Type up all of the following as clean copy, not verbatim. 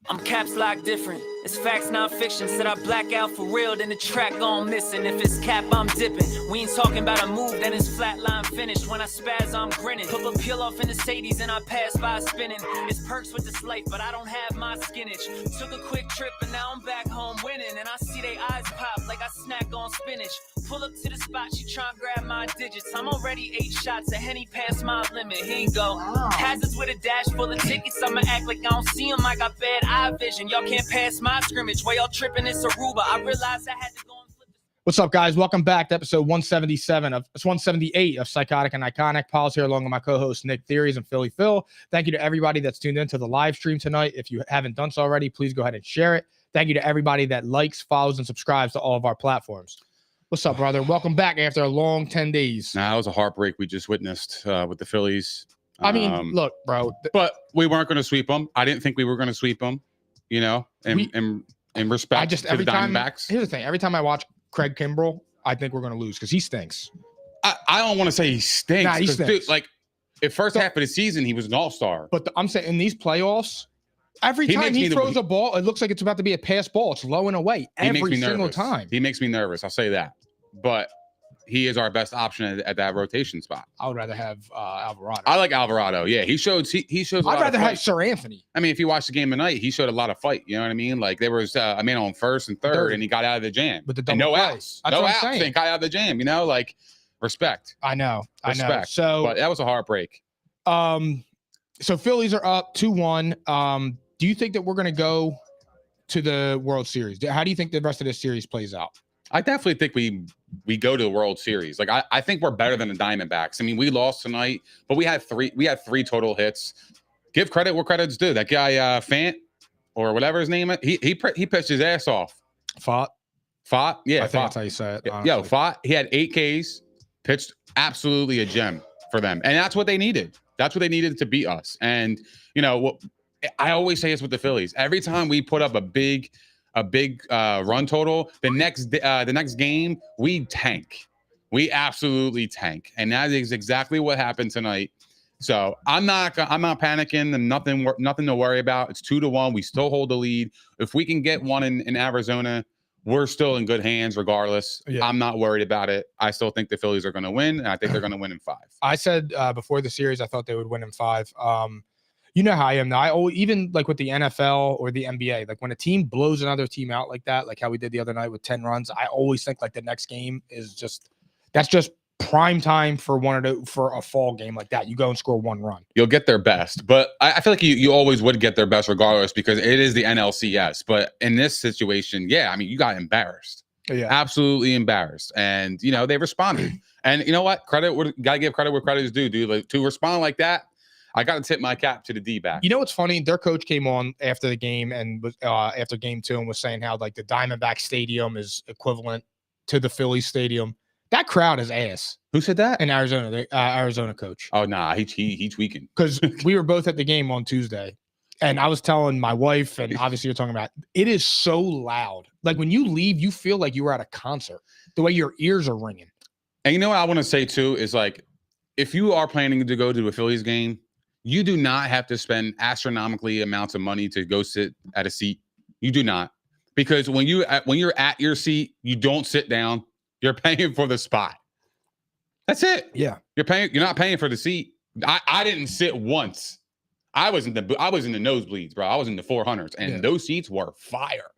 I'm caps lock different. It's facts, not fiction. Said I black out for real, then the track gone missing. If it's cap, I'm dipping. We ain't talking about a move, then it's flatline finish. When I spaz, I'm grinning. Put a peel off in the Sadies and I pass by spinning. It's perks with this life, but I don't have my skinach. Took a quick trip and now I'm back home winning. And I see they eyes pop like I snack on spinach. Pull up to the spot, she tryna grab my digits. I'm already 8 shots, a Henny past my limit. Here you go. Hazards with a dash full of tickets. I'ma act like I don't see them. I got bad eye vision. Y'all can't pass my scrimmage. While y'all tripping, it's Aruba. I realized I had to go and flip this. What's up, guys? Welcome back to episode 178 of Psychotic and Iconic. Paul's here along with my co-host Nick Theories and Philly Phil. Thank you to everybody that's tuned into the live stream tonight. If you haven't done so already, please go ahead and share it. Thank you to everybody that likes, follows, and subscribes to all of our platforms. What's up, brother? Welcome back after a long 10 days. Nah, that was a heartbreak we just witnessed with the Phillies. I mean, look, bro. But we weren't going to sweep them. I didn't think we were going to sweep them, you know, in respect to the Diamondbacks. Here's the thing. Every time I watch Craig Kimbrell, I think we're going to lose because he stinks. I don't want to say he stinks. Nah, he stinks. Dude, like, the first half of the season, he was an all-star. But I'm saying in these playoffs, every time he throws a ball, it looks like it's about to be a pass ball. It's low and away every single time. He makes me nervous. I'll say that. But he is our best option at that rotation spot. I would rather have Alvarado. I like Alvarado. Yeah, he shows. I'd rather have Sir Anthony. I mean, if you watch the game tonight, he showed a lot of fight. You know what I mean? Like there was a man on first and third, and he got out of the jam with the no outs. No outs. And got out of the jam. You know, like respect. I know. Respect. So, but that was a heartbreak. So Phillies are up 2-1. Do you think that we're going to go to the World Series? How do you think the rest of this series plays out? I definitely think we go to the World Series. Like I think we're better than the Diamondbacks. I mean, we lost tonight, but we had three total hits. Give credit where credit's due. That guy Fant or whatever his name is, he pitched his ass off. Fought? Yeah, I think that's how you say it. Yo, Fought. He had 8 Ks, pitched absolutely a gem for them, and that's what they needed. That's what they needed to beat us. And you know what I always say is with the Phillies. Every time we put up a big run total, the next game we tank. We absolutely tank, and that is exactly what happened tonight. So I'm not panicking, and nothing to worry about. It's 2-1. We still hold the lead. If we can get one in Arizona, we're still in good hands regardless. Yeah. I'm not worried about it. I still think the Phillies are going to win, and I think they're going to win in 5. I said before the series, I thought they would win in 5. You know how I am now. I always, even like with the NFL or the NBA, like when a team blows another team out like that, like how we did the other night with 10 runs, I always think like the next game is that's just prime time for a fall game like that. You go and score 1 run. You'll get their best, but I feel like you always would get their best regardless because it is the NLCS. But in this situation, yeah, I mean, you got embarrassed. Yeah, absolutely embarrassed, and you know they responded. And you know what? Gotta give credit where credit is due, dude. Like, to respond like that. I got to tip my cap to the D-back. You know what's funny? Their coach came on after the game and was after game 2 and was saying how like the Diamondback Stadium is equivalent to the Phillies Stadium. That crowd is ass. Who said that? In Arizona, the Arizona coach. Oh nah, he tweaking. Because we were both at the game on Tuesday, and I was telling my wife, and obviously you're talking about it is so loud. Like when you leave, you feel like you were at a concert. The way your ears are ringing. And you know what I want to say too is like, if you are planning to go to a Phillies game, you do not have to spend astronomically amounts of money to go sit at a seat. You do not, because when you're at your seat, you don't sit down. You're paying for the spot. That's it. Yeah, you're not paying for the seat. I didn't sit once. I was in the nosebleeds, bro. I was in the 400s, and those seats were fire.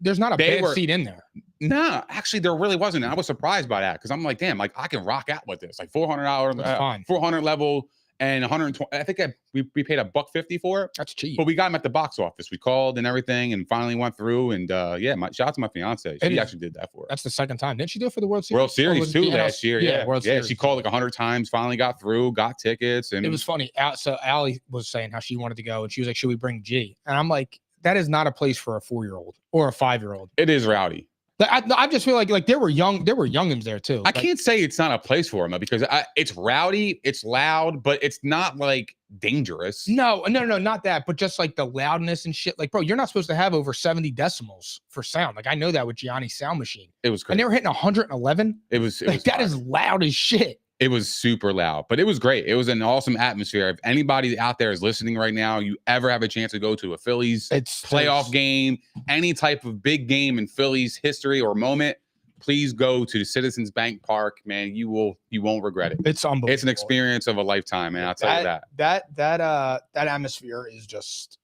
There's not a bad seat in there. Nah, actually, there really wasn't. And I was surprised by that because I'm like, damn, like I can rock out with this, like $400, 400 level. And 120. I think we paid $150 for it. That's cheap. But we got him at the box office. We called and everything, and finally went through. And shout out to my fiance. She actually did that for us. That's the second time. Didn't she do it for the World Series? World Series too last year. Yeah, World Series. She called like 100 times. Finally got through. Got tickets. And it was funny. So Allie was saying how she wanted to go, and she was like, "Should we bring G?" And I'm like, "That is not a place for a 4-year-old or a 5-year-old." It is rowdy. I just feel like there were youngins there too. I can't say it's not a place for them because it's rowdy, it's loud, but it's not like dangerous. No, not that, but just like the loudness and shit. Like, bro, you're not supposed to have over 70 decibels for sound. Like, I know that with Gianni's sound machine. It was crazy. And they were hitting 111. It was that is loud as shit. It was super loud, but it was great. It was an awesome atmosphere. If anybody out there is listening right now, you ever have a chance to go to a Phillies playoff game, any type of big game in Phillies history or moment, please go to the Citizens Bank Park, man. You won't regret it. It's unbelievable. It's an experience of a lifetime, man. I'll tell you that. That atmosphere is just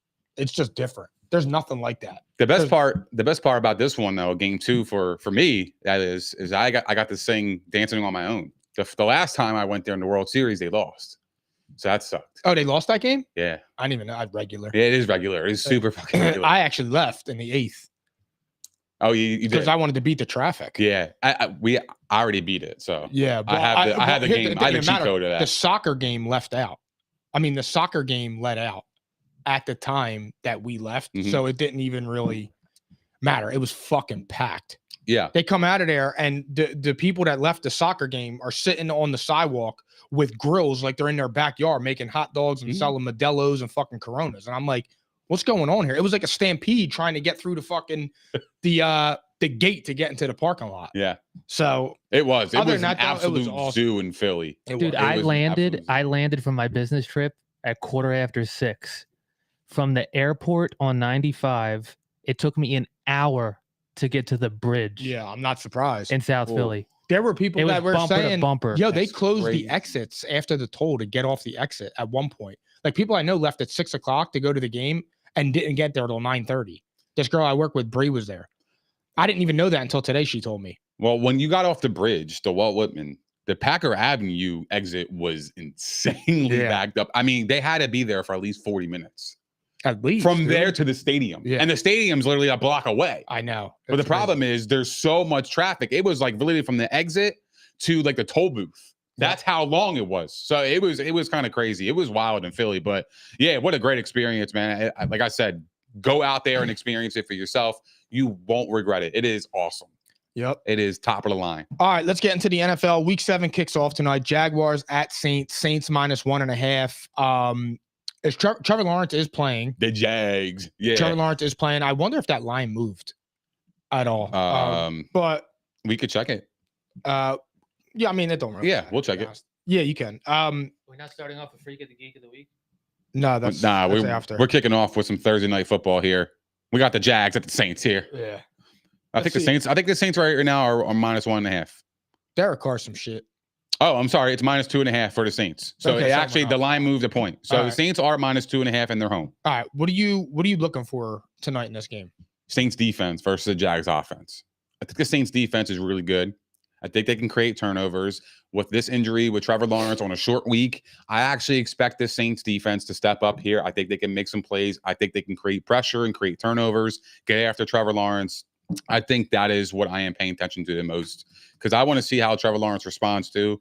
different. There's nothing like that. The best part about this one though, game 2 for me, that is I got to sing Dancing on My Own. The last time I went there in the World Series, they lost. So that sucked. Oh, they lost that game? Yeah. I didn't even know. I'd regular. Yeah, it is regular. It's super fucking regular. I actually left in the 8th. Oh, you did? Because I wanted to beat the traffic. Yeah. I already beat it. So yeah, but I had the game. I had the cheat code of that. The soccer game left out. I mean, the soccer game let out at the time that we left. Mm-hmm. So it didn't even really matter. It was fucking packed. Yeah. They come out of there and the people that left the soccer game are sitting on the sidewalk with grills like they're in their backyard making hot dogs and selling Modelo's and fucking Coronas. And I'm like, what's going on here? It was like a stampede trying to get through the fucking the gate to get into the parking lot. Yeah. So it was an that, absolute it was awesome. zoo in Philly. Dude, I landed from my business trip at 6:15. From the airport on 95, it took me an hour to get to the bridge. Yeah, I'm not surprised. In South Philly. There were people that were saying, yo, they closed crazy. the exits after the toll to get off the exit at one point. Like people I know left at 6 o'clock to go to the game and didn't get there till 9:30. This girl I work with, Bree, was there. I didn't even know that until today. She told me. Well, when you got off the bridge, the Walt Whitman, the Packer Avenue exit was insanely backed up. I mean, they had to be there for at least 40 minutes. At least from there to the stadium. Yeah. And the stadium's literally a block away. I know. But the problem is there's so much traffic. It was like literally from the exit to like the toll booth. That's how long it was. So it was kind of crazy. It was wild in Philly. But yeah, what a great experience, man. Like I said, go out there and experience it for yourself. You won't regret it. It is awesome. Yep. It is top of the line. All right, let's get into the NFL. Week 7 kicks off tonight. Jaguars at Saints. Saints -1.5. Trevor Lawrence is playing. The Jags. Yeah. Trevor Lawrence is playing. I wonder if that line moved at all. But we could check it. Yeah, I mean, it don't really matter. Yeah, we'll check it. Yeah, you can. We're not starting off with Freak of the Geek of the Week? No, that's after. We're kicking off with some Thursday night football here. We got the Jags at the Saints here. Yeah. I think the Saints right now are -1.5. Derek Carr some shit. Oh, I'm sorry. It's -2.5 for the Saints. So okay, the line moved a point. So the Saints are -2.5 and they're home. All right. What are you looking for tonight in this game? Saints defense versus the Jags offense. I think the Saints defense is really good. I think they can create turnovers. With this injury, with Trevor Lawrence on a short week, I actually expect the Saints defense to step up here. I think they can make some plays. I think they can create pressure and create turnovers, get after Trevor Lawrence. I think that is what I am paying attention to the most because I want to see how Trevor Lawrence responds to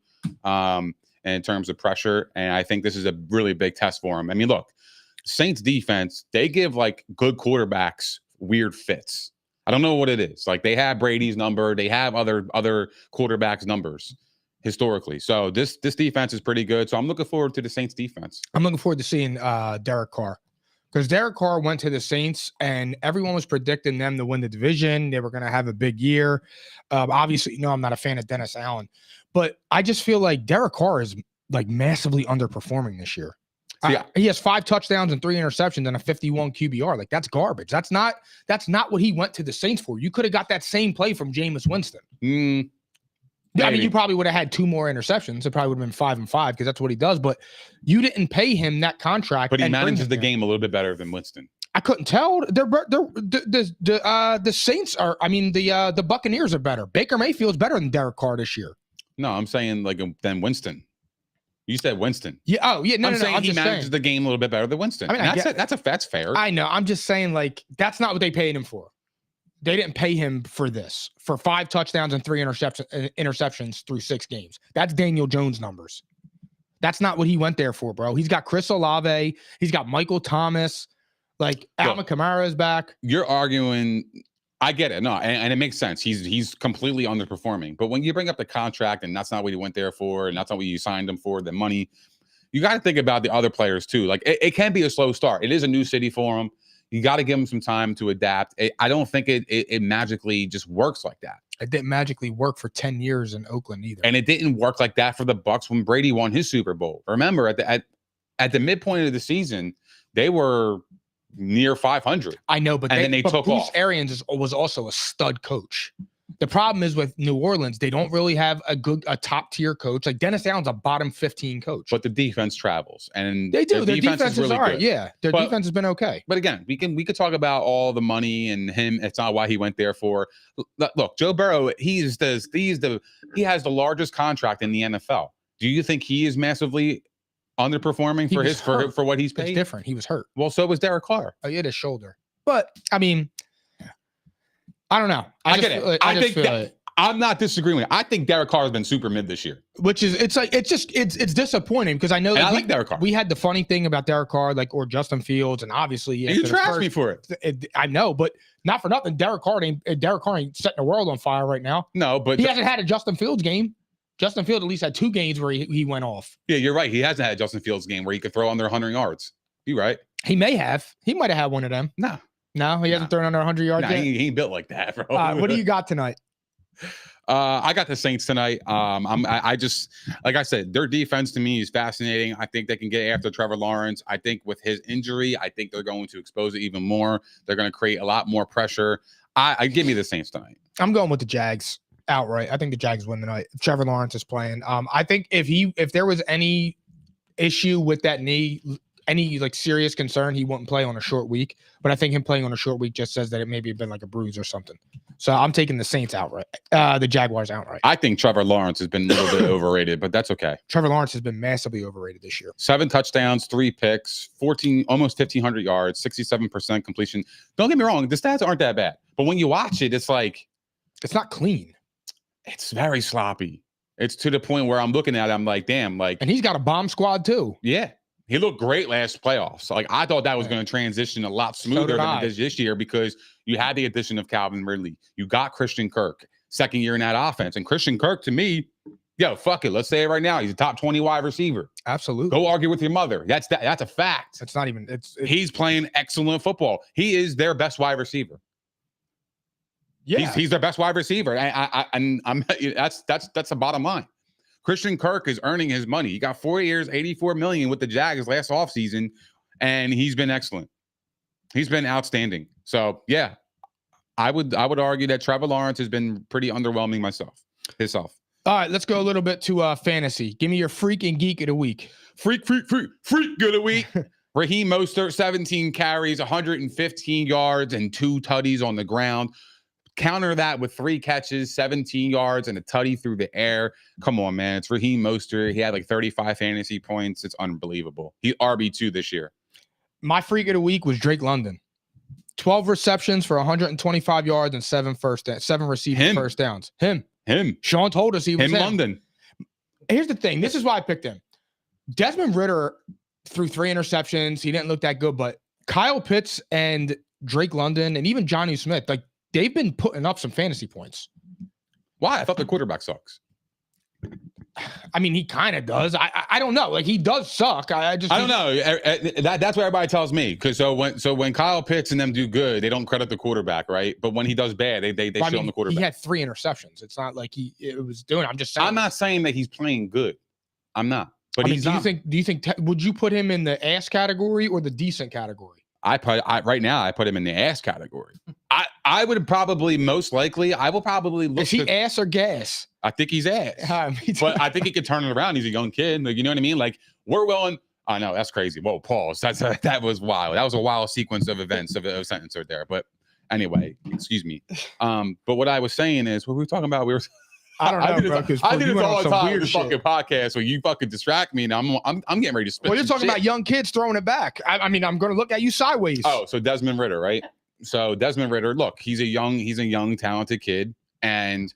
in terms of pressure. And I think this is a really big test for him. I mean, look, Saints defense, they give like good quarterbacks weird fits. I don't know what it is. Like they have Brady's number. They have other quarterbacks' numbers historically. So this defense is pretty good. So I'm looking forward to the Saints defense. I'm looking forward to seeing Derek Carr. Because Derek Carr went to the Saints and everyone was predicting them to win the division. They were going to have a big year. Obviously, I'm not a fan of Dennis Allen. But I just feel like Derek Carr is like massively underperforming this year. He has 5 touchdowns and 3 interceptions and a 51 QBR. Like that's garbage. That's not what he went to the Saints for. You could have got that same play from Jameis Winston. I mean, you probably would have had 2 more interceptions. It probably would have been 5 and 5 because that's what he does. But you didn't pay him that contract. But he manages the game a little bit better than Winston. I couldn't tell. The Saints are. I mean, the Buccaneers are better. Baker Mayfield's better than Derek Carr this year. No, I'm saying like than Winston. You said Winston. Yeah. Oh, yeah. No, I'm saying he manages the game a little bit better than Winston. I mean, that's fair. I know. I'm just saying like that's not what they paid him for. They didn't pay him for this, for 5 touchdowns and 3 interceptions through 6 games. That's Daniel Jones numbers. That's not what he went there for, bro. He's got Chris Olave. He's got Michael Thomas. Like Alvin Kamara is back. You're arguing. I get it. No, and it makes sense. He's completely underperforming. But when you bring up the contract and that's not what he went there for, and that's not what you signed him for, the money, you got to think about the other players too. Like it can be a slow start. It is a new city for him. You got to give him some time to adapt. I don't think it magically just works like that. It didn't magically work for 10 years in Oakland either. And it didn't work like that for the Bucs when Brady won his Super Bowl. Remember, at the midpoint of the season, they were near 500. I know, but then they took Bruce off. Arians was also a stud coach. The problem is with New Orleans, they don't really have a top tier coach. Like Dennis Allen's a bottom 15 coach. But the defense travels, and they do. Their defense is really all right. good. Yeah, their defense has been okay. But again, we could talk about all the money and him. It's not why he went there for. Look, Joe Burrow, he has the largest contract in the NFL. Do you think he is massively underperforming for what he's paid? It's different. He was hurt. Well, so was Derek Carr. He had his shoulder. But I mean, I don't know. I get it. I think I'm not disagreeing with you. I think Derek Carr has been super mid this year. Which is it's disappointing because I know that I like Derek Carr. We had the funny thing about Derek Carr, or Justin Fields, and obviously you trashed me for it. I know, but not for nothing. Derek Carr ain't setting the world on fire right now. No, but he hasn't had a Justin Fields game. Justin Fields at least had 2 games where he went off. Yeah, you're right. He hasn't had a Justin Fields game where he could throw under 100 yards. You're right. He may have. He might have had one of them. No, he hasn't thrown under 100 yards yet. He ain't built like that, bro. What do you got tonight? I got the Saints tonight. I just, like I said, their defense to me is fascinating. I think they can get after Trevor Lawrence. I think with his injury, I think they're going to expose it even more. They're going to create a lot more pressure. I give me the Saints tonight. I'm going with the Jags outright. I think the Jags win tonight. If Trevor Lawrence is playing. I think if there was any issue with that knee, any serious concern, he wouldn't play on a short week. But I think him playing on a short week just says that it maybe been like a bruise or something. So I'm taking the Saints outright, the Jaguars outright. I think Trevor Lawrence has been a little bit overrated, but that's okay. Trevor Lawrence has been massively overrated this year. 7 touchdowns, 3 picks, almost 1,500 yards, 67% completion. Don't get me wrong, the stats aren't that bad. But when you watch it, it's not clean. It's very sloppy. It's to the point where I'm looking at it, I'm like, damn, and he's got a bomb squad too. Yeah. He looked great last playoffs. I thought that was going to transition a lot smoother than it is this year because you had the addition of Calvin Ridley. You got Christian Kirk, second year in that offense. And Christian Kirk, to me, fuck it. Let's say it right now. He's a top 20 wide receiver. Absolutely. Go argue with your mother. That's a fact. It's not even. He's playing excellent football. He is their best wide receiver. Yeah, he's their best wide receiver. That's the bottom line. Christian Kirk is earning his money. He got 4 years, $84 million with the Jags last offseason, and he's been excellent. He's been outstanding. So yeah, I would argue that Trevor Lawrence has been pretty underwhelming himself. All right, let's go a little bit to fantasy. Give me your freak and geek of the week. Freak of the week. Raheem Mostert, 17 carries, 115 yards, and 2 tutties on the ground. Counter that with 3 catches, 17 yards, and a tutty through the air. Come on, man. It's Raheem Mostert. He had 35 fantasy points. It's unbelievable. He RB2 this year. My freak of the week was Drake London. 12 receptions for 125 yards and 7 receiving first downs. Him. Sean told us he was him. London. Here's the thing. This is why I picked him. Desmond Ridder threw 3 interceptions. He didn't look that good, but Kyle Pitts and Drake London and even Johnny Smith, they've been putting up some fantasy points. Why? I thought the quarterback sucks. I mean, he kind of does. I don't know. He does suck. I don't know. That's what everybody tells me. Because when Kyle Pitts and them do good, they don't credit the quarterback, right? But when he does bad, they show him the quarterback. He had 3 interceptions. It's not like it was doing. I'm just saying. I'm not saying that he's playing good. I'm not. But do you think would you put him in the ass category or the decent category? Right now I put him in the ass category. I would probably most likely I will probably look. Is he ass or gas? I think he's ass. But I think he could turn it around. He's a young kid. You know what I mean? We're willing. I know that's crazy. Whoa, pause. That was wild. That was a wild sequence of events of a sentence right there. But anyway, excuse me. But what I was saying is what we were talking about. I don't know, bro. I do this all the time on this fucking podcast where you fucking distract me and I'm getting ready to spit. Well, you're talking about young kids throwing it back. I mean, I'm going to look at you sideways. Oh, so Desmond Ridder, right? So Desmond Ridder, look, he's a young, talented kid, and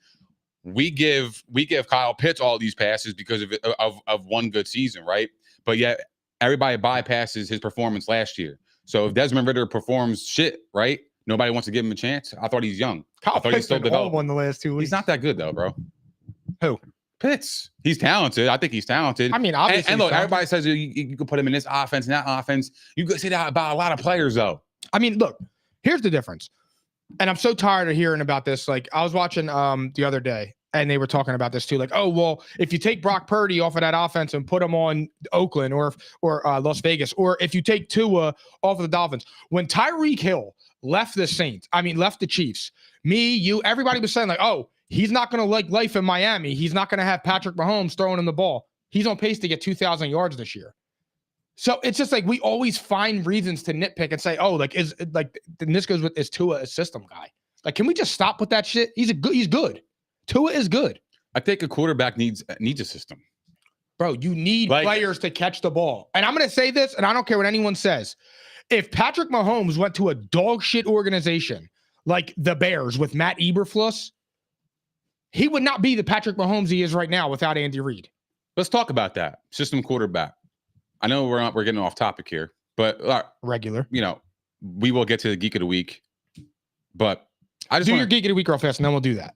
we give Kyle Pitts all these passes because of one good season, right? But yet everybody bypasses his performance last year. So if Desmond Ridder performs shit, right? Nobody wants to give him a chance. I thought he's young. Kyle Pitts still developing. Won the last 2 weeks. He's not that good though, bro. Who? Pitts. He's talented. I think he's talented. I mean, obviously. And look, everybody says you can put him in this offense and that offense. You could say that about a lot of players though. I mean, look, here's the difference. And I'm so tired of hearing about this. Like, I was watching the other day, and they were talking about this too. Like, oh, well, if you take Brock Purdy off of that offense and put him on Oakland or Las Vegas, or if you take Tua off of the Dolphins, when Tyreek Hill left the Chiefs, me, you, everybody was saying like, oh, he's not going to like life in Miami. He's not going to have Patrick Mahomes throwing him the ball. He's on pace to get 2,000 yards this year. So it's just like we always find reasons to nitpick and say, oh, like then this goes with is Tua a system guy? Like, can we just stop with that shit? He's good. Tua is good. I think a quarterback needs a system. Bro, you need players to catch the ball. And I'm going to say this, and I don't care what anyone says. If Patrick Mahomes went to a dog shit organization like the Bears with Matt Eberflus, he would not be the Patrick Mahomes he is right now without Andy Reid. Let's talk about that system quarterback. I know we're getting off topic here, but regular. We will get to the Geek of the Week, but I just your Geek of the Week real fast, and then we'll do that.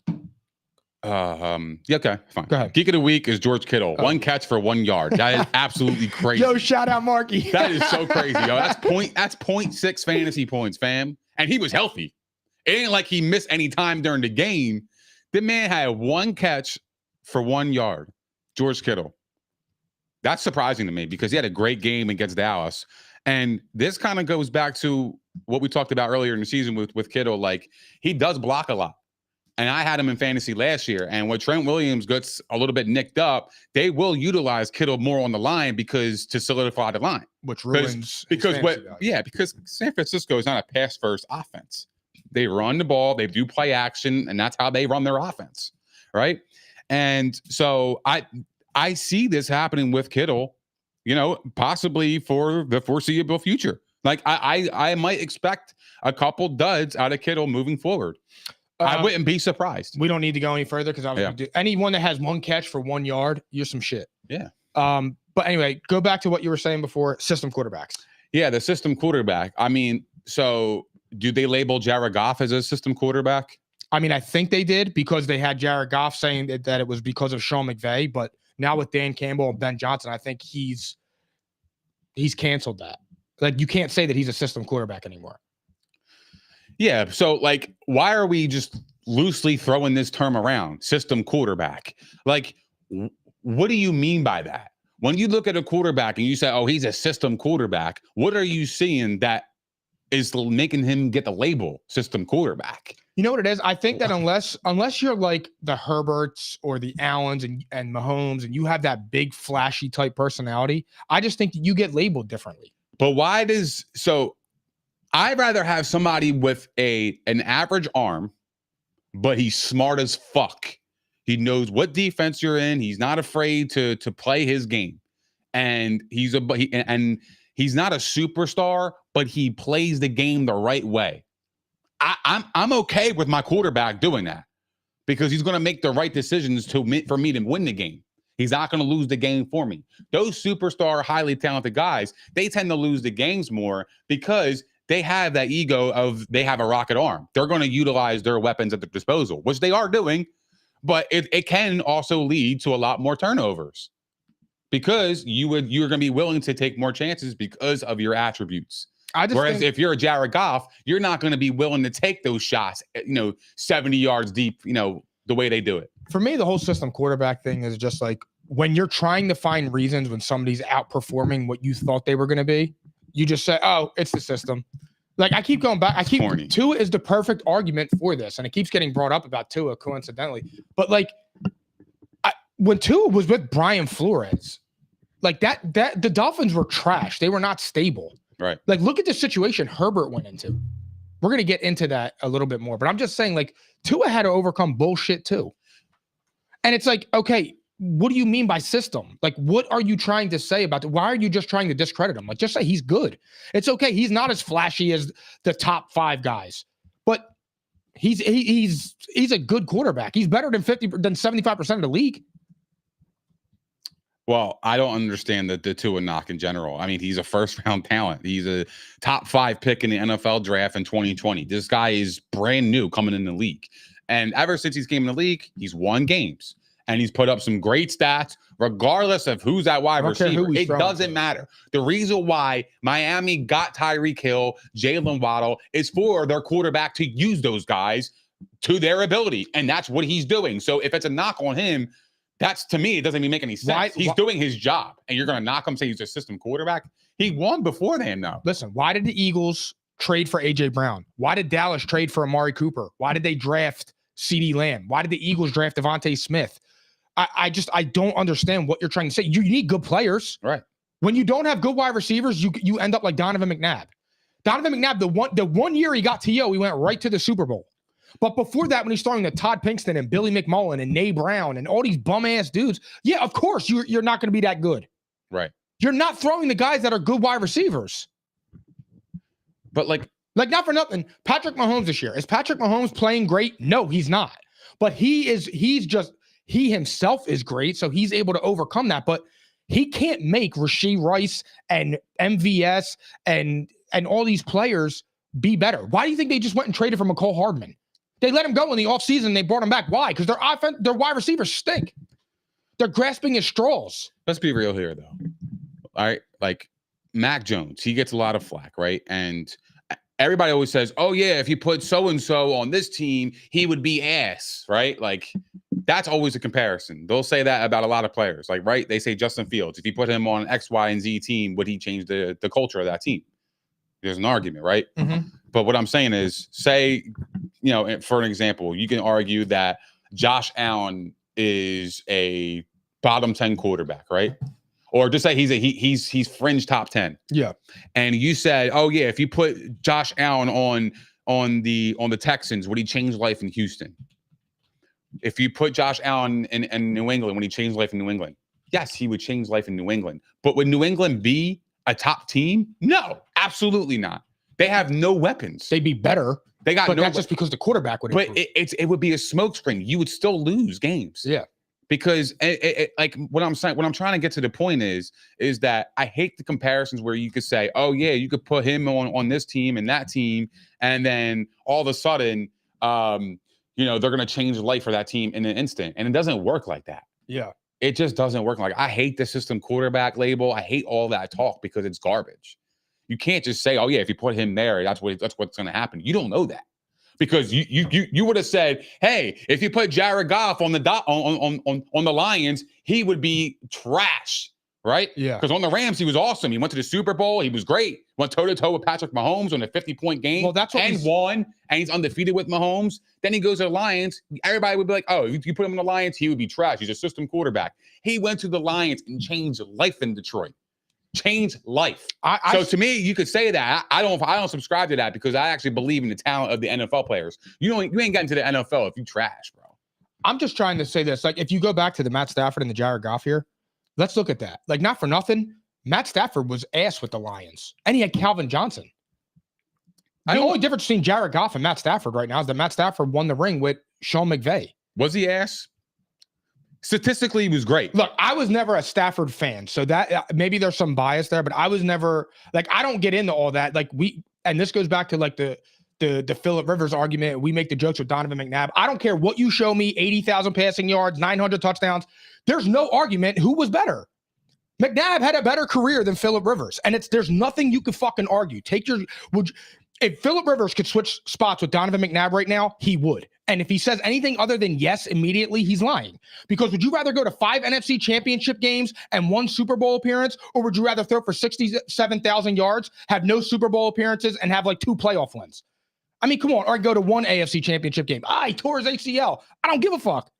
Yeah, okay, fine. Go ahead. Geek of the Week is George Kittle. 1 catch for 1 yard. That is absolutely crazy. Yo, shout out Marky. That is so crazy, yo. That's 0.6 fantasy points, fam. And he was healthy. It ain't like he missed any time during the game. The man had 1 catch for 1 yard. George Kittle. That's surprising to me because he had a great game against Dallas. And this kind of goes back to what we talked about earlier in the season with Kittle. Like, he does block a lot. And I had him in fantasy last year. And when Trent Williams gets a little bit nicked up, they will utilize Kittle more on the line to solidify the line. Which ruins because San Francisco is not a pass-first offense. They run the ball, they do play action, and that's how they run their offense. Right. And so I see this happening with Kittle, possibly for the foreseeable future. Like I might expect a couple duds out of Kittle moving forward. I wouldn't be surprised. We don't need to go any further because anyone that has 1 catch for 1 yard, you're some shit. Yeah. But anyway, go back to what you were saying before, system quarterbacks. Yeah, the system quarterback. I mean, so do they label Jared Goff as a system quarterback? I mean, I think they did because they had Jared Goff saying that it was because of Sean McVay, but now with Dan Campbell and Ben Johnson, I think he's canceled that. Like, you can't say that he's a system quarterback anymore. Yeah. So, like, why are we just loosely throwing this term around, system quarterback? Like, what do you mean by that? When you look at a quarterback and you say, oh, he's a system quarterback, what are you seeing that is making him get the label system quarterback? You know what it is? I think that unless you're like the Herberts or the Allens and Mahomes and you have that big flashy type personality, I just think that you get labeled differently. But why I'd rather have somebody with an average arm, but he's smart as fuck. He knows what defense you're in. He's not afraid to play his game. And he's not a superstar, but he plays the game the right way. I'm okay with my quarterback doing that because he's going to make the right decisions for me to win the game. He's not going to lose the game for me. Those superstar, highly talented guys, they tend to lose the games more because they have that ego of they have a rocket arm. They're going to utilize their weapons at their disposal, which they are doing, but it can also lead to a lot more turnovers because you're going to be willing to take more chances because of your attributes. Whereas if you're a Jared Goff, you're not going to be willing to take those shots, 70 yards deep, the way they do it. For me, the whole system quarterback thing is just like when you're trying to find reasons when somebody's outperforming what you thought they were going to be, you just say, oh, it's the system. Like, I keep going back. Tua is the perfect argument for this. And it keeps getting brought up about Tua coincidentally. But like when Tua was with Brian Flores, like that the Dolphins were trash. They were not stable. Right. Like, look at the situation Herbert went into. We're going to get into that a little bit more, but I'm just saying, like, Tua had to overcome bullshit too. And it's like, okay, what do you mean by system? Like, what are you trying to say about why are you just trying to discredit him? Like, just say he's good. It's okay. He's not as flashy as the top 5 guys, but he's a good quarterback. He's better than 75% of the league. Well, I don't understand the Tua knock in general. I mean, he's a first-round talent. He's a top 5 pick in the NFL draft in 2020. This guy is brand new coming in the league. And ever since he's came in the league, he's won games. and he's put up some great stats, regardless of who's that wide receiver. It doesn't matter. The reason why Miami got Tyreek Hill, Jalen Waddle, is for their quarterback to use those guys to their ability, and that's what he's doing. So if it's a knock on him, that's, to me, it doesn't even make any sense. He's doing his job, and you're going to knock him, say he's a system quarterback? He won beforehand, though. Listen, why did the Eagles trade for A.J. Brown? Why did Dallas trade for Amari Cooper? Why did they draft CeeDee Lamb? Why did the Eagles draft Devontae Smith? I don't understand what you're trying to say. You need good players. Right. When you don't have good wide receivers, you end up like Donovan McNabb. Donovan McNabb, the one year he got TO, he went right to the Super Bowl. But before that, when he's throwing to Todd Pinkston and Billy McMullen and Nay Brown and all these bum-ass dudes, yeah, of course, you're not going to be that good. Right. You're not throwing the guys that are good wide receivers. But like not for nothing, Patrick Mahomes this year. Is Patrick Mahomes playing great? No, he's not. But he himself is great, so he's able to overcome that. But he can't make Rashee Rice and MVS and all these players be better. Why do you think they just went and traded for McCole Hardman? They let him go in the offseason. They brought him back. Why? Because their wide receivers stink. They're grasping at straws. Let's be real here, though. All right, like Mac Jones, he gets a lot of flack, right? And everybody always says, "Oh yeah, if you put so and so on this team, he would be ass," right? Like that's always a comparison. They'll say that about a lot of players, like right? They say Justin Fields, if you put him on X, Y, and Z team, would he change the culture of that team? There's an argument, right? Mm-hmm. But what I'm saying is, say, for an example, you can argue that Josh Allen is a bottom 10 quarterback, right? Or just say he's fringe top 10. Yeah. And you said, oh yeah, if you put Josh Allen on the Texans, would he change life in Houston? If you put Josh Allen in New England, would he change life in New England? Yes, he would change life in New England. But would New England be a top team? No, absolutely not. They have no weapons. They'd be better. They got but that's just because the quarterback would. But it would be a smokescreen. You would still lose games. Yeah. Because like what I'm saying, what I'm trying to get to the point is that I hate the comparisons where you could say, oh yeah, you could put him on this team and that team, and then all of a sudden, they're going to change life for that team in an instant, and it doesn't work like that. Yeah, it just doesn't work. Like I hate the system quarterback label. I hate all that talk because it's garbage. You can't just say, oh yeah, if you put him there, that's what's going to happen. You don't know that. Because you would have said, hey, if you put Jared Goff on the Lions, he would be trash, right? Yeah. Because on the Rams, he was awesome. He went to the Super Bowl. He was great. Went toe-to-toe with Patrick Mahomes on a 50-point game. Well, that's what and won. And he's undefeated with Mahomes. Then he goes to the Lions. Everybody would be like, oh, if you put him on the Lions, he would be trash. He's a system quarterback. He went to the Lions and changed life in Detroit. Change life. So to me, you could say that. I don't subscribe to that because I actually believe in the talent of the NFL players. You ain't getting to the NFL if you trash, bro. I'm just trying to say this. Like, if you go back to the Matt Stafford and the Jared Goff here, let's look at that. Like, not for nothing, Matt Stafford was ass with the Lions, and he had Calvin Johnson. The only difference between Jared Goff and Matt Stafford right now is that Matt Stafford won the ring with Sean McVay. Was he ass? Statistically, he was great. Look, I was never a Stafford fan, so that maybe there's some bias there, but I was never like, I don't get into all that. Like and this goes back to like the Phillip Rivers argument. We make the jokes with Donovan McNabb. I don't care what you show me, 80,000 passing yards, 900 touchdowns. There's no argument who was better. McNabb had a better career than Phillip Rivers, and there's nothing you could fucking argue. If Phillip Rivers could switch spots with Donovan McNabb right now, he would. And if he says anything other than yes immediately, he's lying. Because would you rather go to 5 NFC championship games and 1 Super Bowl appearance, or would you rather throw for 67,000 yards, have no Super Bowl appearances, and have like 2 playoff wins? I mean, come on, or go to 1 AFC championship game. He tore his ACL. I don't give a fuck.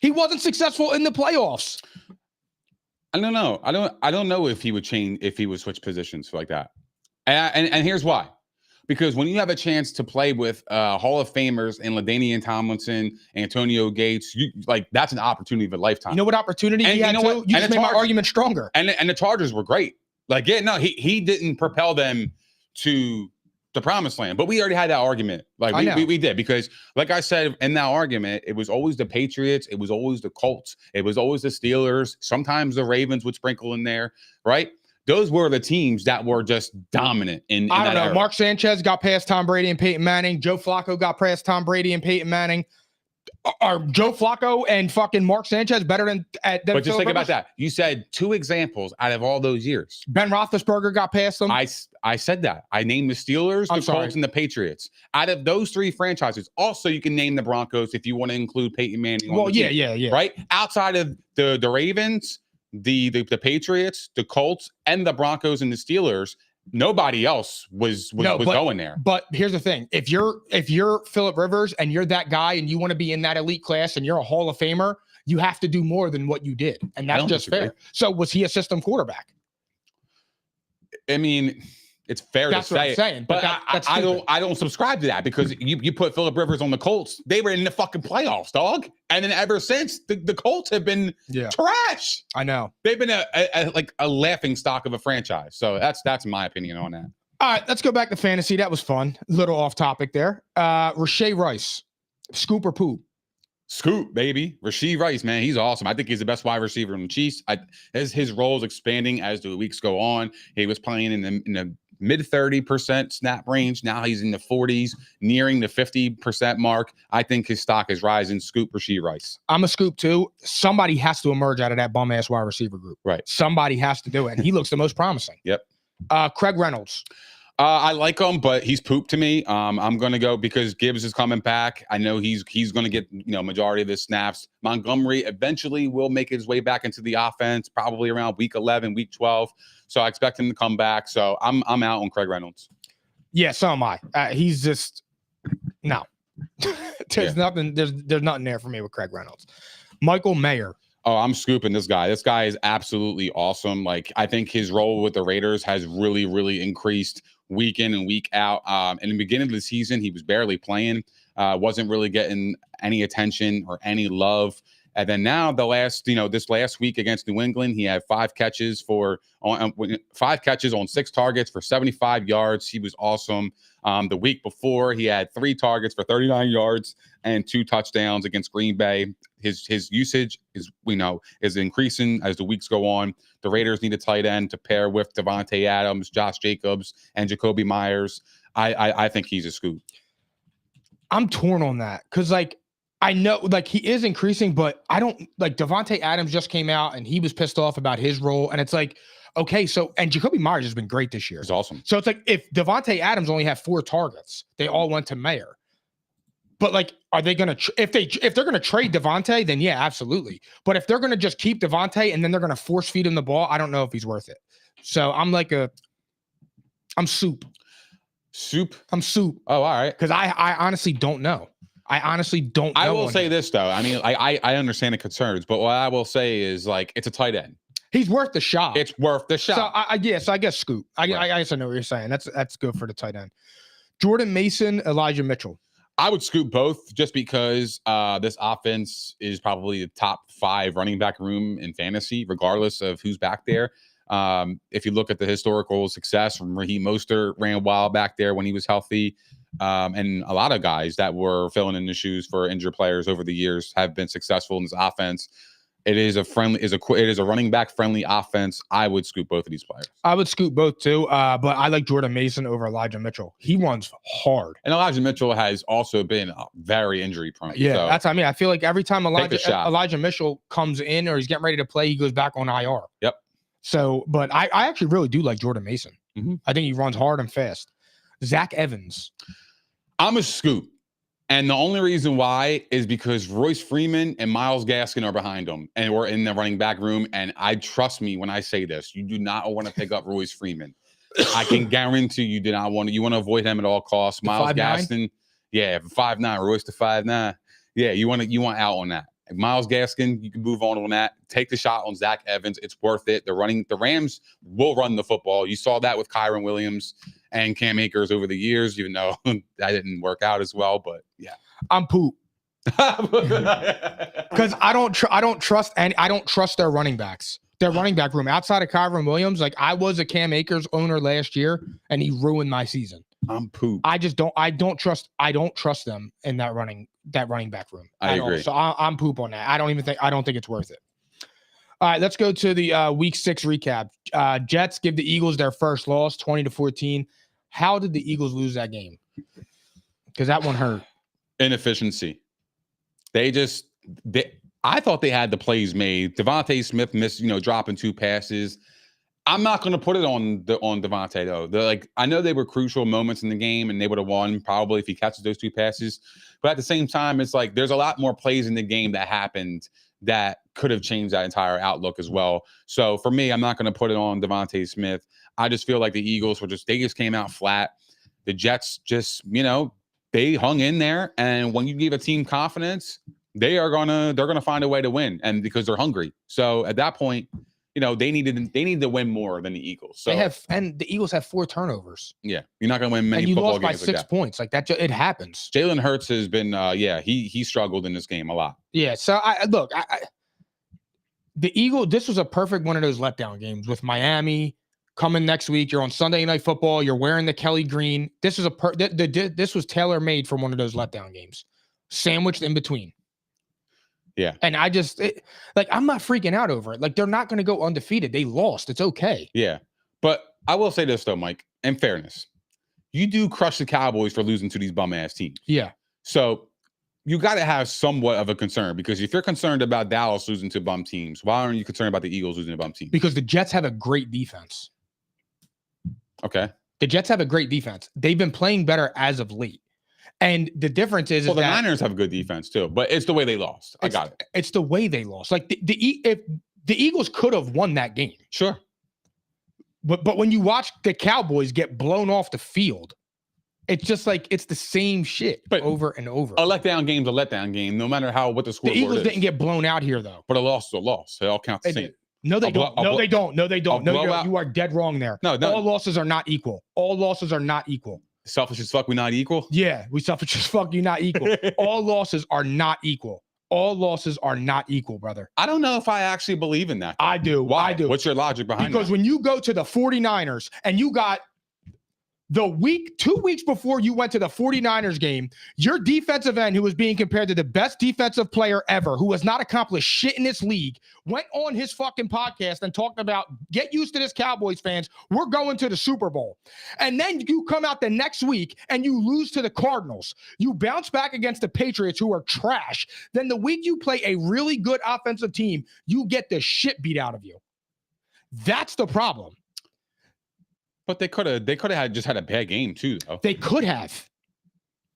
He wasn't successful in the playoffs. I don't know. I don't know if he would change, if he would switch positions like that. And here's why. Because when you have a chance to play with Hall of Famers and LaDainian Tomlinson, Antonio Gates, that's an opportunity of a lifetime. You know what opportunity he had too? You just made my argument stronger. And the Chargers were great. He didn't propel them to the promised land. But we already had that argument. We did. Because like I said, in that argument, it was always the Patriots. It was always the Colts. It was always the Steelers. Sometimes the Ravens would sprinkle in there, right? Those were the teams that were just dominant in I don't know. Era. Mark Sanchez got past Tom Brady and Peyton Manning. Joe Flacco got past Tom Brady and Peyton Manning. Are Joe Flacco and fucking Mark Sanchez better than But just Phillip think about Rivers? that. You said 2 examples out of all those years. Ben Roethlisberger got past them. I said that. I named the Steelers, I'm the sorry. Colts, and the Patriots. Out of those 3 franchises, also you can name the Broncos if you want to include Peyton Manning. Well, yeah. Right? Outside of the Ravens, the Patriots, the Colts, and the Broncos and the Steelers, nobody else was going there. But here's the thing: if you're Phillip Rivers and you're that guy and you want to be in that elite class and you're a Hall of Famer, you have to do more than what you did, and that's just fair. So was he a system quarterback? I mean, it's fair That's to what say, I'm saying, but that's I stupid. don't subscribe to that because you put Phillip Rivers on the Colts, they were in the fucking playoffs, dog, and then ever since the Colts have been trash. I know They've been a laughing stock of a franchise. So that's my opinion on that. All right, let's go back to fantasy. That was fun. Little off topic there. Rashee Rice, scoop or poop? Scoop, baby. Rashee Rice, man, he's awesome. I think he's the best wide receiver in the Chiefs. As his role is expanding as the weeks go on, he was playing in the mid 30% snap range. Now he's in the 40s, nearing the 50% mark. I think his stock is rising. Scoop Rashee Rice. I'm a scoop too. Somebody has to emerge out of that bum ass wide receiver group. Right. Somebody has to do it. And he looks the most promising. Yep. Craig Reynolds. I like him, but he's poop to me. I'm going to go because Gibbs is coming back. I know he's going to get majority of his snaps. Montgomery eventually will make his way back into the offense, probably around week 11, week 12. So I expect him to come back. So I'm out on Craig Reynolds. Yeah, so am I. He's just no. There's nothing there for me with Craig Reynolds. Michael Mayer. Oh, I'm scooping this guy. This guy is absolutely awesome. Like, I think his role with the Raiders has really, really increased week in and week out. In the beginning of the season, he was barely playing, wasn't really getting any attention or any love. And then now this last week against New England, he had 5 catches on 6 targets for 75 yards. He was awesome. The week before, he had 3 targets for 39 yards and 2 touchdowns against Green Bay. His usage is increasing as the weeks go on. The Raiders need a tight end to pair with Devontae Adams, Josh Jacobs, and Jacoby Myers. I think he's a scoop. I'm torn on that because I know he is increasing, but I don't Devontae Adams just came out and he was pissed off about his role. And it's okay, so and Jacoby Myers has been great this year. It's awesome. So it's if Devontae Adams only had 4 targets, they all went to Mayer. But are they gonna if they're gonna trade Devontae, then yeah, absolutely. But if they're gonna just keep Devontae and then they're gonna force feed him the ball, I don't know if he's worth it. So I'm soup. Soup. I'm soup. Oh, all right. Because I honestly don't know. I will say this though. I mean, I understand the concerns, but what I will say is it's a tight end. He's worth the shot. It's worth the shot. So I guess scoop. I guess I know what you're saying. That's good for the tight end. Jordan Mason, Elijah Mitchell. I would scoop both just because this offense is probably the top 5 running back room in fantasy, regardless of who's back there. If you look at the historical success from Raheem Mostert, ran wild back there when he was healthy. And a lot of guys that were filling in the shoes for injured players over the years have been successful in this offense. It is a running back friendly offense. I would scoop both of these players. I would scoop both too, but I like Jordan Mason over Elijah Mitchell. He runs hard, and Elijah Mitchell has also been very injury prone. Yeah, so that's I feel like every time Elijah Mitchell comes in or he's getting ready to play, he goes back on IR. Yep. So, but I actually really do like Jordan Mason. Mm-hmm. I think he runs hard and fast. Zach Evans. I'm a scoop. And the only reason why is because Royce Freeman and Myles Gaskin are behind him and we're in the running back room. And trust me when I say this, you do not want to pick up Royce Freeman. I can guarantee you do not want to avoid him at all costs. Myles Gaskin, 5'9", Royce to 5'9". Yeah, you want out on that. Myles Gaskin, you can move on that. Take the shot on Zach Evans. It's worth it. The Rams will run the football. You saw that with Kyron Williams and Cam Akers over the years, even though that didn't work out as well. But yeah, I'm poop because I don't trust their running backs. Their running back room outside of Kyron Williams. I was a Cam Akers owner last year, and he ruined my season. I'm poop. I don't trust them in that running back room. I agree. So I'm poop on that. I don't think it's worth it. All right, let's go to the week 6 recap. Jets give the Eagles their first loss, 20-14. How did the Eagles lose that game? Because that one hurt. Inefficiency. I thought they had the plays made. Devontae Smith missed, dropping 2 passes. I'm not going to put it on Devontae though. I know they were crucial moments in the game, and they would have won probably if he catches those 2 passes. But at the same time, it's like there's a lot more plays in the game that happened that could have changed that entire outlook as well. So for me, I'm not going to put it on Devontae Smith. I just feel like the Eagles they just came out flat. The Jets just, they hung in there, and when you give a team confidence, they're gonna find a way to win, and because they're hungry. So at that point, they need to win more than the Eagles. So the Eagles have 4 turnovers. Yeah, you're not gonna win many. And you football lost by games 6 points. Like that, it happens. Jalen Hurts has been, he struggled in this game a lot. Yeah. So the Eagles. This was a perfect one of those letdown games with Miami. Coming next week, you're on Sunday Night Football. You're wearing the Kelly green. This was this was tailor made for one of those letdown games, sandwiched in between. Yeah, and I'm not freaking out over it. Like they're not going to go undefeated. They lost. It's okay. Yeah, but I will say this though, Mike. In fairness, you do crush the Cowboys for losing to these bum ass teams. Yeah. So you got to have somewhat of a concern, because if you're concerned about Dallas losing to bum teams, why aren't you concerned about the Eagles losing to bum teams? Because the Jets have a great defense. Okay. The Jets have a great defense. They've been playing better as of late. And the difference is, the Niners have a good defense too, but it's the way they lost. I got it. It's the way they lost. Like if the Eagles could have won that game. Sure. But when you watch the Cowboys get blown off the field, it's just like it's the same shit over and over. A letdown game's a letdown game, no matter what the score is. The Eagles didn't get blown out here though. But a loss is a loss. They all count the same. No, they don't. No, they don't. No, they don't. No, you are dead wrong there. No. All losses are not equal. All losses are not equal. Selfish as fuck, we not equal? Yeah, we selfish as fuck, you not equal. All losses are not equal. All losses are not equal, brother. I don't know if I actually believe in that. I do. Why? I do. What's your logic behind that? Because when you go to the 49ers and you got 2 weeks before you went to the 49ers game, your defensive end, who was being compared to the best defensive player ever, who has not accomplished shit in this league, went on his fucking podcast and talked about, get used to this, Cowboys fans, we're going to the Super Bowl. And then you come out the next week and you lose to the Cardinals. You bounce back against the Patriots, who are trash. Then the week you play a really good offensive team, you get the shit beat out of you. That's the problem. But they could have just had a bad game too, though. They could have.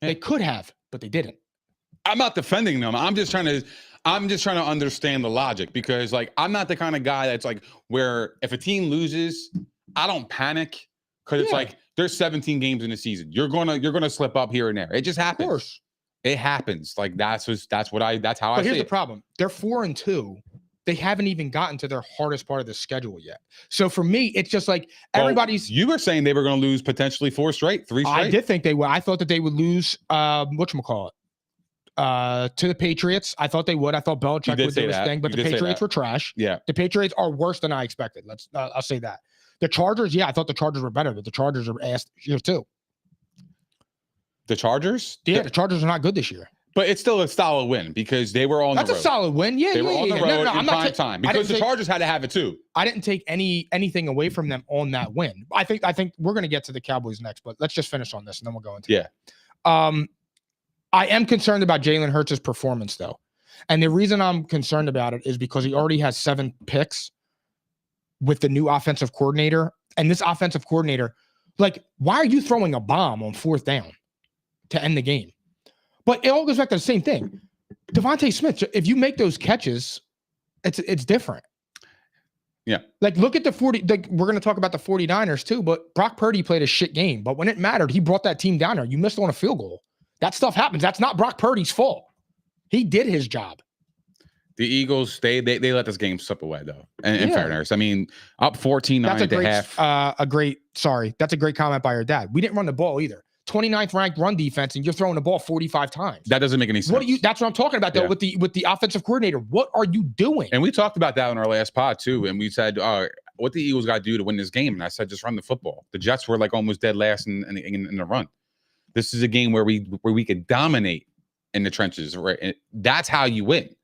They could have, but they didn't. I'm not defending them. I'm just trying to understand the logic, because I'm not the kind of guy that's where if a team loses, I don't panic, because it's there's 17 games in the season. You're gonna slip up here and there. It just happens. Of course. It happens. That's how I see it. But here's the problem. They're 4-2. They haven't even gotten to their hardest part of the schedule yet. So for me, it's just everybody's. You were saying they were going to lose potentially 3 straight. I did think they would. I thought that they would lose. Whatchamacallit? To the Patriots. I thought they would. I thought Belichick would do his thing, but the Patriots were trash. Yeah, the Patriots are worse than I expected. I'll say that. The Chargers, I thought the Chargers were better, but the Chargers are ass here too. The Chargers? Yeah, the Chargers are not good this year. But it's still a solid win, because they were on the road. That's a solid win. Yeah, they were on the road in prime time, because the Chargers had to have it too. I didn't take anything away from them on that win. I think we're going to get to the Cowboys next, but let's just finish on this and then we'll go into it. I am concerned about Jalen Hurts' performance though. And the reason I'm concerned about it is because he already has 7 picks with the new offensive coordinator. And this offensive coordinator, why are you throwing a bomb on 4th down to end the game? But it all goes back to the same thing. Devontae Smith, if you make those catches, it's different. Yeah. Look at the 40. We're going to talk about the 49ers too, but Brock Purdy played a shit game. But when it mattered, he brought that team down there. You missed on a field goal. That stuff happens. That's not Brock Purdy's fault. He did his job. The Eagles, they let this game slip away though. And in fairness, I mean, up 14-9 at the half. That's a great comment by your dad. We didn't run the ball either. 29th ranked run defense, and you're throwing the ball 45 times. That doesn't make any sense. That's what I'm talking about though, with the offensive coordinator. What are you doing? And we talked about that on our last pod too. And we said, what the Eagles got to do to win this game. And I said, just run the football. The Jets were almost dead last in the run. This is a game where we could dominate in the trenches. Right? And that's how you win.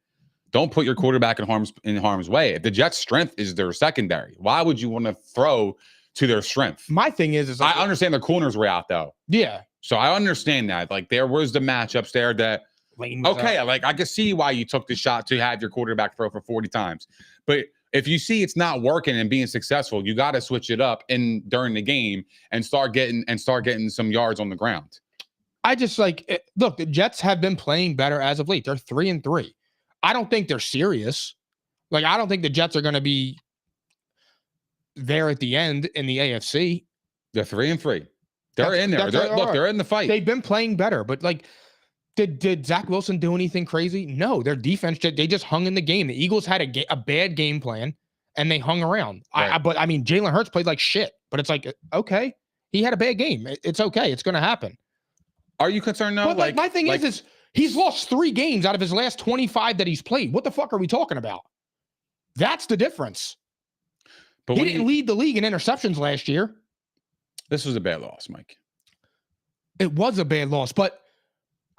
Don't put your quarterback in harm's way. If the Jets' strength is their secondary, why would you want to throw to their strength? My thing is I understand their corners were out though. Yeah. So I understand that. There was the matchups there that Lane was Okay, out. like I can see why you took the shot to have your quarterback throw for 40 times. But if you see it's not working and being successful, you got to switch it up during the game and start getting some yards on the ground. I just look, the Jets have been playing better as of late. They're 3-3. I don't think they're serious. Like, I don't think the Jets are going to be there at the end in the AFC. They're 3-3. They're in there. They're in the fight. They've been playing better, but like, did Zach Wilson do anything crazy? No, their defense, they just hung in the game. The Eagles had a bad game plan and they hung around. Right. But I mean, Jalen Hurts played like shit, but it's like, okay, he had a bad game. It's okay. It's going to happen. Are you concerned though? But like my thing is he's lost 3 games out of his last 25 that he's played. What the fuck are we talking about? That's the difference. But he didn't lead the league in interceptions last year. This was a bad loss, Mike. It was a bad loss, but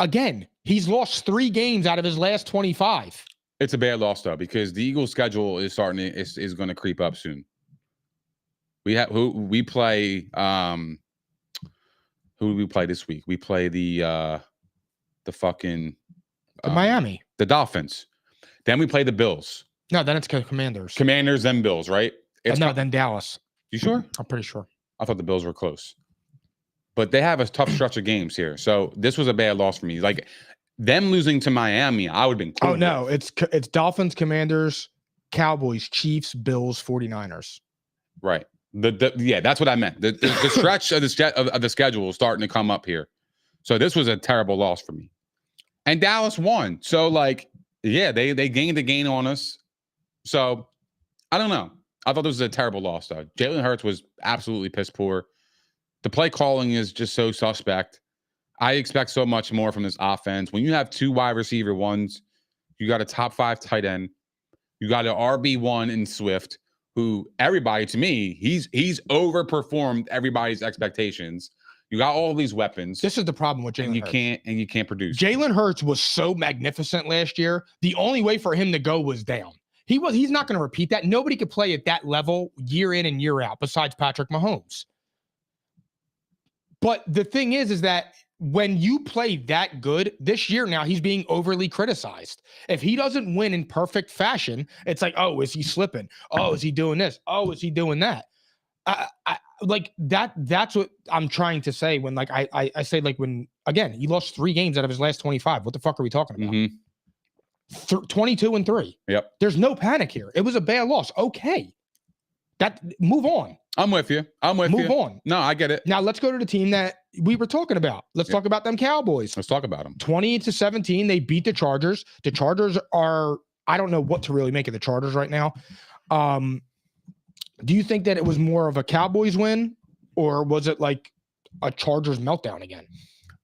again, he's lost 3 games out of his last 25. It's a bad loss though, because the Eagles' schedule is is going to creep up soon. We play. Who do we play this week? We play the Miami, the Dolphins. Then we play the Bills. No, then it's Commanders. Commanders, then Bills, right? Then Dallas. You sure? I'm pretty sure. I thought the Bills were close. But they have a tough stretch of games here. So this was a bad loss for me. Like, them losing to Miami, I would have been cool. Oh, no. It's Dolphins, Commanders, Cowboys, Chiefs, Bills, 49ers. Right. Yeah, that's what I meant. The stretch of the schedule is starting to come up here. So this was a terrible loss for me. And Dallas won. So, like, yeah, they gained the gain on us. So, I don't know. I thought this was a terrible loss, though. Jalen Hurts was absolutely piss poor. The play calling is just so suspect. I expect so much more from this offense. When you have 2 wide receiver ones, you got a top 5 tight end, you got an RB1 in Swift, who everybody, to me, he's overperformed everybody's expectations. You got all these weapons. This is the problem with Jalen Hurts. You can't produce. Jalen Hurts was so magnificent last year. The only way for him to go was down. He's not going to repeat that. Nobody could play at that level year in and year out besides Patrick Mahomes. But the thing is that when you play that good this year, now he's being overly criticized. If he doesn't win in perfect fashion, it's like, oh, is he slipping? Oh, is he doing this? Oh, is he doing that? Like that's what I'm trying to say when like I say, like, when again he lost 3 games out of his last 25. What the fuck are we talking about? 22-3. Yep. There's no panic here. It was a bad loss. Okay. Move on. I'm with you. Move on. No, I get it. Now let's go to the team that we were talking about. Let's talk about them Cowboys. Let's talk about them. 20-17. They beat the Chargers. The Chargers are, I don't know what to really make of the Chargers right now. Do you think that it was more of a Cowboys win, or was it like a Chargers meltdown again?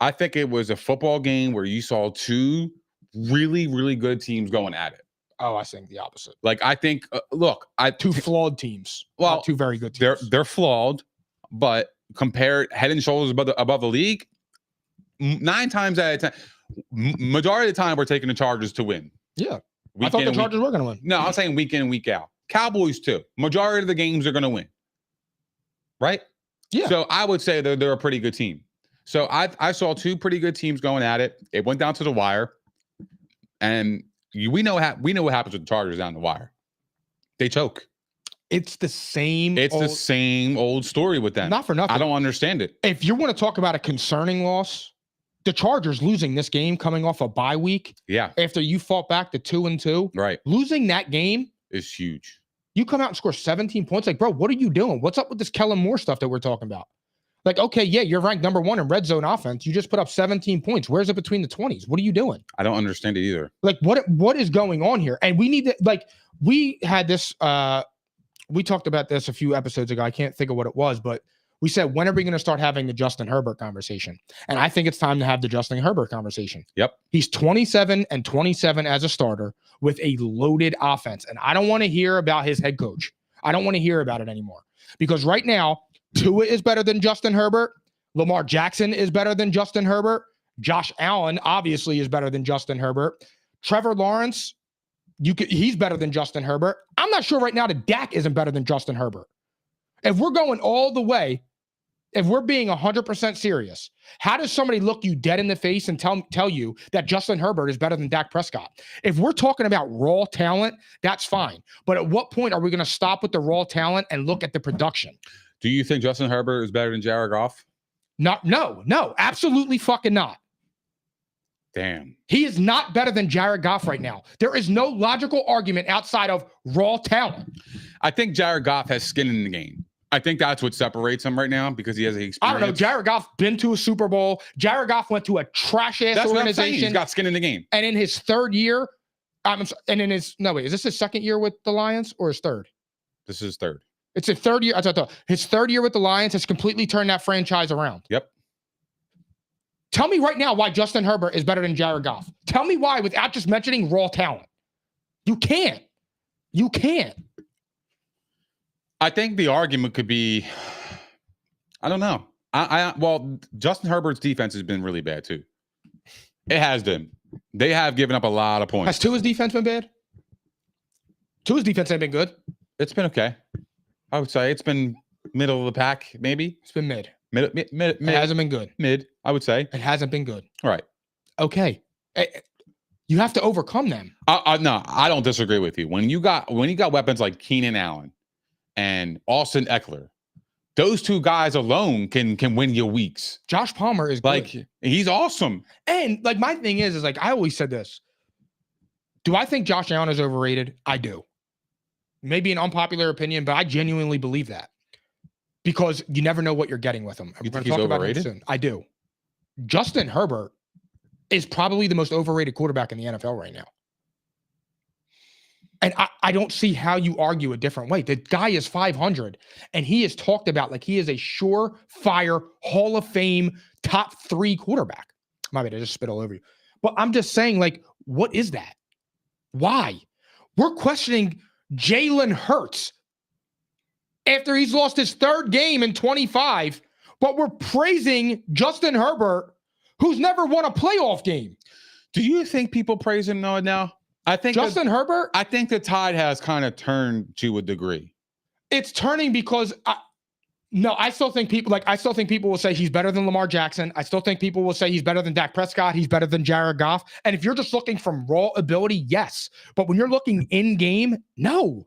I think it was a football game where you saw 2 really, really good teams going at it. Oh, I think the opposite. Like, I think, 2 flawed teams. Well, not 2 very good teams. They're flawed, but compared head and shoulders above the league, 9 times out of 10, majority of the time we're taking the Chargers to win. Yeah. I thought the Chargers were going to win. No, I'm saying week in and week out. Cowboys too. Majority of the games are going to win. Right? Yeah. So I would say they're a pretty good team. So I saw 2 pretty good teams going at it. It went down to the wire. And we know what happens with the Chargers down the wire. They choke. It's the same. The same old story with them. Not for nothing. I don't understand it. If you want to talk about a concerning loss, the Chargers losing this game coming off a bye week. Yeah. After you fought back to 2-2. Right. Losing that game is huge. You come out and score 17 points. Like, bro, what are you doing? What's up with this Kellen Moore stuff that we're talking about? Like, okay, yeah, you're ranked number 1 in red zone offense. You just put up 17 points. Where's it between the 20s? What are you doing? I don't understand it either. Like, what is going on here? And we need to, like, we had this, we talked about this a few episodes ago. I can't think of what it was, but we said, when are we going to start having the Justin Herbert conversation? And I think it's time to have the Justin Herbert conversation. Yep. He's 27-27 as a starter with a loaded offense. And I don't want to hear about his head coach. I don't want to hear about it anymore. Because right now, Tua is better than Justin Herbert. Lamar Jackson is better than Justin Herbert. Josh Allen obviously is better than Justin Herbert. Trevor Lawrence, he's better than Justin Herbert. I'm not sure right now that Dak isn't better than Justin Herbert. If we're going all the way, if we're being 100% serious, how does somebody look you dead in the face and tell you that Justin Herbert is better than Dak Prescott? If we're talking about raw talent, that's fine. But at what point are we going to stop with the raw talent and look at the production? Do you think Justin Herbert is better than Jared Goff? No, absolutely fucking not. Damn. He is not better than Jared Goff right now. There is no logical argument outside of raw talent. I think Jared Goff has skin in the game. I think that's what separates him right now because he has experience. I don't know. Jared Goff been to a Super Bowl. Jared Goff went to a trash-ass organization. He's got skin in the game. And in his third year, is this his second year with the Lions or his third? This is his third. It's his third year. His third year with the Lions has completely turned that franchise around. Yep. Tell me right now why Justin Herbert is better than Jared Goff. Tell me why without just mentioning raw talent. You can't. You can't. I think the argument could be, I don't know. Well, Justin Herbert's defense has been really bad too. It has been. They have given up a lot of points. Has Tua's defense been bad? Tua's defense ain't been good. It's been okay. I would say it's been middle of the pack, maybe. It's been mid. Mid. It hasn't been good. Mid, I would say. It hasn't been good. All right. Okay. You have to overcome them. No, I don't disagree with you. When you got weapons like Keenan Allen and Austin Eckler, those two guys alone can win you weeks. Josh Palmer is like good. He's awesome. And like my thing is like I always said this. Do I think Josh Allen is overrated? I do. Maybe an unpopular opinion, but I genuinely believe that. Because you never know what you're getting with him. You think he's overrated? I do. Justin Herbert is probably the most overrated quarterback in the NFL right now. And I don't see how you argue a different way. The guy is 500, and he is talked about like he is a surefire Hall of Fame top 3 quarterback. My bad, I just spit all over you. But I'm just saying, like, what is that? Why? We're questioning Jalen Hurts after he's lost his 3rd game in 25, but we're praising Justin Herbert, who's never won a playoff game. Do you think people praise him now? I think Justin Herbert? I think the tide has kind of turned to a degree. It's turning because I still think people will say he's better than Lamar Jackson. I still think people will say he's better than Dak Prescott. He's better than Jared Goff. And if you're just looking from raw ability, yes. But when you're looking in game, no.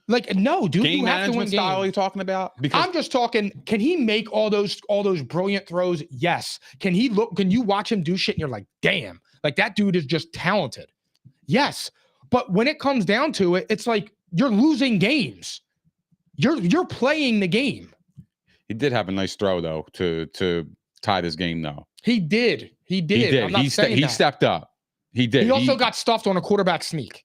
Like, no, dude. Game management style are you talking about? Because I'm just talking, can he make all those brilliant throws? Yes. Can you watch him do shit and you're like, damn, like that dude is just talented. Yes. But when it comes down to it, it's like you're losing games. You're playing the game. He did have a nice throw though to tie this game though. He did. I'm not saying he stepped up. He did. He also got stuffed on a quarterback sneak.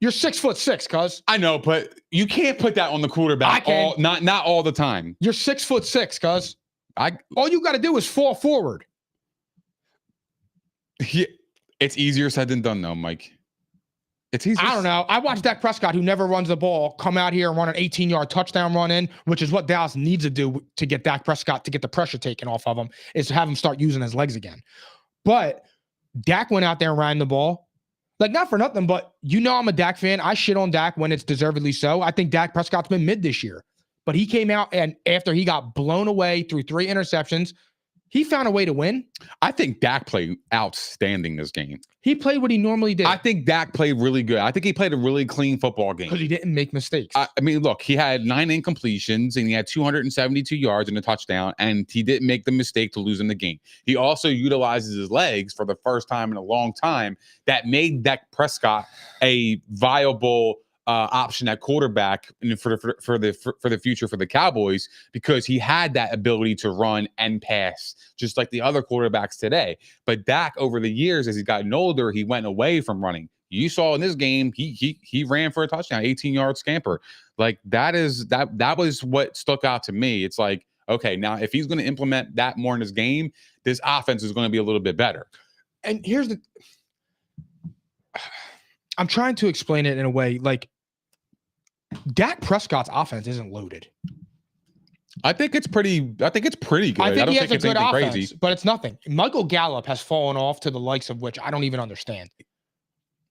You're 6'6", cuz. I know, but you can't put that on the quarterback not all the time. You're 6'6", cuz. All you got to do is fall forward. It's easier said than done though, Mike. It's easy. I don't know. I watched Dak Prescott, who never runs the ball, come out here and run an 18-yard touchdown run in, which is what Dallas needs to do to get Dak Prescott to get the pressure taken off of him, is to have him start using his legs again. But Dak went out there and ran the ball. Like, not for nothing, but I'm a Dak fan. I shit on Dak when it's deservedly so. I think Dak Prescott's been mid this year. But he came out, and after he got blown away through 3 interceptions, he found a way to win. I think Dak played outstanding this game. He played what he normally did. I think Dak played really good. I think he played a really clean football game. Because he didn't make mistakes. I mean, look, he had 9 incompletions and he had 272 yards and a touchdown, and he didn't make the mistake to lose in the game. He also utilizes his legs for the first time in a long time. That made Dak Prescott a viable option at quarterback for the future for the Cowboys, because he had that ability to run and pass just like the other quarterbacks today. But Dak, over the years, as he's gotten older, he went away from running. You saw in this game, he ran for a touchdown, 18-yard scamper. Like that was what stuck out to me. It's like, okay, now if he's going to implement that more in his game, this offense is going to be a little bit better. And I'm trying to explain it in a way, like Dak Prescott's offense isn't loaded. I think it's pretty good. I think he has a good offense, crazy. But it's nothing. Michael Gallup has fallen off to the likes of which I don't even understand.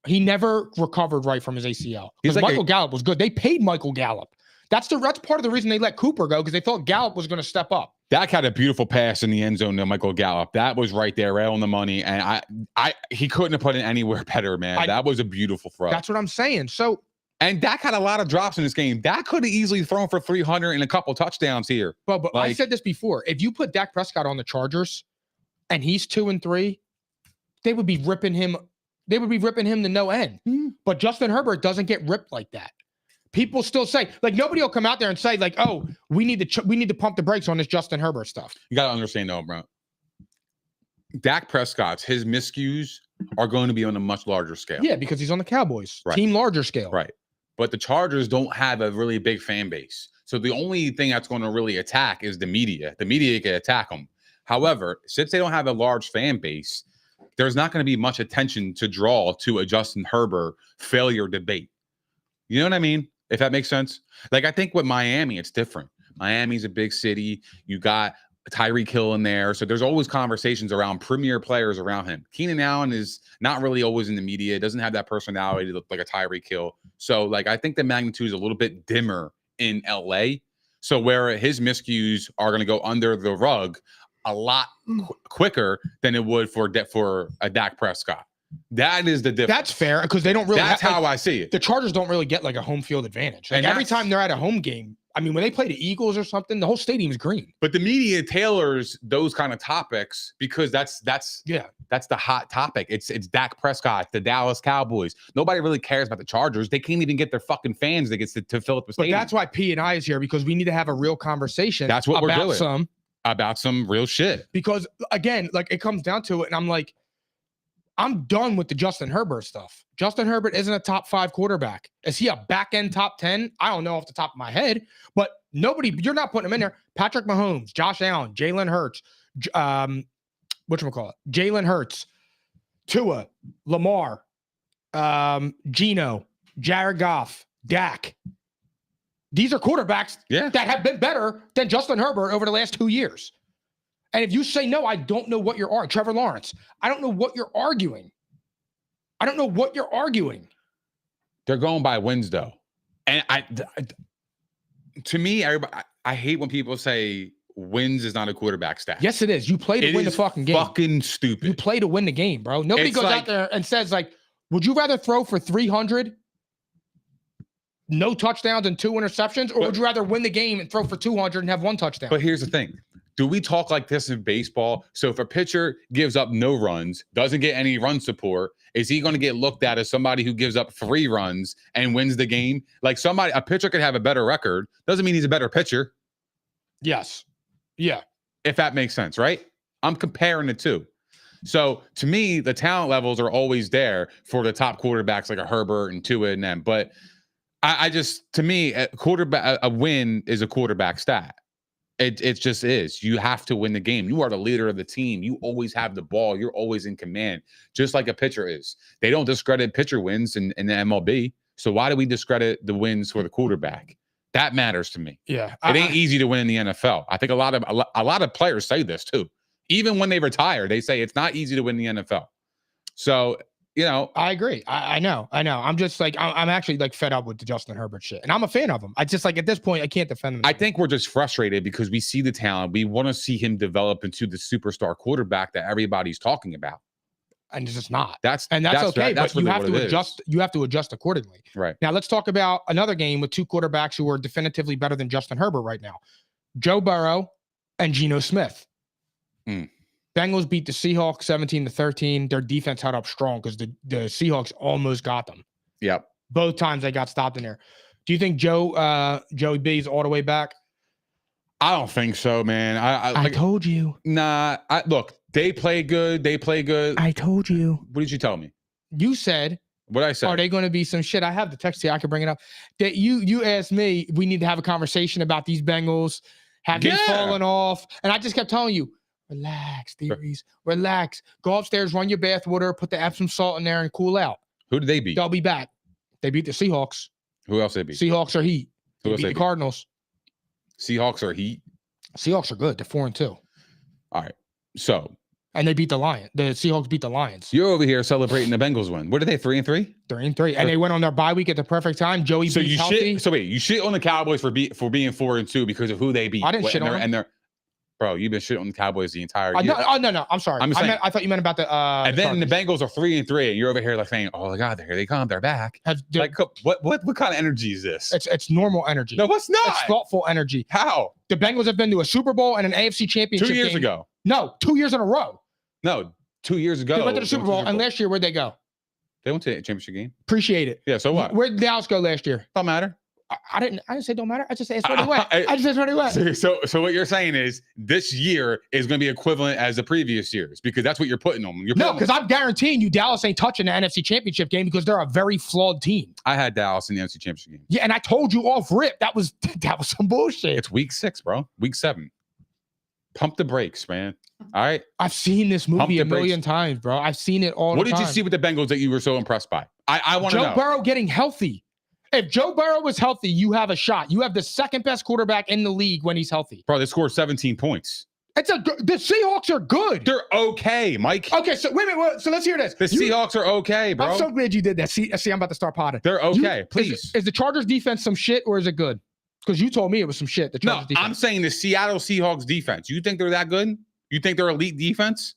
He never recovered right from his ACL. Because Michael Gallup was good. They paid Michael Gallup. That's part of the reason they let Cooper go, because they thought Gallup was going to step up. Dak had a beautiful pass in the end zone to Michael Gallup. That was right there, right on the money. And he couldn't have put it anywhere better, man. That was a beautiful throw. That's what I'm saying. So, and Dak had a lot of drops in this game. Dak could have easily thrown for 300 and a couple touchdowns here. But I said this before. If you put Dak Prescott on the Chargers and he's 2-3, they would be ripping him. They would be ripping him to no end. But Justin Herbert doesn't get ripped like that. People still say, like, nobody will come out there and say, like, oh, we need to pump the brakes on this Justin Herbert stuff. You got to understand, though, bro. Dak Prescott's, his miscues are going to be on a much larger scale. Yeah, because he's on the Cowboys. Right. Team larger scale. Right. But the Chargers don't have a really big fan base. So the only thing that's going to really attack is the media. The media can attack them. However, since they don't have a large fan base, there's not going to be much attention to draw to a Justin Herbert failure debate. You know what I mean? If that makes sense. Like, I think with Miami, it's different. Miami's a big city. You got Tyreek Hill in there. So there's always conversations around premier players around him. Keenan Allen is not really always in the media. Doesn't have that personality to look like a Tyreek Hill. So, like, I think the magnitude is a little bit dimmer in LA. So where his miscues are going to go under the rug a lot quicker than it would for a Dak Prescott. That is the difference. That's fair, because they don't really. That's how I see it. The Chargers don't really get like a home field advantage. Like, every time they're at a home game, I mean, when they play the Eagles or something, the whole stadium's green. But the media tailors those kind of topics because that's the hot topic. It's Dak Prescott, the Dallas Cowboys. Nobody really cares about the Chargers. They can't even get their fucking fans to fill up the stadium. But that's why P&I is here, because we need to have a real conversation. That's what we're doing. About some real shit. Because again, like, it comes down to it, and I'm like, I'm done with the Justin Herbert stuff. Justin Herbert isn't a top 5 quarterback. Is he a back-end top 10? I don't know off the top of my head, but you're not putting him in there. Patrick Mahomes, Josh Allen, Jalen Hurts, Jalen Hurts, Tua, Lamar, Geno, Jared Goff, Dak. These are quarterbacks that have been better than Justin Herbert over the last 2 years. And if you say no, I don't know what you're arguing. Trevor Lawrence, I don't know what you're arguing. They're going by wins, though. And to me, I hate when people say wins is not a quarterback stat. Yes, it is. You play to win the fucking game. Fucking stupid. You play to win the game, bro. Nobody goes out there and says, like, would you rather throw for 300, no touchdowns and 2 interceptions, or would you rather win the game and throw for 200 and have 1 touchdown? But here's the thing. Do we talk like this in baseball? So if a pitcher gives up no runs, doesn't get any run support, is he going to get looked at as somebody who gives up 3 runs and wins the game? Like, a pitcher could have a better record. Doesn't mean he's a better pitcher. Yes. Yeah. If that makes sense, right? I'm comparing the two. So to me, the talent levels are always there for the top quarterbacks like a Herbert and Tua and them. But to me, a win is a quarterback stat. It just is. You have to win the game. You are the leader of the team. You always have the ball. You're always in command, just like a pitcher is. They don't discredit pitcher wins in the MLB. So why do we discredit the wins for the quarterback? That matters to me. Yeah, it ain't easy to win in the NFL. I think a lot of players say this too. Even when they retire, they say it's not easy to win in the NFL. So, you know, I agree. I know. I'm just like, I'm actually like fed up with the Justin Herbert shit, and I'm a fan of him. I just, like, at this point, I can't defend him. I think we're just frustrated because we see the talent. We want to see him develop into the superstar quarterback that everybody's talking about. And it's just not. That's okay. That's but you have to adjust. You have to adjust accordingly. Right. Now, let's talk about another game with 2 quarterbacks who are definitively better than Justin Herbert right now: Joe Burrow and Geno Smith. Bengals beat the Seahawks 17-13. Their defense held up strong because the Seahawks almost got them. Yep. Both times they got stopped in there. Do you think Joey B is all the way back? I don't think so, man. I told you. Nah. Look, they play good. I told you. What did you tell me? You said. What I said? Are they going to be some shit? I have the text here. I can bring it up. That you asked me. We need to have a conversation about these Bengals. Have they fallen off? And I just kept telling you, relax, theories. Relax. Go upstairs, run your bath water, put the Epsom salt in there, and cool out. Who did they beat? They'll be back. They beat the Seahawks. Who else they beat? Seahawks are Heat. They beat the Cardinals. Seahawks are Heat. Seahawks are good. They're 4-2. All right. So And they beat the Lions. The Seahawks beat the Lions. You're over here celebrating the Bengals win. What are they, 3-3? 3-3. And they went on their bye week at the perfect time. Joey B's healthy. You shit on the Cowboys for being 4-2 because of who they beat. I didn't shit on them. And they're, bro, you've been shit on the Cowboys the entire year. No. I'm sorry. I thought you meant about the. And then the Bengals are 3-3, and you're over here like saying, "Oh my God, here they come, they're back." Like, what kind of energy is this? It's normal energy. No, it's not. It's thoughtful energy. How? The Bengals have been to a Super Bowl and an AFC Championship 2 years game. ago. No, 2 years in a row. No, 2 years ago. They went to the Super Bowl, and last year, where'd they go? They went to the championship game. Appreciate it. Yeah, so what? Where'd Dallas go last year? Don't matter. I didn't say don't matter. I just said it's where they went. I just said it's where they went. So what you're saying is this year is going to be equivalent as the previous years because that's what you're putting on them. No, because I'm guaranteeing you Dallas ain't touching the NFC Championship game because they're a very flawed team. I had Dallas in the NFC Championship game. Yeah, and I told you off rip that was some bullshit. It's week 6, bro. Week 7. Pump the brakes, man. All right. I've seen this movie a million times, bro. I've seen it all the time. What did you see with the Bengals that you were so impressed by? I want to know. Joe Burrow getting healthy. If Joe Burrow was healthy, you have a shot. You have the second best quarterback in the league when he's healthy. Bro, they scored 17 points. The Seahawks are good. They're okay, Mike. Okay, so wait a minute. So let's hear this. The Seahawks are okay, bro. I'm so glad you did that. See, I'm about to start potting. They're okay. Please. Is the Chargers defense some shit or is it good? Because you told me it was some shit. The Chargers defense. I'm saying the Seattle Seahawks defense. You think they're that good? You think they're elite defense?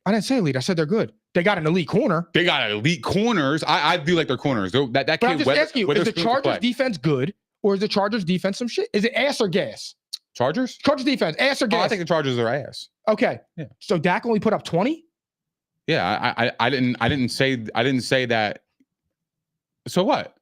I didn't say elite. I said they're good. They got an elite corner. They got elite corners. I do like their corners. That but kid. I'm just asking you: is the Chargers defense good, or is the Chargers defense some shit? Is it ass or gas? Chargers defense, ass or gas? I think the Chargers are ass. Okay. Yeah. So Dak only put up 20. Yeah, I didn't say that. So what?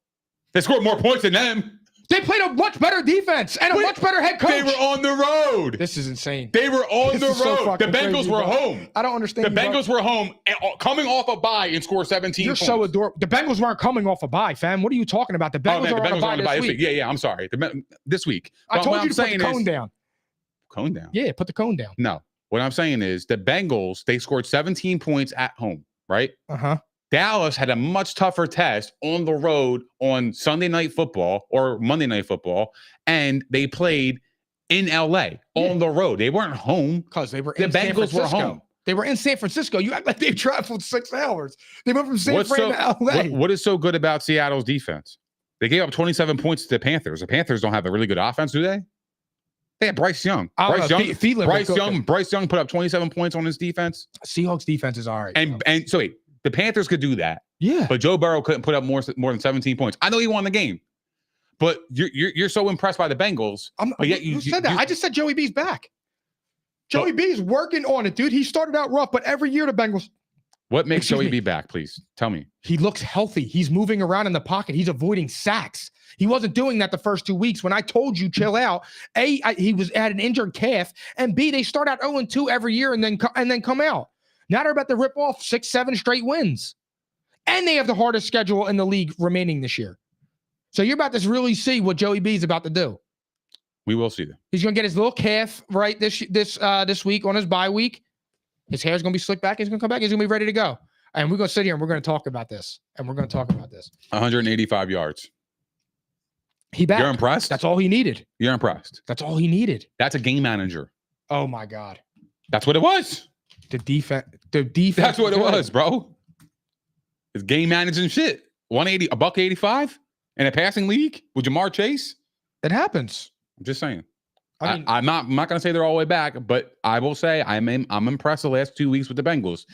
They scored more points than them. They played a much better defense and a much better head coach. They were on the road. This is insane. They were on the road. The Bengals were home. I don't understand. The Bengals were home, coming off a bye and scored 17 points. You're so adorable. The Bengals weren't coming off a bye, fam. What are you talking about? The Bengals are on a bye this week. Yeah, I'm sorry. This week. I told you to put the cone down. Cone down? Yeah, put the cone down. No. What I'm saying is the Bengals, they scored 17 points at home, right? Uh-huh. Dallas had a much tougher test on the road on Sunday Night Football or Monday Night Football, and they played in LA on the road. They weren't home because they were in the Bengals were home. They were in San Francisco. You act like they traveled 6 hours. They went from San Fran to LA. What is so good about Seattle's defense? They gave up 27 points to the Panthers. The Panthers don't have a really good offense, do they? They had Bryce Young. Bryce Young put up 27 points on his defense. Seahawks defense is all right. And so wait. The Panthers could do that. Yeah. But Joe Burrow couldn't put up more than 17 points. I know he won the game. But you're so impressed by the Bengals. But yet you said that. I just said Joey B's back. Joey B's working on it, dude. He started out rough, but every year the Bengals. What makes Joey B back, please? Tell me. He looks healthy. He's moving around in the pocket. He's avoiding sacks. He wasn't doing that the first 2 weeks. When I told you chill out, A, he was at an injured calf, and B, they start out 0-2 every year and then come out. Now they're about to rip off 6-7 straight wins. And they have the hardest schedule in the league remaining this year. So you're about to really see what Joey B is about to do. We will see that. He's going to get his little calf right this week on his bye week. His hair's going to be slicked back. He's going to come back. He's going to be ready to go. And we're going to sit here and we're going to talk about this. 185 yards. He back. You're impressed? That's all he needed. You're impressed. That's all he needed. That's a game manager. Oh, my God. That's what it was. The defense. That's what it was, bro. It's game managing shit. $185 in a passing league with Jamar Chase. It happens. I'm just saying. I'm not going to say they're all the way back, but I will say I'm impressed the last 2 weeks with the Bengals.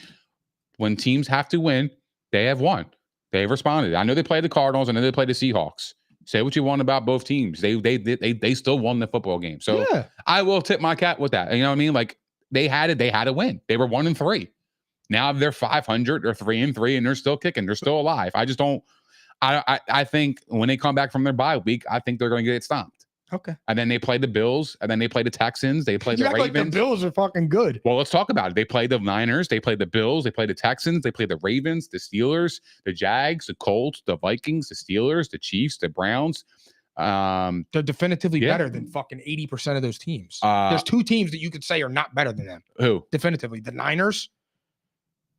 When teams have to win, they have won. They have responded. I know they played the Cardinals. I know they played the Seahawks. Say what you want about both teams. They still won the football game. So yeah. I will tip my cap with that. You know what I mean? Like they had to win. They were 1-3. Now they're 500 or 3-3, and they're still kicking. They're still alive. I just don't. I think when they come back from their bye week, I think they're going to get stomped. Okay. And then they play the Bills, and then they play the Texans. They play the Ravens. Like the Bills are fucking good. Well, let's talk about it. They play the Niners. They play the Bills. They play the Texans. They play the Ravens, the Steelers, the Jags, the Colts, the Vikings, the Steelers, the Chiefs, the Browns. They're definitively better than fucking 80% of those teams. There's two teams that you could say are not better than them. Who? Definitively. The Niners.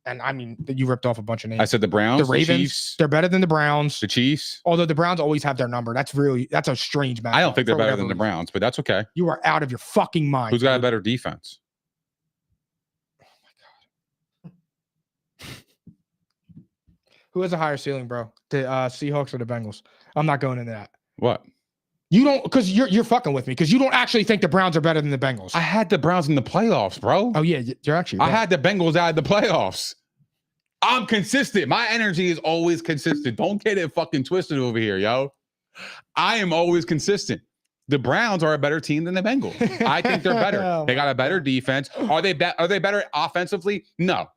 And I mean, you ripped off a bunch of names. I said the Browns, the Ravens, the Chiefs. They're better than the Browns. The Chiefs. Although the Browns always have their number. That's a strange match. I don't think they're better than the Browns, but that's okay. You are out of your fucking mind. Who's got a better defense? Who has a higher ceiling, bro? The Seahawks or the Bengals? I'm not going into that. What? You don't, because you're fucking with me because you don't actually think the Browns are better than the Bengals. I had the Browns in the playoffs, bro. Oh yeah, you're actually. I right. had the Bengals out of the playoffs. I'm consistent. My energy is always consistent. Don't get it fucking twisted over here, yo. I am always consistent. The Browns are a better team than the Bengals. I think they're better. They got a better defense. Are they better offensively? No,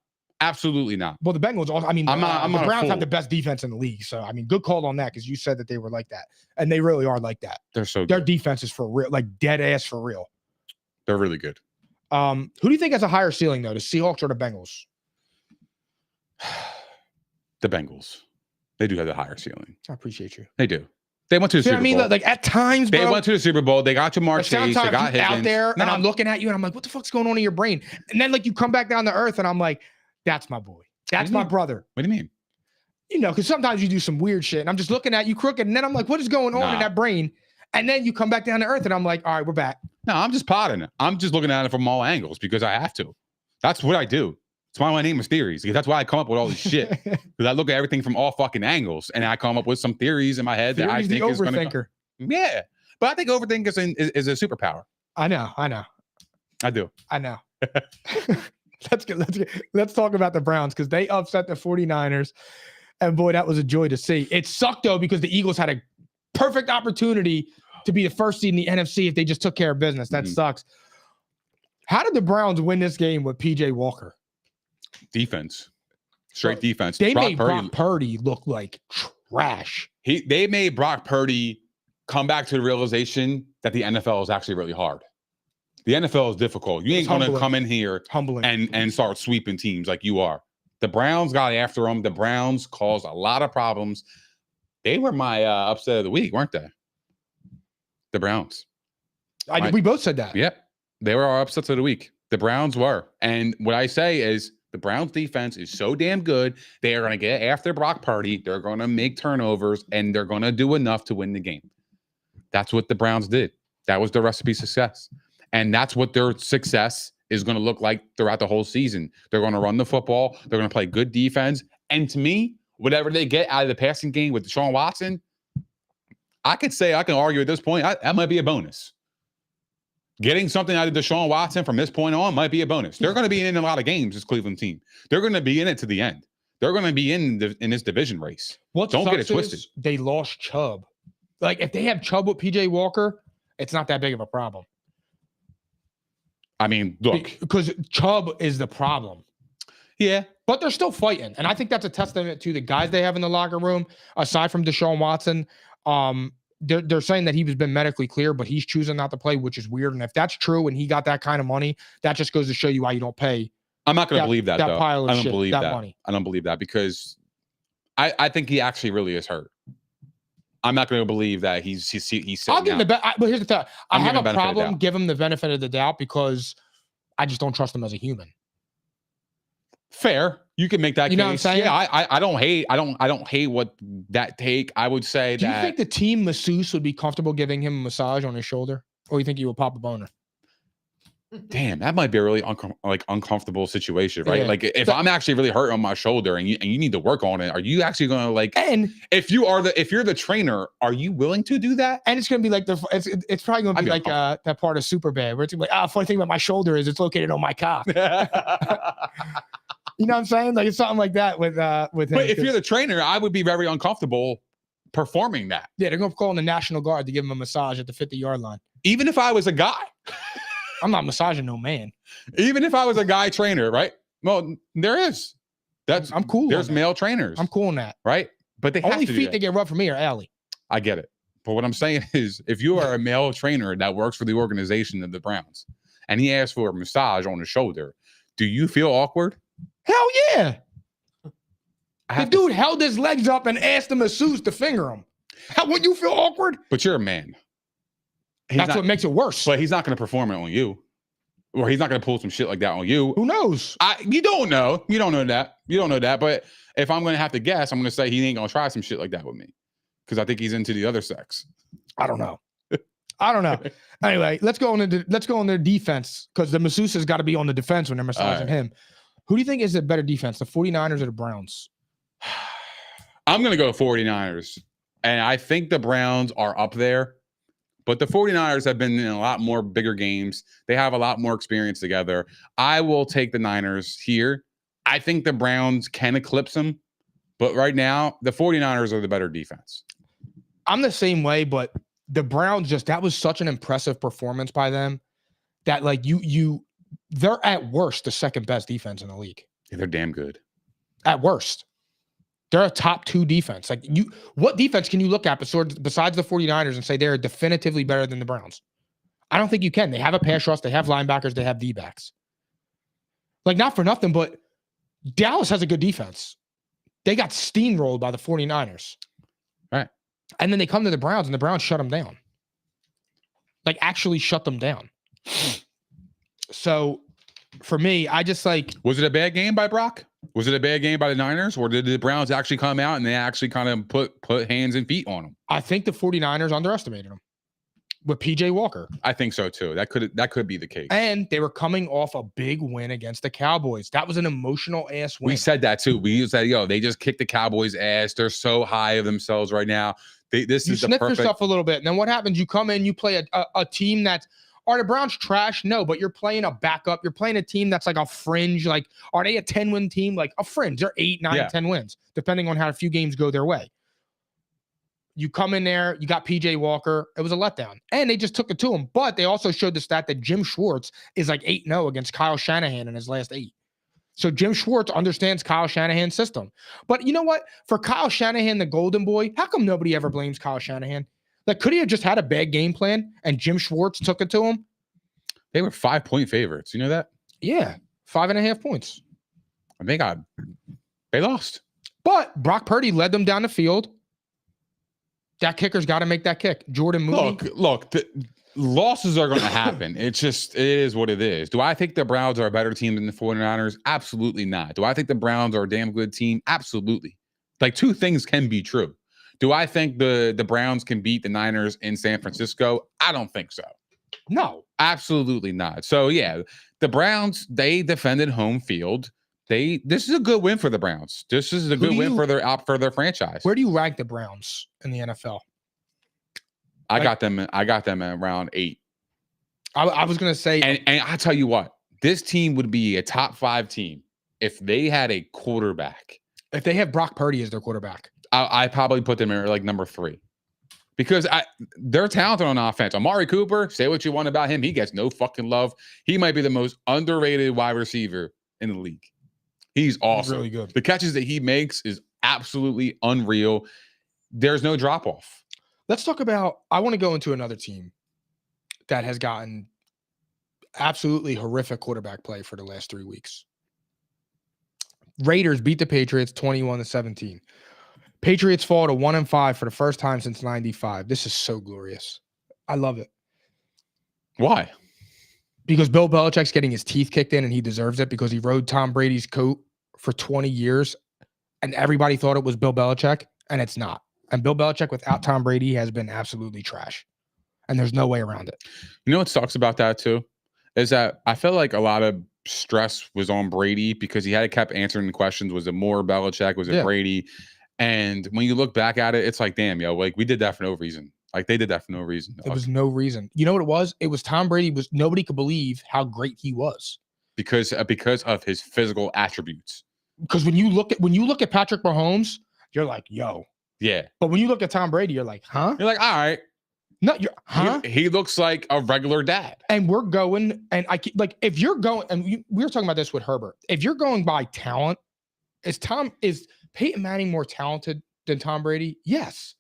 absolutely not. Well, the Bengals also, I mean, I'm not the a Browns fool. have the best defense in the league. So, I mean, good call on that because you said that they were like that. And they really are like that. They're so Their good. defense is for real, like dead ass for real. They're really good. Who do you think has a higher ceiling, though, the Seahawks or the Bengals? The Bengals. They do have the higher ceiling. I appreciate you. They do. They went to the See what Super I mean? Bowl. Like at times, bro, They went to the Super Bowl. They got to Mark Chase. They sometimes got you Higgins. out there and No, I'm looking at you and I'm like, what the fuck's going on in your brain? And then like you come back down to earth and I'm like, that's my boy. That's my brother. What do you mean? You know, because sometimes you do some weird shit and I'm just looking at you crooked and then I'm like, what is going on in that brain? And then you come back down to earth and I'm like, all right, we're back. No, I'm just potting it. I'm just looking at it from all angles because I have to. That's what I do. That's why my name is Theories. Because that's why I come up with all this shit. Because I look at everything from all fucking angles and I come up with some theories in my head that I Theory's think the is going to. overthinker. Yeah, but I think overthinking is a superpower. I know. I do. Let's talk about the Browns because they upset the 49ers. And boy, that was a joy to see. It sucked though, because the Eagles had a perfect opportunity to be the first seed in the NFC if they just took care of business. That sucks. How did the Browns win this game with PJ Walker? Defense. Straight defense. They made Brock Purdy look like trash. They made Brock Purdy come back to the realization that the NFL is actually really hard. The NFL is difficult. You ain't going to come in here and start sweeping teams like you are. The Browns got after them. The Browns caused a lot of problems. They were my upset of the week, weren't they? The Browns. We both said that. Yep. They were our upsets of the week. The Browns were. And what I say is the Browns defense is so damn good. They are going to get after Brock Purdy. They're going to make turnovers and they're going to do enough to win the game. That's what the Browns did. That was their recipe of success. And that's what their success is going to look like throughout the whole season. They're going to run the football. They're going to play good defense. And to me, whatever they get out of the passing game with Deshaun Watson, I can argue at this point, that might be a bonus. Getting something out of Deshaun Watson from this point on might be a bonus. They're going to be in a lot of games, this Cleveland team. They're going to be in it to the end. They're going to be in this division race. Don't get it twisted. They lost Chubb. Like, if they have Chubb with PJ Walker, it's not that big of a problem. I mean, look. Because Chubb is the problem. Yeah. But they're still fighting. And I think that's a testament to the guys they have in the locker room, aside from Deshaun Watson. They're saying that he was been medically clear, but he's choosing not to play, which is weird. And if that's true and he got that kind of money, that just goes to show you why you don't pay. I'm not going to believe that, though. Pile of I don't shit, believe that that. Money. I don't believe that because I think he actually really is hurt. I'm not going to believe that he's I'll give him but here's the thing. I have a problem. Give him the benefit of the doubt because I just don't trust him as a human. Fair. You can make that you case. Know what I'm saying? Yeah, I don't hate what that take. I would say Do you think the team masseuse would be comfortable giving him a massage on his shoulder? Or you think he would pop a boner? Damn, that might be a really uncomfortable situation, right? Yeah. Like if I'm actually really hurt on my shoulder and you need to work on it, are you actually going to And if you're the trainer, are you willing to do that? And it's going to be like it's probably going to be like that part of Superbad where it's going to be like, funny thing about my shoulder is it's located on my cock. You know what I'm saying? Like it's something like that with him. But if you're the trainer, I would be very uncomfortable performing that. Yeah, they're going to call in the National Guard to give him a massage at the 50-yard line. Even if I was a guy. I'm not massaging no man. Even if I was a guy trainer, right? Well, there is. I'm cool. There's male trainers. I'm cool on that. Right? But they only have to feet that get rubbed for me are Allie. I get it. But what I'm saying is if you are a male trainer that works for the organization of the Browns and he asks for a massage on the shoulder, do you feel awkward? Hell yeah. The dude held his legs up and asked the masseuse to finger him. How would you feel awkward? But you're a man. That's what makes it worse. But he's not going to perform it on you. Or he's not going to pull some shit like that on you. Who knows? You don't know. You don't know that. You don't know that. But if I'm going to have to guess, I'm going to say he ain't going to try some shit like that with me. Because I think he's into the other sex. I don't know. Anyway, let's go on their defense because the masseuse has got to be on the defense when they're massaging him. Who do you think is a better defense, the 49ers or the Browns? I'm going to go 49ers. And I think the Browns are up there. But the 49ers have been in a lot more bigger games. They have a lot more experience together. I will take the Niners here. I think the Browns can eclipse them. But right now, the 49ers are the better defense. I'm the same way, but the Browns that was such an impressive performance by them that like they're at worst the second best defense in the league. Yeah, they're damn good. At worst. They're a top 2 defense. Like what defense can you look at besides the 49ers and say they're definitively better than the Browns? I don't think you can. They have a pass rush, they have linebackers, they have D-backs. Like not for nothing, but Dallas has a good defense. They got steamrolled by the 49ers. Right. And then they come to the Browns and the Browns shut them down. Like actually shut them down. So for me, I just like. Was it a bad game by Brock? Was it a bad game by the Niners? Or did the Browns actually come out and they actually kind of put hands and feet on them? I think the 49ers underestimated them with PJ Walker. I think so too. That could be the case. And they were coming off a big win against the Cowboys. That was an emotional ass win. We said that too. We said, they just kicked the Cowboys' ass. They're so high of themselves right now. You sniff yourself a little bit. And then what happens? You come in, you play a team that's, are the Browns trash? No, but you're playing a backup. You're playing a team that's like a fringe. Like, are they a 10-win team? Like a fringe. They're 8, 9, 10 wins, depending on how a few games go their way. You come in there, you got PJ Walker. It was a letdown. And they just took it to him. But they also showed the stat that Jim Schwartz is like 8-0 against Kyle Shanahan in his last 8. So Jim Schwartz understands Kyle Shanahan's system. But you know what? For Kyle Shanahan, the golden boy, how come nobody ever blames Kyle Shanahan? Like, could he have just had a bad game plan and Jim Schwartz took it to him? They were 5-point favorites. You know that? Yeah. 5.5 points. And they lost. But Brock Purdy led them down the field. That kicker's got to make that kick. Jordan Mooney. Look, the losses are going to happen. It is what it is. Do I think the Browns are a better team than the 49ers? Absolutely not. Do I think the Browns are a damn good team? Absolutely. Like, two things can be true. Do I think the Browns can beat the Niners in San Francisco? I don't think so. No. Absolutely not. So, yeah, the Browns, they defended home field. This is a good win for the Browns. This is a good win for their franchise. Where do you rank the Browns in the NFL? I got them at around 8. I was gonna say, and I tell you what, this team would be a top 5 team if they had a quarterback. If they have Brock Purdy as their quarterback, I probably put them in like number 3 because they're talented on offense. Amari Cooper, say what you want about him, he gets no fucking love. He might be the most underrated wide receiver in the league. He's awesome. Really good. The catches that he makes is absolutely unreal. There's no drop off. Let's talk about, I want to go into another team that has gotten absolutely horrific quarterback play for the last 3 weeks. Raiders beat the Patriots 21-17. Patriots fall to 1-5 for the first time since 95. This is so glorious. I love it. Why? Because Bill Belichick's getting his teeth kicked in and he deserves it because he rode Tom Brady's coat for 20 years and everybody thought it was Bill Belichick and it's not. And Bill Belichick without Tom Brady has been absolutely trash. And there's no way around it. You know what sucks about that too? Is that I feel like a lot of stress was on Brady because he had to kept answering the questions. Was it more Belichick? Was it Brady? And when you look back at it, it's like, damn, like we did that for no reason. Like they did that for no reason. There was no reason. You know what it was? It was Tom Brady nobody could believe how great he was. Because of his physical attributes. Because when you look at Patrick Mahomes, you're like, yo. Yeah. But when you look at Tom Brady, you're like, huh? You're like, all right. No, you're huh? He looks like a regular dad. And we're going, and if you're going, and we were talking about this with Herbert. If you're going by talent, is Peyton Manning more talented than Tom Brady? Yes.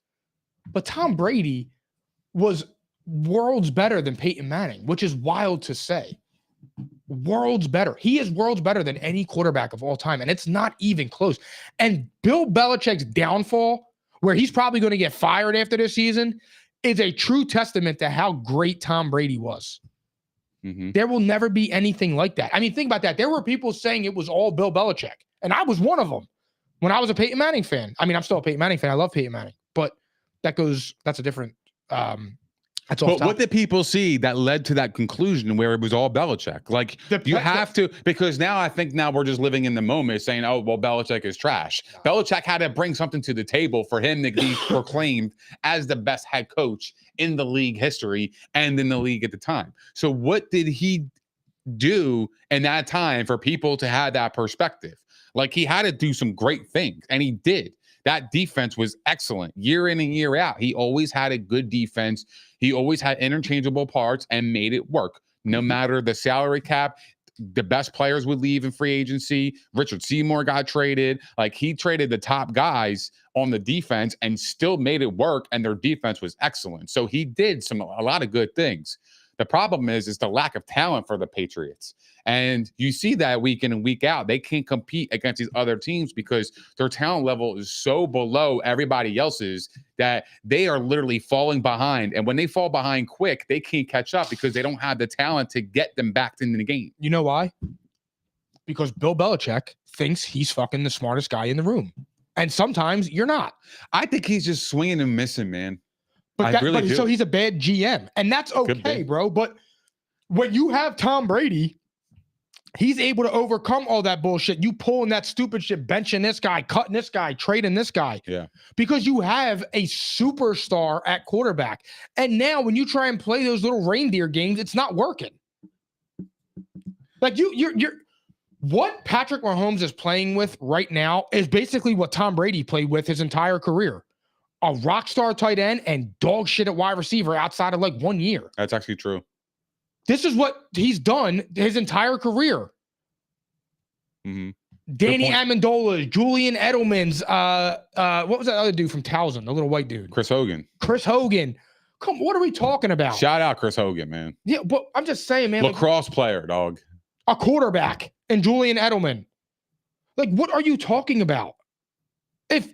But Tom Brady was worlds better than Peyton Manning, which is wild to say. Worlds better. He is worlds better than any quarterback of all time, and it's not even close. And Bill Belichick's downfall, where he's probably going to get fired after this season, is a true testament to how great Tom Brady was. Mm-hmm. There will never be anything like that. I mean, think about that. There were people saying it was all Bill Belichick, and I was one of them when I was a Peyton Manning fan. I mean, I'm still a Peyton Manning fan. I love Peyton Manning, but that's a different That's But what did people see that led to that conclusion where it was all Belichick? Like, you have to, because now I think now we're just living in the moment saying, oh, well, Belichick is trash. Belichick had to bring something to the table for him to be proclaimed as the best head coach in the league history and in the league at the time. So what did he do in that time for people to have that perspective? Like, he had to do some great things, and he did. That defense was excellent year in and year out. He always had a good defense. He always had interchangeable parts and made it work. No matter the salary cap, the best players would leave in free agency. Richard Seymour got traded. Like, he traded the top guys on the defense and still made it work, and their defense was excellent. So he did a lot of good things. The problem is the lack of talent for the Patriots. And you see that week in and week out. They can't compete against these other teams because their talent level is so below everybody else's that they are literally falling behind. And when they fall behind quick, they can't catch up because they don't have the talent to get them back into the game. You know why? Because Bill Belichick thinks he's fucking the smartest guy in the room. And sometimes you're not. I think he's just swinging and missing, man. But so he's a bad GM, and that's okay, bro. But when you have Tom Brady, he's able to overcome all that bullshit. You pulling that stupid shit, benching this guy, cutting this guy, trading this guy. Yeah. Because you have a superstar at quarterback. And now when you try and play those little reindeer games, it's not working. Like you're what Patrick Mahomes is playing with right now is basically what Tom Brady played with his entire career. A rock star tight end and dog shit at wide receiver outside of like 1 year. That's actually true. This is what he's done his entire career. Mm-hmm. Danny Amendola, Julian Edelman's, what was that other dude from Towson, the little white dude? Chris Hogan. Come, what are we talking about? Shout out Chris Hogan, man. Yeah, but I'm just saying, man. Lacrosse player, dog. A quarterback and Julian Edelman. Like, what are you talking about? But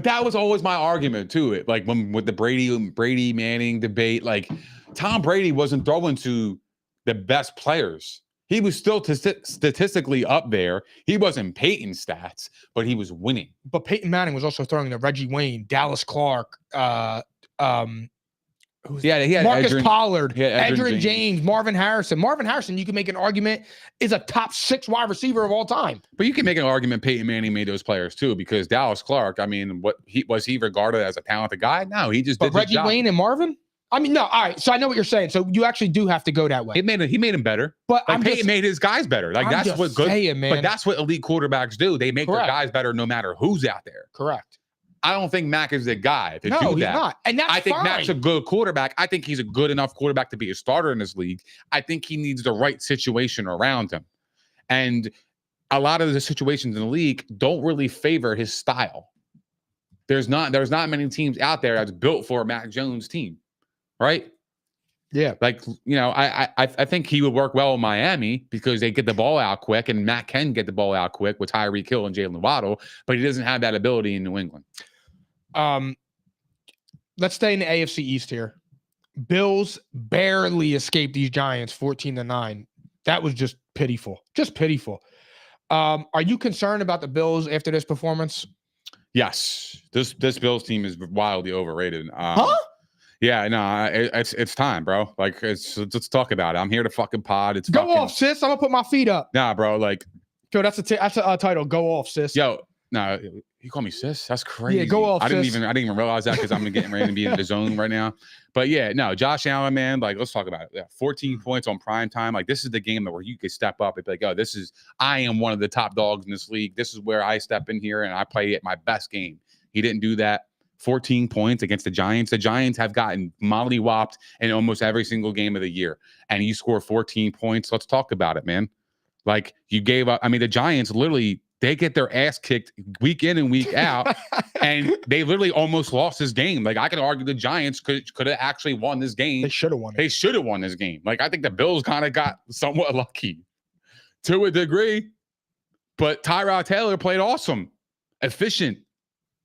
that was always my argument to it. Like with the Brady Manning debate, like Tom Brady wasn't throwing to the best players. He was still statistically up there. He wasn't Peyton stats, but he was winning. But Peyton Manning was also throwing to Reggie Wayne, Dallas Clark, he had Marcus Pollard, Edgerrin James, Marvin Harrison. Marvin Harrison, you can make an argument, is a top 6 wide receiver of all time. But you can make an argument Peyton Manning made those players too, because Dallas Clark, I mean, was he regarded as a talented guy? No, he just did Reggie his job. Wayne and Marvin? I mean, no, all right. So I know what you're saying. So you actually do have to go that way. He made him better. But like Peyton made his guys better. Like that's what good. Saying, man. But that's what elite quarterbacks do. They make their guys better no matter who's out there. Correct. I don't think Mac is the guy to do that. No, he's not. And that's I think fine. Mac's a good quarterback. I think he's a good enough quarterback to be a starter in this league. I think he needs the right situation around him. And a lot of the situations in the league don't really favor his style. There's not many teams out there that's built for a Mac Jones team, right? Yeah. Like, I think he would work well in Miami because they get the ball out quick, and Mac can get the ball out quick with Tyreek Hill and Jalen Waddle, but he doesn't have that ability in New England. Let's stay in the AFC East here. Bills barely escaped these Giants 14-9. That was just pitiful. Just pitiful. Are you concerned about the Bills after this performance? Yes. This Bills team is wildly overrated. Yeah, no, it's time, bro. Like, let's talk about it. I'm here to fucking pod. It's go off, sis. I'm gonna put my feet up. Nah, bro. Like, yo, that's a title. Go off, sis. Yo, no, you call me sis. That's crazy. Yeah, go off. I didn't even realize that because I'm getting ready to be in the zone right now. But yeah, no, Josh Allen, man. Like, let's talk about it. Yeah, 14 points on prime time. Like, this is the game where you could step up and be like, oh, I am one of the top dogs in this league. This is where I step in here and I play at my best game. He didn't do that. 14 points against the Giants. The Giants have gotten molly-whopped in almost every single game of the year. And you score 14 points. Let's talk about it, man. Like, you gave up. I mean, the Giants literally, they get their ass kicked week in and week out. And they literally almost lost this game. Like, I could argue the Giants could have actually won this game. They should have won it. They should have won this game. Like, I think the Bills kind of got somewhat lucky to a degree. But Tyrod Taylor played awesome. Efficient.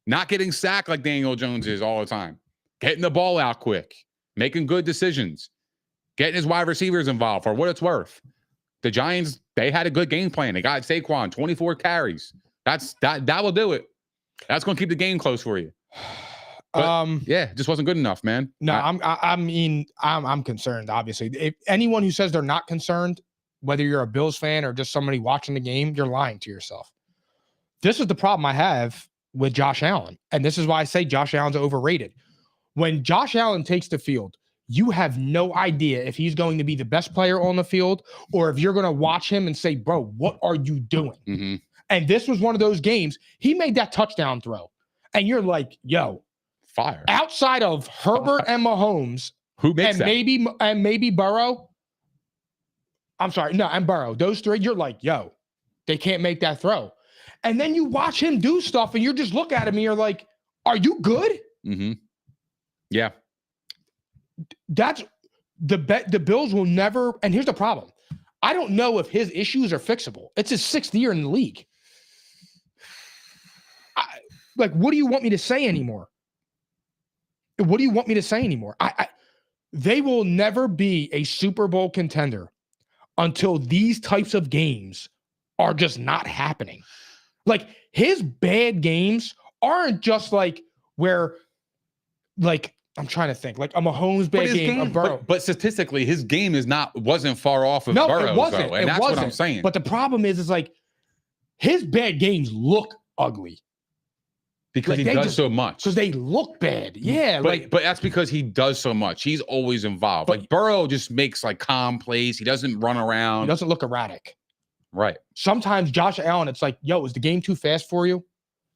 Not getting sacked like Daniel Jones is all the time. Getting the ball out quick. Making good decisions. Getting his wide receivers involved for what it's worth. The Giants, they had a good game plan. They got Saquon, 24 carries. That will do it. That's going to keep the game close for you. But, yeah, it just wasn't good enough, man. No, I'm concerned. Obviously, if anyone who says they're not concerned, whether you're a Bills fan or just somebody watching the game, you're lying to yourself. This is the problem I have with Josh Allen, and this is why I say Josh Allen's overrated. When Josh Allen takes the field, you have no idea if he's going to be the best player on the field or if you're going to watch him and say, bro, what are you doing? Mm-hmm. And this was one of those games. He made that touchdown throw, and you're like, yo, fire. Outside of Herbert and Mahomes, who makes and that? maybe Burrow. I'm sorry, no, and Burrow. Those three, you're like, yo, they can't make that throw. And then you watch him do stuff, and you just look at him, and you're like, are you good? Mm-hmm. Yeah. That's the Bills will never. And here's the problem: I don't know if his issues are fixable. It's his 6th year in the league. What do you want me to say anymore? What do you want me to say anymore? They will never be a Super Bowl contender until these types of games are just not happening. Like, his bad games aren't just like where, like, I'm trying to think, like a Mahomes bad game, a Burrow. But statistically, his game wasn't far off of Burrow's, it wasn't. though, and that's what I'm saying. But the problem is like his bad games look ugly. Because he does so much. Because they look bad. Yeah. But that's because he does so much. He's always involved. Like, Burrow just makes like calm plays. He doesn't run around. He doesn't look erratic. Right. Sometimes Josh Allen, it's like, yo, is the game too fast for you?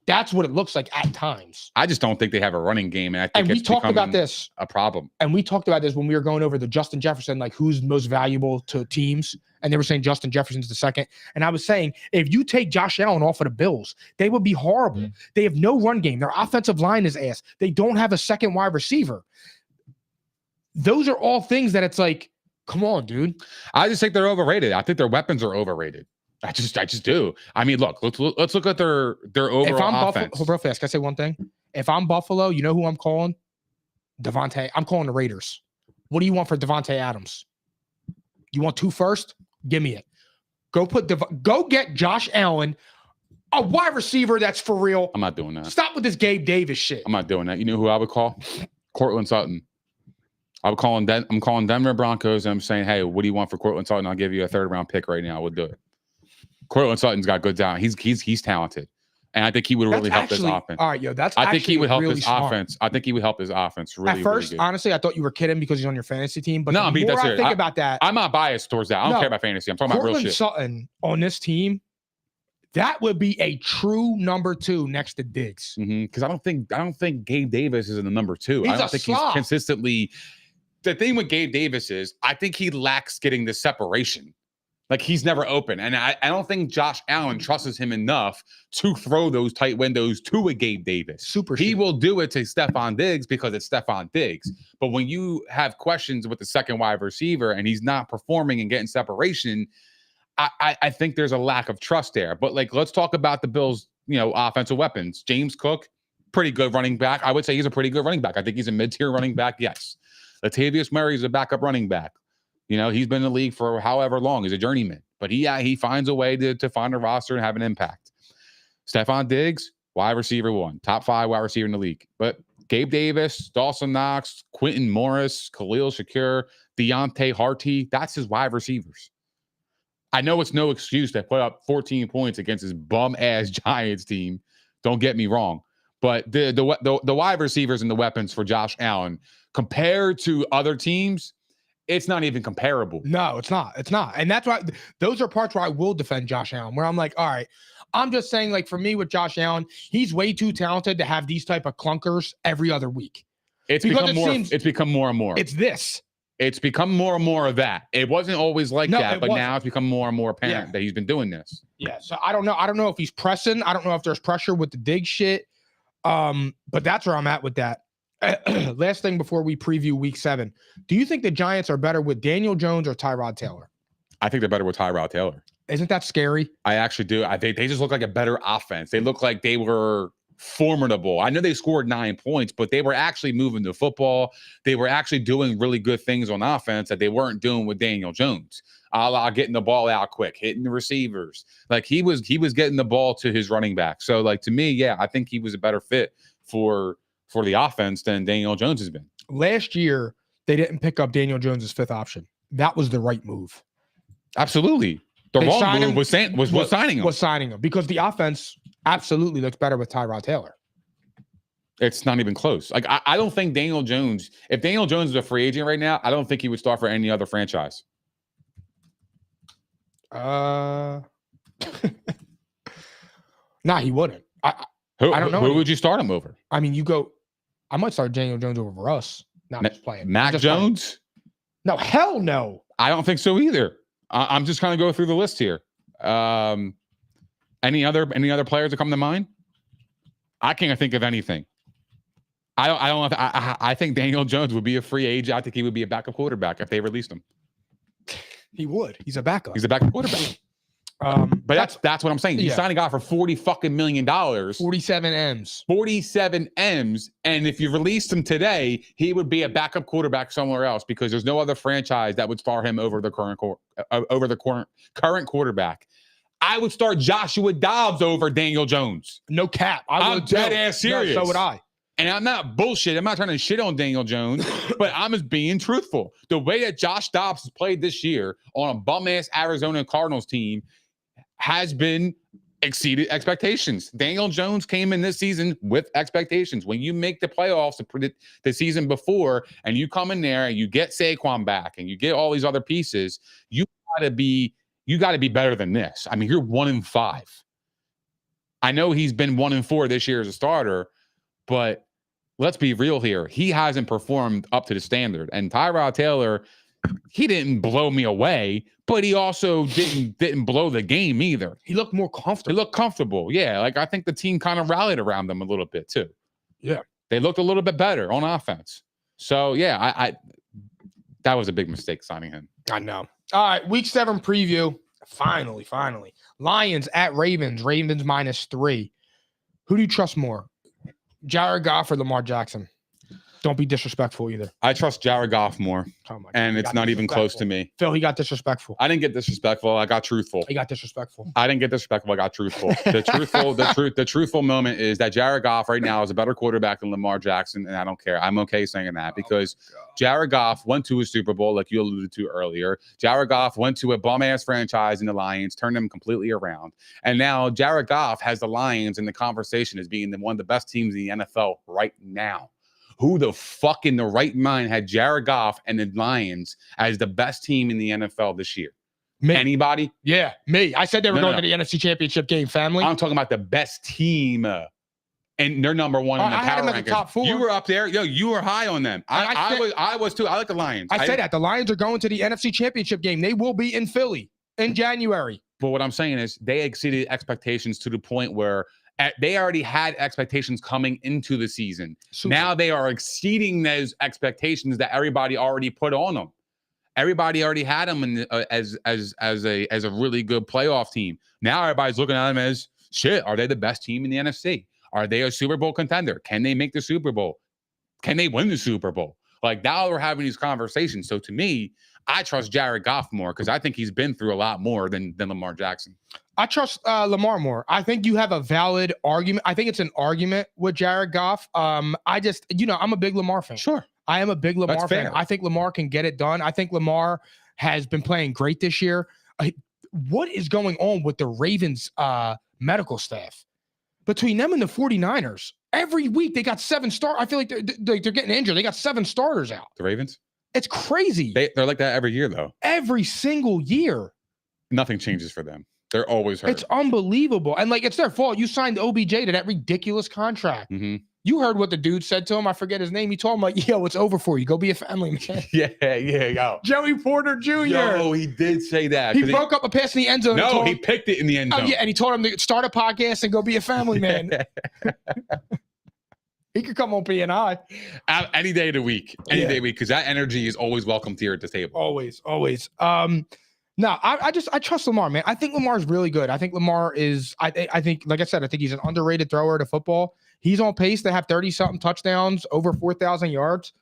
That's what it looks like at times. I just don't think they have a running game. And I think we talked about this. A problem. And we talked about this when we were going over the Justin Jefferson, like who's most valuable to teams. And they were saying Justin Jefferson's the second. And I was saying, if you take Josh Allen off of the Bills, they would be horrible. Mm-hmm. They have no run game. Their offensive line is ass. They don't have a second wide receiver. Those are all things that it's like, come on, dude. I just think they're overrated. I think their weapons are overrated. I just do. I mean, look, let's look at their overall offense. Real fast, can I say one thing? If I'm Buffalo, you know who I'm calling? Devontae. I'm calling the Raiders. What do you want for Devontae Adams? You want 2 first? Give me it. Go get Josh Allen, a wide receiver that's for real. I'm not doing that. Stop with this Gabe Davis shit. I'm not doing that. You know who I would call? Cortland Sutton. I'm calling Denver Broncos, and I'm saying, hey, what do you want for Cortland Sutton? I'll give you a 3rd round pick right now. We'll do it. Cortland Sutton's got good talent. He's talented, and I think he would really help this offense. All right, yo, I think he would help his offense. I think he would help his offense really. At first, really good. Honestly, I thought you were kidding because he's on your fantasy team. But no, the more I think about that, I'm not biased towards that. I don't care about fantasy. I'm talking about real shit. Sutton on this team, that would be a true number 2 next to Diggs. Because I don't think Gabe Davis is in the number 2. I don't think he's consistently. The thing with Gabe Davis is I think he lacks getting the separation. Like, he's never open. And I don't think Josh Allen trusts him enough to throw those tight windows to a Gabe Davis. He will do it to Stephon Diggs because it's Stephon Diggs. But when you have questions with the second wide receiver and he's not performing and getting separation, I think there's a lack of trust there. But, like, let's talk about the Bills, offensive weapons. James Cook, pretty good running back. I would say he's a pretty good running back. I think he's a mid-tier running back, yes. Latavius Murray is a backup running back. He's been in the league for however long. He's a journeyman. But he finds a way to find a roster and have an impact. Stephon Diggs, wide receiver 1. Top 5 wide receiver in the league. But Gabe Davis, Dawson Knox, Quentin Morris, Khalil Shakir, Deontay Harty, that's his wide receivers. I know it's no excuse to put up 14 points against his bum-ass Giants team. Don't get me wrong. But the wide receivers and the weapons for Josh Allen, compared to other teams, it's not even comparable. No, it's not. It's not. And that's why those are parts where I will defend Josh Allen, where I'm like, all right, I'm just saying, like, for me with Josh Allen, he's way too talented to have these type of clunkers every other week. It's become more and more. It's this. It's become more and more of that. It wasn't always like that, but now it's become more and more apparent that he's been doing this. Yeah. So I don't know. I don't know if he's pressing. I don't know if there's pressure with the Diggs shit. But that's where I'm at with that. Last thing before we preview week 7. Do you think the Giants are better with Daniel Jones or Tyrod Taylor? I think they're better with Tyrod Taylor. Isn't that scary? I actually do. They just look like a better offense. They look like they were formidable. I know they scored 9 points, but they were actually moving the football. They were actually doing really good things on offense that they weren't doing with Daniel Jones. A la getting the ball out quick, hitting the receivers. Like, he was getting the ball to his running back. So, like, to me, yeah, I think he was a better fit for for the offense than Daniel Jones has been. Last year, they didn't pick up Daniel Jones' fifth option. That was the right move. Absolutely. The They wrong signed move him- was signing him. Was signing him because the offense absolutely looks better with Tyrod Taylor. It's not even close. Like, I don't think Daniel Jones, if Daniel Jones is a free agent right now, I don't think he would start for any other franchise. Nah, he wouldn't. I don't know. Who would you start him over? I mean, I might start Daniel Jones over Russ. No, I'm just playing. Mac I'm just Jones? playing. No, hell no. I don't think so either. I'm just trying to go through the list here. Any other players that come to mind? I can't think of anything. I think Daniel Jones would be a free agent. I think he would be a backup quarterback if they released him. He would. He's a backup. He's a backup quarterback. But that's what I'm saying. You sign a guy for $40 million, 47 M's. 47 M's, and if you released him today, he would be a backup quarterback somewhere else because there's no other franchise that would start him over the current quarterback. I would start Joshua Dobbs over Daniel Jones. No cap. I'm dead ass serious. No, so would I. And I'm not bullshit. I'm not trying to shit on Daniel Jones, but I'm just being truthful. The way that Josh Dobbs has played this year on a bum-ass Arizona Cardinals team has been exceeded expectations. Daniel Jones came in this season with expectations. When you make the playoffs the season before and you come in there and you get Saquon back and you get all these other pieces, you got to be better than this. I mean, you're 1-5. I know he's been 1-4 this year as a starter, but let's be real here. He hasn't performed up to the standard. And Tyrod Taylor, he didn't blow me away, but he also didn't blow the game either. He looked more comfortable. He looked comfortable. Yeah. Like, I think the team kind of rallied around him a little bit too. Yeah. They looked a little bit better on offense. So yeah, I that was a big mistake signing him. I know. All right. Week 7 preview. Finally. Lions at Ravens. Ravens -3. Who do you trust more? Jared Goff or Lamar Jackson? Don't be disrespectful either. I trust Jared Goff more. Oh my God. And it's not even close to me. Phil, he got disrespectful. I didn't get disrespectful. I got truthful. He got disrespectful. I didn't get disrespectful. I got truthful. The truthful moment is that Jared Goff right now is a better quarterback than Lamar Jackson, and I don't care. I'm okay saying that because Jared Goff went to a Super Bowl, like you alluded to earlier. Jared Goff went to a bum-ass franchise in the Lions, turned them completely around. And now Jared Goff has the Lions in the conversation as being one of the best teams in the NFL right now. Who the fuck in the right mind had Jared Goff and the Lions as the best team in the NFL this year? Me. Anybody? Yeah, me. I said they were going to the NFC Championship game, family. I'm talking about the best team. And they're number one in the I had power them at the rankings. top 4. You were up there. Yo, you were high on them. I was too. I like the Lions. I said that. The Lions are going to the NFC Championship game. They will be in Philly in January. But what I'm saying is they exceeded expectations to the point where they already had expectations coming into the season. Super. Now they are exceeding those expectations that everybody already put on them. Everybody already had them as a really good playoff team. Now everybody's looking at them as shit. Are they the best team in the NFC? Are they a Super Bowl contender? Can they make the Super Bowl? Can they win the Super Bowl? Like, now we're having these conversations. So to me, I trust Jared Goff more because I think he's been through a lot more than Lamar Jackson. I trust Lamar more. I think you have a valid argument. I think it's an argument with Jared Goff. I just, I'm a big Lamar fan. Sure. I am a big Lamar That's fan. fair. I think Lamar can get it done. I think Lamar has been playing great this year. What is going on with the Ravens medical staff? Between them and the 49ers, every week they got 7 stars. I feel like they're getting injured. They got 7 starters out. The Ravens? It's crazy. They're like that every year, though. Every single year. Nothing changes for them. They're always hurt. It's unbelievable. And it's their fault. You signed OBJ to that ridiculous contract. Mm-hmm. You heard what the dude said to him. I forget his name. He told him, yo, it's over for you. Go be a family man. Yo. Joey Porter Jr. Yo, he did say that. He broke up a pass in the end zone. No, he picked it in the end zone. Oh, yeah, and he told him to start a podcast and go be a family man. He could come on P&I. Any day of the week. Any day of the week, because that energy is always welcomed here at the table. Always. No, I trust Lamar, man. I think Lamar is really good. I think Lamar is, I think, like I said, I think he's an underrated thrower to football. He's on pace to have 30-something touchdowns, over 4,000 yards.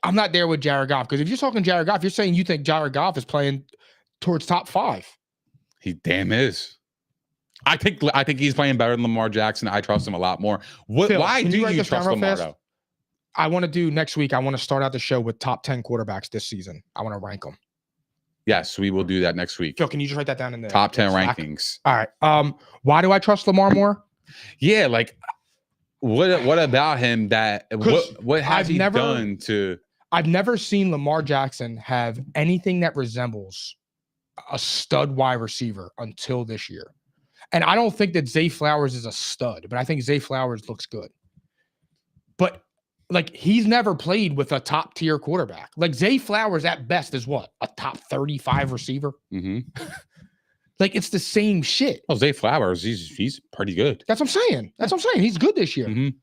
I'm not there with Jared Goff, because if you're talking Jared Goff, you're saying you think Jared Goff is playing towards top 5. He damn is. I think he's playing better than Lamar Jackson. I trust him a lot more. Phil, Why can do you write you this down trust real Lamar fast? though? I want to do next week. I want to start out the show with top 10 quarterbacks this season. I want to rank them. Yes, we will do that next week. Phil, can you just write that down in the Top 10 Slack? rankings. All right. Why do I trust Lamar more? Yeah, like what about him that what has he done to? I've never seen Lamar Jackson have anything that resembles a stud wide receiver until this year. And I don't think that Zay Flowers is a stud, but I think Zay Flowers looks good. But like, he's never played with a top tier quarterback. Like, Zay Flowers at best is what? A top 35 receiver? Mm-hmm. Like, it's the same shit. Well, Zay Flowers, he's pretty good. That's what I'm saying. He's good this year. Mm-hmm.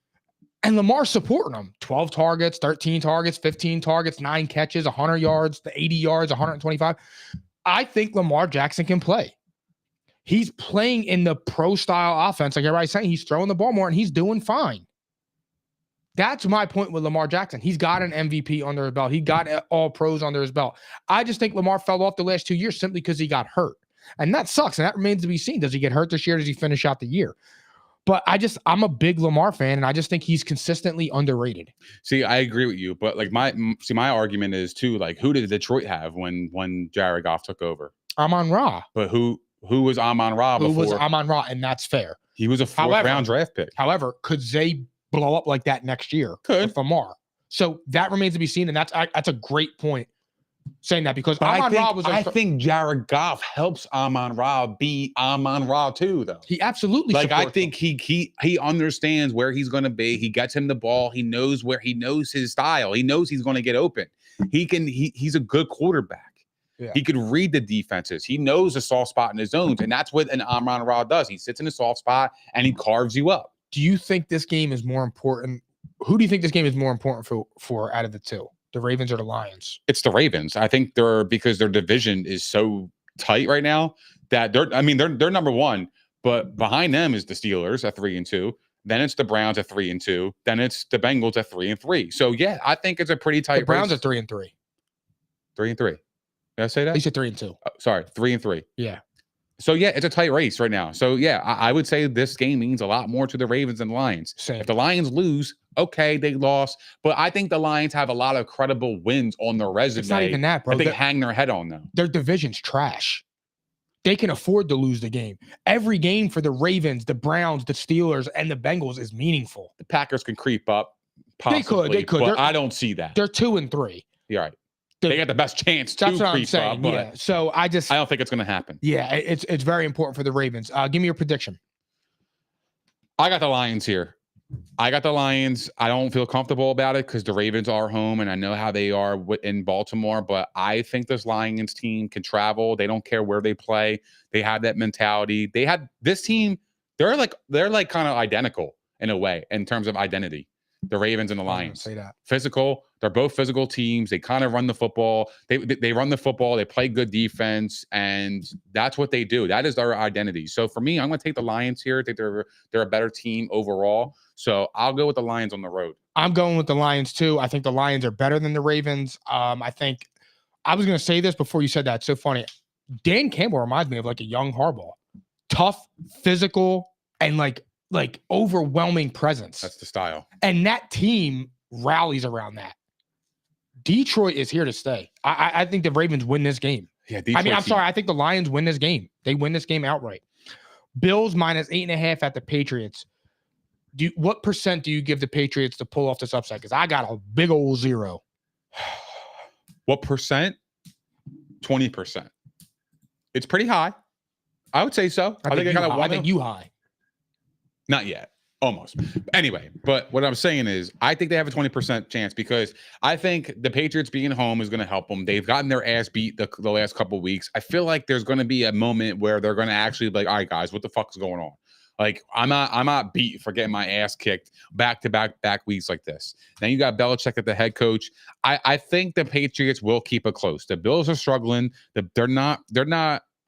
And Lamar's supporting him. 12 targets, 13 targets, 15 targets, 9 catches, 100 yards, the 80 yards, 125. I think Lamar Jackson can play. He's playing in the pro style offense. Like everybody's saying, he's throwing the ball more and he's doing fine. That's my point with Lamar Jackson. He's got an MVP under his belt. He got all pros under his belt. I just think Lamar fell off the last 2 years simply because he got hurt. And that sucks. And that remains to be seen. Does he get hurt this year? Does he finish out the year? But I'm a big Lamar fan, and I just think he's consistently underrated. See, I agree with you, but like my argument is too, like, who did Detroit have when Jared Goff took over? Amon-Ra. But who was Amon-Ra before? Who was Amon-Ra, and that's fair. He was a fourth-round draft pick. However, could Zay blow up like that next year? Could. With Lamar. So that remains to be seen, and that's a great point saying that, because Amon-Ra I think Jared Goff helps Amon-Ra be Amon-Ra too, though. He absolutely I think he understands where he's going to be. He gets him the ball. He knows his style. He knows he's going to get open. He's a good quarterback. Yeah. He could read the defenses. He knows the soft spot in his zones, and that's what an Amon-Ra does. He sits in a soft spot and he carves you up. Do you think this game is more important? Who do you think this game is more important for out of the two? The Ravens or the Lions? It's the Ravens. I think because their division is so tight right now that they're number one, but behind them is the Steelers at 3-2. Then it's the Browns at 3-2. Then it's the Bengals at 3-3. So yeah, I think it's a pretty tight. The Browns race. are 3-3. 3-3. Did I say that? He said 3-2. Sorry, 3-3. Yeah. So yeah, it's a tight race right now. So yeah, I would say this game means a lot more to the Ravens than the Lions. Same. If the Lions lose, okay, they lost. But I think the Lions have a lot of credible wins on their resume. It's not even that, bro. They hang their head on them. Their division's trash. They can afford to lose the game. Every game for the Ravens, the Browns, the Steelers, and the Bengals is meaningful. The Packers can creep up. Possibly, they could. But I don't see that. They're 2-3. You're right. They got the best chance to creep up. But yeah. So I don't think it's going to happen. Yeah, it's very important for the Ravens. Give me your prediction. I got the Lions here. I got the Lions. I don't feel comfortable about it because the Ravens are home, and I know how they are in Baltimore. But I think this Lions team can travel. They don't care where they play. They have that mentality. They had this team. They're like kind of identical in a way in terms of identity. The Ravens and the Lions. Say that. Physical. They're both physical teams. They kind of run the football. They run the football. They play good defense, and that's what they do. That is their identity. So for me, I'm going to take the Lions here. I think they're a better team overall. So I'll go with the Lions on the road. I'm going with the Lions too. I think the Lions are better than the Ravens. I think I was going to say this before you said that. It's so funny. Dan Campbell reminds me of like a young Harbaugh. Tough, physical, and like overwhelming presence. That's the style. And that team rallies around that. Detroit is here to stay. I think the Ravens win this game. Yeah, sorry. I think the Lions win this game. They win this game outright. Bills minus 8.5 at the Patriots. What percent do you give the Patriots to pull off this upset? Because I got a big old 0. What percent? 20%. It's pretty high. I would say so. I think you high. Not yet. Almost. Anyway, but what I'm saying is I think they have a 20% chance because I think the Patriots being home is going to help them. They've gotten their ass beat the last couple of weeks. I feel like there's going to be a moment where they're going to actually be like, all right, guys, what the fuck is going on? Like, I'm not beat for getting my ass kicked back weeks like this. Then you got Belichick at the head coach. I think the Patriots will keep it close. The Bills are struggling. They're not,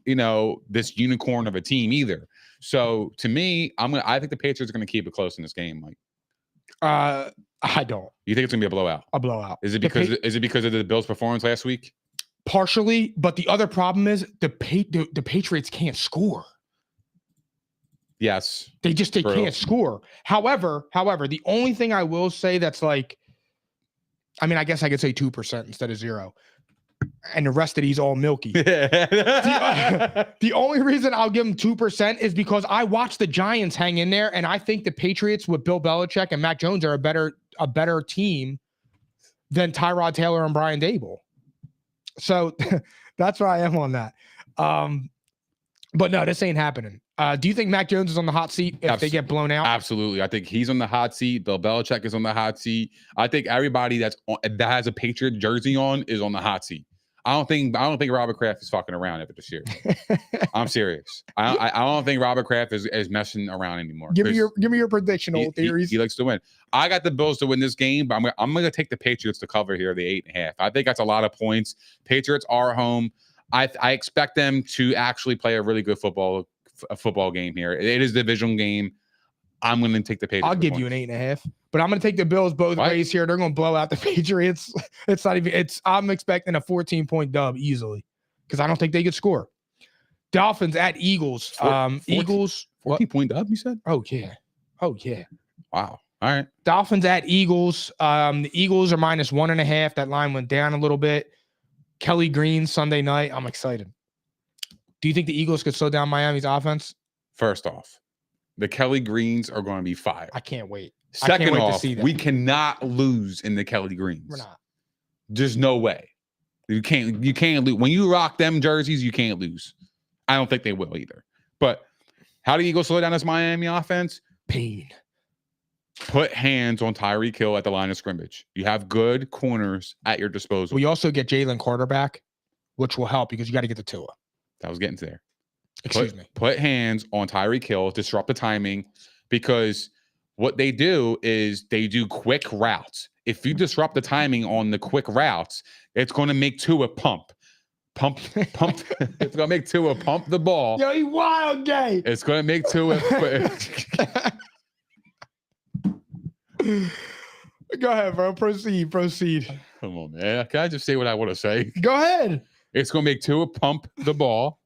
this unicorn of a team either. So to me, I think the Patriots are going to keep it close in this game. Like, I don't. You think it's going to be a blowout? A blowout. Is it because of the Bills' performance last week? Partially, but the other problem is the Patriots can't score. Yes. They True. can't score. However, the only thing I will say that's like, I mean, I guess I could say 2% instead of 0. And the rest of these all milky. The only reason I'll give them 2% is because I watched the Giants hang in there, and I think the Patriots with Bill Belichick and Mac Jones are a better team than Tyrod Taylor and Brian Dable. So that's where I am on that. But no, this ain't happening. Do you think Mac Jones is on the hot seat if they get blown out? Absolutely. I think he's on the hot seat. Bill Belichick is on the hot seat. I think everybody that has a Patriot jersey on is on the hot seat. I don't think Robert Kraft is fucking around after this year. I'm serious. I don't think Robert Kraft is messing around anymore. Give me your prediction, old theories. He likes to win. I got the Bills to win this game, but I'm going to take the Patriots to cover here, the 8.5. I think that's a lot of points. Patriots are home. I expect them to actually play a really good football game here. It is a division game. I'm going to take the Patriots. I'll give you an 8.5, but I'm going to take the Bills both ways here. They're going to blow out the Patriots. It's not even. I'm expecting a 14-point dub easily because I don't think they could score. Dolphins at Eagles. Eagles 14-point dub. You said? Oh yeah. Wow. All right. Dolphins at Eagles. The Eagles are -1.5. That line went down a little bit. Kelly Green Sunday night. I'm excited. Do you think the Eagles could slow down Miami's offense? First off, the Kelly Greens are going to be fire. I can't wait. Second off, we cannot lose in the Kelly Greens. We're not. There's no way. You can't lose. When you rock them jerseys, you can't lose. I don't think they will either. But how do you go slow down this Miami offense? Pain. Put hands on Tyreek Hill at the line of scrimmage. You have good corners at your disposal. We also get Jalen Carter back, which will help because you got to get the Tua. That was getting to there. Excuse me. Put hands on Tyreek Hill, disrupt the timing, because what they do is they do quick routes. If you disrupt the timing on the quick routes, it's going to make Tua pump. It's going to make Tua pump the ball. Yo, he wild gay. It's going to make Tua. Go ahead, bro. Proceed. Come on, man. Can I just say what I want to say? Go ahead. It's going to make Tua pump the ball,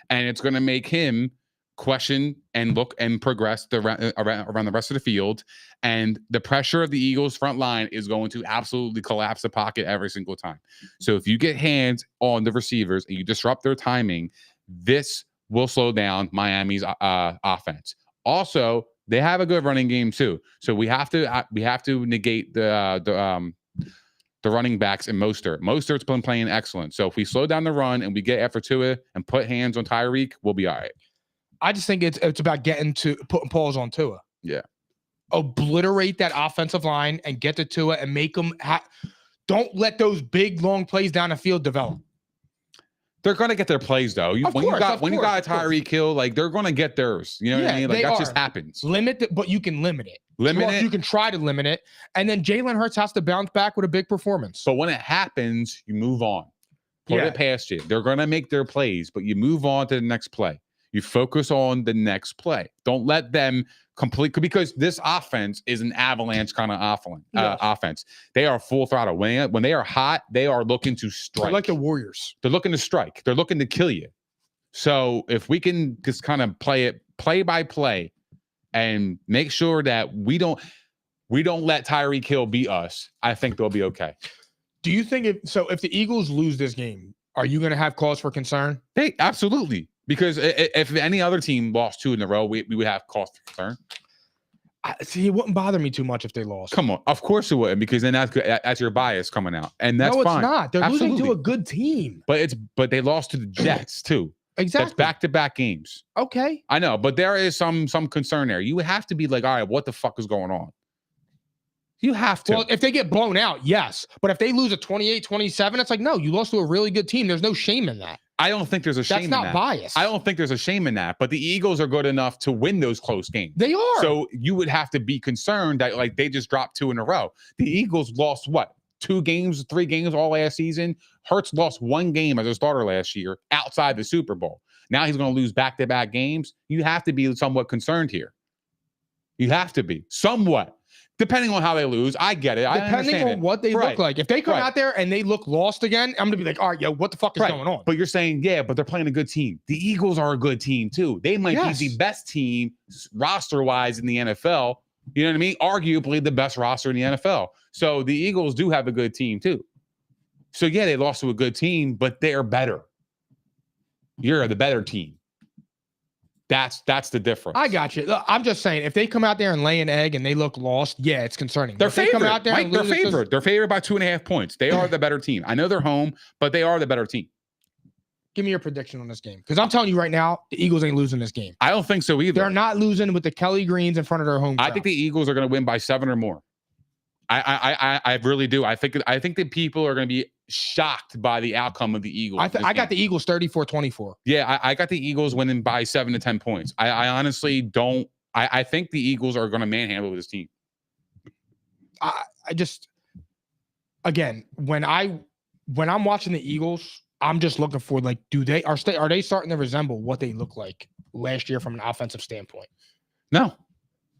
and it's going to make him question and look and progress around the rest of the field. And the pressure of the Eagles front line is going to absolutely collapse the pocket every single time. So if you get hands on the receivers and you disrupt their timing, this will slow down Miami's offense. Also, they have a good running game too. So we have to negate the running backs and Mostert. Mostert's been playing excellent. So if we slow down the run and we get after Tua and put hands on Tyreek, we'll be all right. I just think it's about putting paws on Tua. Yeah. Obliterate that offensive line and get to Tua and make them don't let those big long plays down the field develop. They're going to get their plays though. When you got a Tyreek Hill, like they're going to get theirs. You know what I mean? Like that just happens. But you can limit it. You can try to limit it, and then Jalen Hurts has to bounce back with a big performance. But when it happens, you move on. Put it past you. They're going to make their plays, but you move on to the next play. You focus on the next play. Don't let them because this offense is an avalanche kind of offense. They are full throttle. When they are hot, they are looking to strike. They're like the Warriors. They're looking to strike. They're looking to kill you. So if we can just kind of play it play by play and make sure that we don't let Tyreek Hill beat us, I think they'll be okay. Do you think if the Eagles lose this game, are you going to have cause for concern? Absolutely. Because if any other team lost 2 in a row, we would have cause for concern. See, it wouldn't bother me too much if they lost. Come on. Of course it wouldn't, because then that's your bias coming out. And that's fine. No, it's not. They're losing to a good team. But they lost to the Jets too. Exactly. That's back-to-back games. Okay. I know, but there is some concern there. You have to be like, all right, what the fuck is going on? You have to. Well, if they get blown out, yes. But if they lose a 28-27, it's like, no, you lost to a really good team. There's no shame in that. I don't think there's a shame in that. That's not bias. I don't think there's a shame in that. But the Eagles are good enough to win those close games. They are. So you would have to be concerned that like they just dropped 2 in a row. The Eagles lost what? 2 games, 3 games all last season. Hurts lost 1 game as a starter last year outside the Super Bowl. Now he's going to lose back-to-back games. You have to be somewhat concerned here. You have to be somewhat. Depending on how they lose, I get it. I Depending understand on it. what they look Right. like. If they come Right. out there and they look lost again, I'm gonna be like, all right, yo, what the fuck is Right. going on? But you're saying, yeah, but they're playing a good team. The Eagles are a good team too. They might Yes. be the best team roster-wise in the NFL. You know what I mean? Arguably the best roster in the NFL. So the Eagles do have a good team too. So yeah, they lost to a good team, but they're better. You're the better team. That's the difference. I got you. Look, I'm just saying, if they come out there and lay an egg and they look lost, yeah, it's concerning. They're If they favored. come out there Mike, and they're lose, it's just- favored. They're favored by 2.5 points. They are the better team. I know they're home, but they are the better team. Give me your prediction on this game, because I'm telling you right now, the Eagles ain't losing this game. I don't think so either. They're not losing with the Kelly Greens in front of their home crowd. I think the Eagles are going to win by 7 or more. I really do. I think that people are going to be shocked by the outcome of the Eagles. I got the Eagles 34-24. Yeah, I got the Eagles winning by 7 to 10 points. I honestly don't. I think the Eagles are going to manhandle this team. I just, again, when I'm watching the Eagles, I'm just looking for, like, are they starting to resemble what they look like last year from an offensive standpoint? No,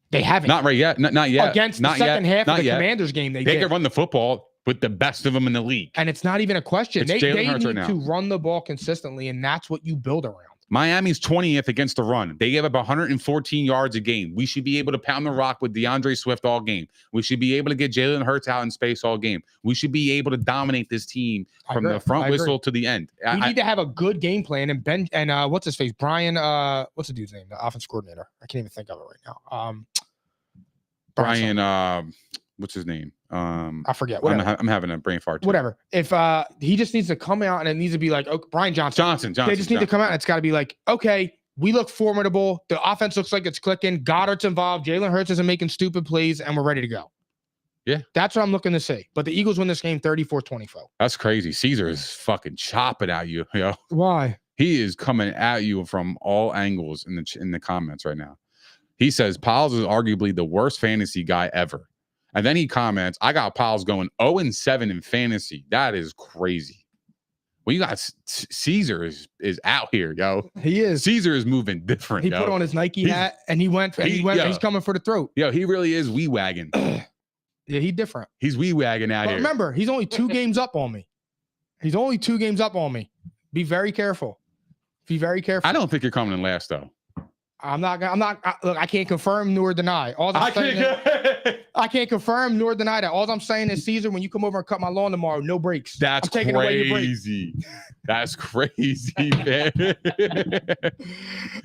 They haven't. not right yet. Not yet. Against not the second yet. half Not of the yet. Commanders game, they They did. can run the football with the best of them in the league. And it's not even a question. It's They Jalen Hurts need right now. to run the ball consistently, and that's what you build around. Miami's 20th against the run. They gave up 114 yards a game. We should be able to pound the rock with DeAndre Swift all game. We should be able to get Jalen Hurts out in space all game. We should be able to dominate this team I from agree. the front I agree. whistle to the end. We need to have a good game plan. And what's his face? Brian, what's the dude's name? The offense coordinator. I can't even think of it right now. Brian, what's his name? I forget. Whatever. I'm having a brain fart. Too. Whatever. If he just needs to come out and it needs to be like, okay, Brian Johnson. They just need to come out and it's got to be like, okay, we look formidable. The offense looks like it's clicking. Goddard's involved. Jalen Hurts isn't making stupid plays, and we're ready to go. Yeah. That's what I'm looking to see. But the Eagles win this game 34-24. That's crazy. Caesar is fucking chopping at you. Yo, Why? he is coming at you from all angles in the comments right now. He says Piles is arguably the worst fantasy guy ever. And then he comments, I got Piles going 0-7 in fantasy. That is crazy. Well, you got Caesar is out here, yo. He is. Caesar is moving different. He yo. put on his Nike hat and he went. He's coming for the throat. Yo, he really is wee wagging. Yeah, he's different. He's wee wagging out But here. remember, he's only 2 games up on me. He's only 2 games up on me. Be very careful. Be very careful. I don't think you're coming in last though. Look, I can't confirm nor deny. I can't confirm nor deny that. All I'm saying is, Caesar, when you come over and cut my lawn tomorrow, no breaks. That's I'm taking away your breaks. crazy. That's crazy, man.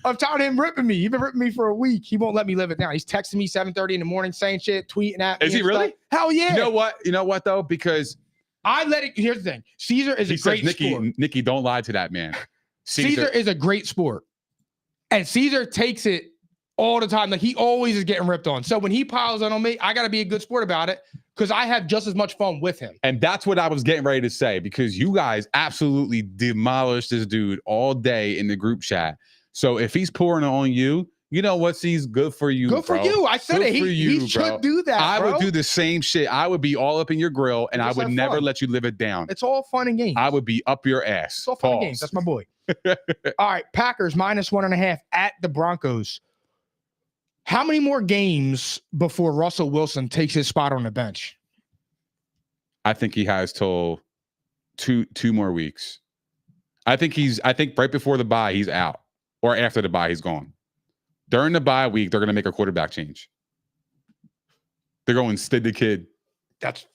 I'm tired of him ripping me. He's been ripping me for a week. He won't let me live it down. He's texting me 7:30 in the morning saying shit, tweeting at me. Is he and really? stuff. Hell yeah. You know what though? Because I let it. Here's the thing. Caesar is he a great says, sport. Nikki, don't lie to that man. Caesar is a great sport. And Caesar takes it all the time. Like, he always is getting ripped on. So when he piles on me, I got to be a good sport about it because I have just as much fun with him. And that's what I was getting ready to say, because you guys absolutely demolished this dude all day in the group chat. So if he's pouring on you, you know what? He's good for you. Good for bro. you. I said Good it. for He you, should bro. do that. I bro. would do the same shit. I would be all up in your grill and I Just would have never fun. let you live it down. It's all fun and games. I would be up your ass. It's all fun and games. That's my boy. All right. Packers -1.5 at the Broncos. How many more games before Russell Wilson takes his spot on the bench? I think he has till two more weeks. I think right before the bye, he's out. Or after the bye, he's gone. During the bye week, they're going to make a quarterback change. They're going Stid the Kid. That's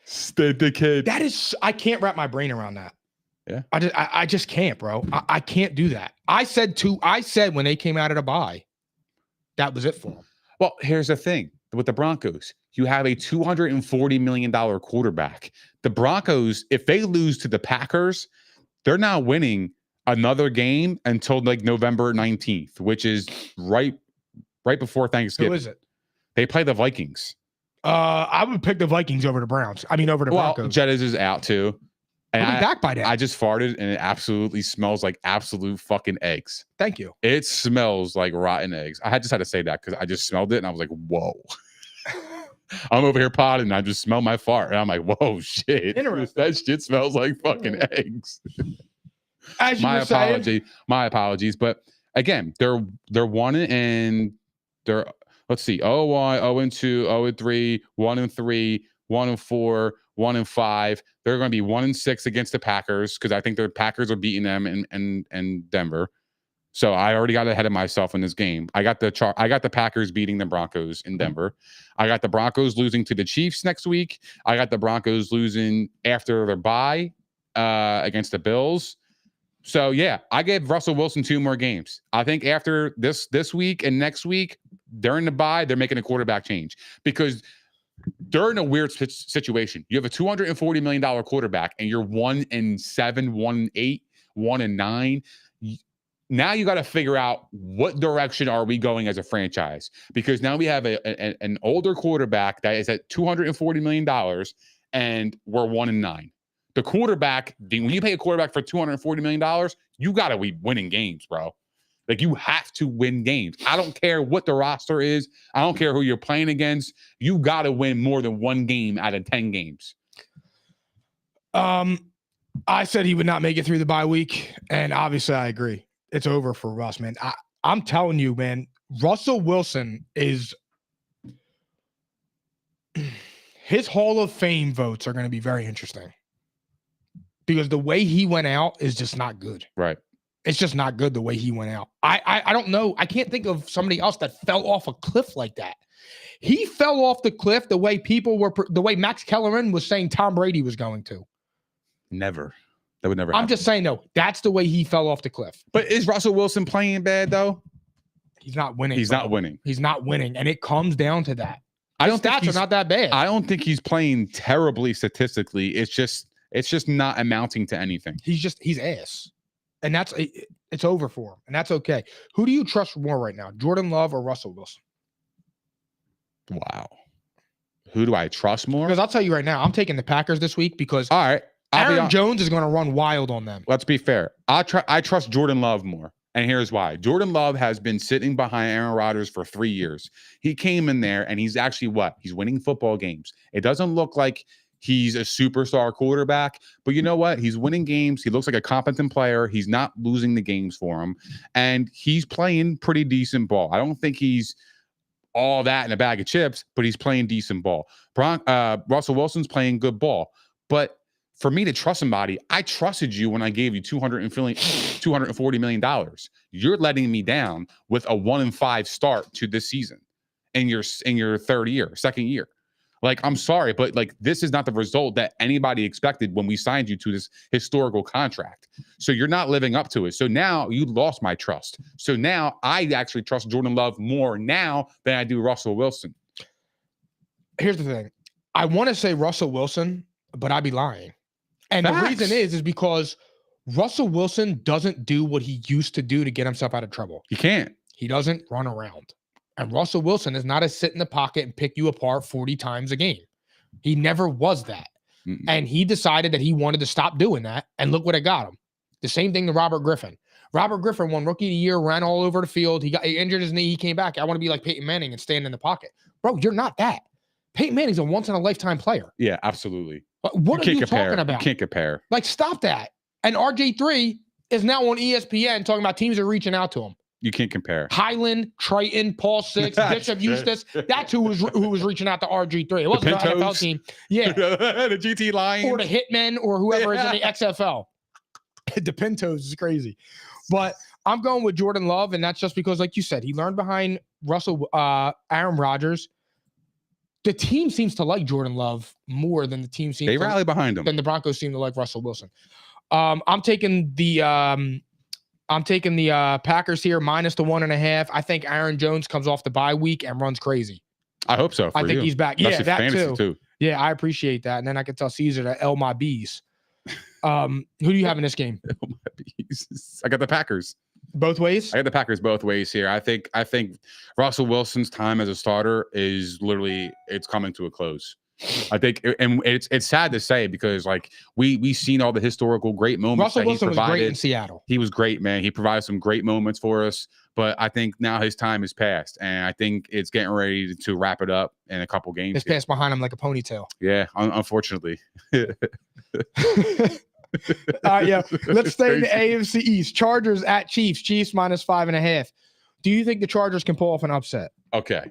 Stid the Kid. that is. I can't wrap my brain around that. Yeah. I just can't, bro. I can't do that. I said when they came out of the bye, that was it for them. Well, here's the thing with the Broncos. You have a $240 million quarterback. The Broncos, if they lose to the Packers, they're not winning another game until like November 19th, which is right before Thanksgiving. Who is it? They play the Vikings. I would pick the Vikings over the Browns. I mean, over the Well, Broncos. Jettas is out too. He'll And be back by then. I just farted and it absolutely smells like absolute fucking eggs. Thank you. It smells like rotten eggs. I just had to say that because I just smelled it and I was like, whoa. I'm over here potting and I just smell my fart. And I'm like, whoa, shit. Interesting. That shit smells like fucking eggs. As you were saying, My apologies. But again, they're 1 and they're let's see, 0-1, 0-2, 0-3, 1-3, 1-4, 1-5. They're going to be 1-6 against the Packers because I think the Packers are beating them in Denver. So I already got ahead of myself in this game. I got the Packers beating the Broncos in Denver. I got the Broncos losing to the Chiefs next week. I got the Broncos losing after their bye against the Bills. So yeah, I gave Russell Wilson 2 more games. I think after this week and next week, during the bye, they're making a quarterback change because they're in a weird situation. You have a $240 million quarterback and you're 1-7, 1-8, 1-9. Now you got to figure out what direction are we going as a franchise, because now we have an older quarterback that is at $240 million and we're 1-9. The quarterback, when you pay a quarterback for $240 million, you got to be winning games, bro. Like, you have to win games. I don't care what the roster is. I don't care who you're playing against. You got to win more than 1 game out of 10 games. I said he would not make it through the bye week, and obviously I agree. It's over for Russ, man. I'm telling you, man, Russell Wilson is his Hall of Fame votes are going to be very interesting because the way he went out is just not good. Right. It's just not good the way he went out. I don't know. I can't think of somebody else that fell off a cliff like that. He fell off the cliff the way the way Max Kellerman was saying Tom Brady was going to. Never. That would never happen. I'm just saying, no, that's the way he fell off the cliff. But is Russell Wilson playing bad, though? He's not winning. He's not winning. He's not winning. And it comes down to that. I don't think stats are not that bad. I don't think he's playing terribly statistically. It's just not amounting to anything. He's ass. And it's over for him. And that's okay. Who do you trust more right now? Jordan Love or Russell Wilson? Wow. Who do I trust more? Because I'll tell you right now, I'm taking the Packers this week because all right. Aaron Jones is going to run wild on them. Let's be fair. I trust Jordan Love more. And here's why. Jordan Love has been sitting behind Aaron Rodgers for 3 years. He came in there and he's actually what? He's winning football games. It doesn't look like he's a superstar quarterback, but you know what? He's winning games. He looks like a competent player. He's not losing the games for him. And he's playing pretty decent ball. I don't think he's all that in a bag of chips, but he's playing decent ball. Russell Wilson's playing good ball. But for me to trust somebody, I trusted you when I gave you $240 million. You're letting me down with a 1-5 start to this season in your second year. Like, I'm sorry, but like, this is not the result that anybody expected when we signed you to this historical contract. So you're not living up to it. So now you lost my trust. So now I actually trust Jordan Love more now than I do Russell Wilson. Here's the thing. I want to say Russell Wilson, but I'd be lying. And Facts. The reason is because Russell Wilson doesn't do what he used to do to get himself out of trouble. He can't. He doesn't run around. And Russell Wilson is not a sit in the pocket and pick you apart 40 times a game. He never was that. Mm-mm. And he decided that he wanted to stop doing that. And look what it got him. The same thing to Robert Griffin. Robert Griffin won Rookie of the Year, ran all over the field. He injured his knee. He came back. I want to be like Peyton Manning and stand in the pocket. Bro, you're not that. Peyton Manning's a once-in-a-lifetime player. Yeah, absolutely. What are you talking about? You can't compare. Like, stop that. And RJ3 is now on ESPN talking about teams are reaching out to him. You can't compare. Highland, Triton, Paul Six, Bishop Eustace. That's who was reaching out to RG3. It wasn't the NFL team. Yeah. The GT Lions. Or the Hitmen or whoever is in the XFL. The Pintos is crazy. But I'm going with Jordan Love, and that's just because, like you said, he learned behind Aaron Rodgers. The team seems to like Jordan Love more than the team seems They rally behind him. Than the Broncos seem to like Russell Wilson. I'm taking the Packers here minus the 1.5. I think Aaron Jones comes off the bye week and runs crazy. I hope so. I think he's back. Yeah, that too. too. Yeah, I appreciate that. And then I can tell Caesar to L my B's. Who do you have in this game? L my B's. I got the Packers. Both ways? I got the Packers both ways here. I think Russell Wilson's time as a starter is literally, it's coming to a close. I think, and it's sad to say because like we've seen all the historical great moments Russell that Wilson he provided. was great in Seattle. He was great, man. He provided some great moments for us, but I think now his time is past, and I think it's getting ready to wrap it up in a couple games. It's passed behind him like a ponytail. Yeah, unfortunately. Yeah. Let's stay in the AFC East. Chargers at Chiefs. Chiefs minus 5.5. Do you think the Chargers can pull off an upset? Okay.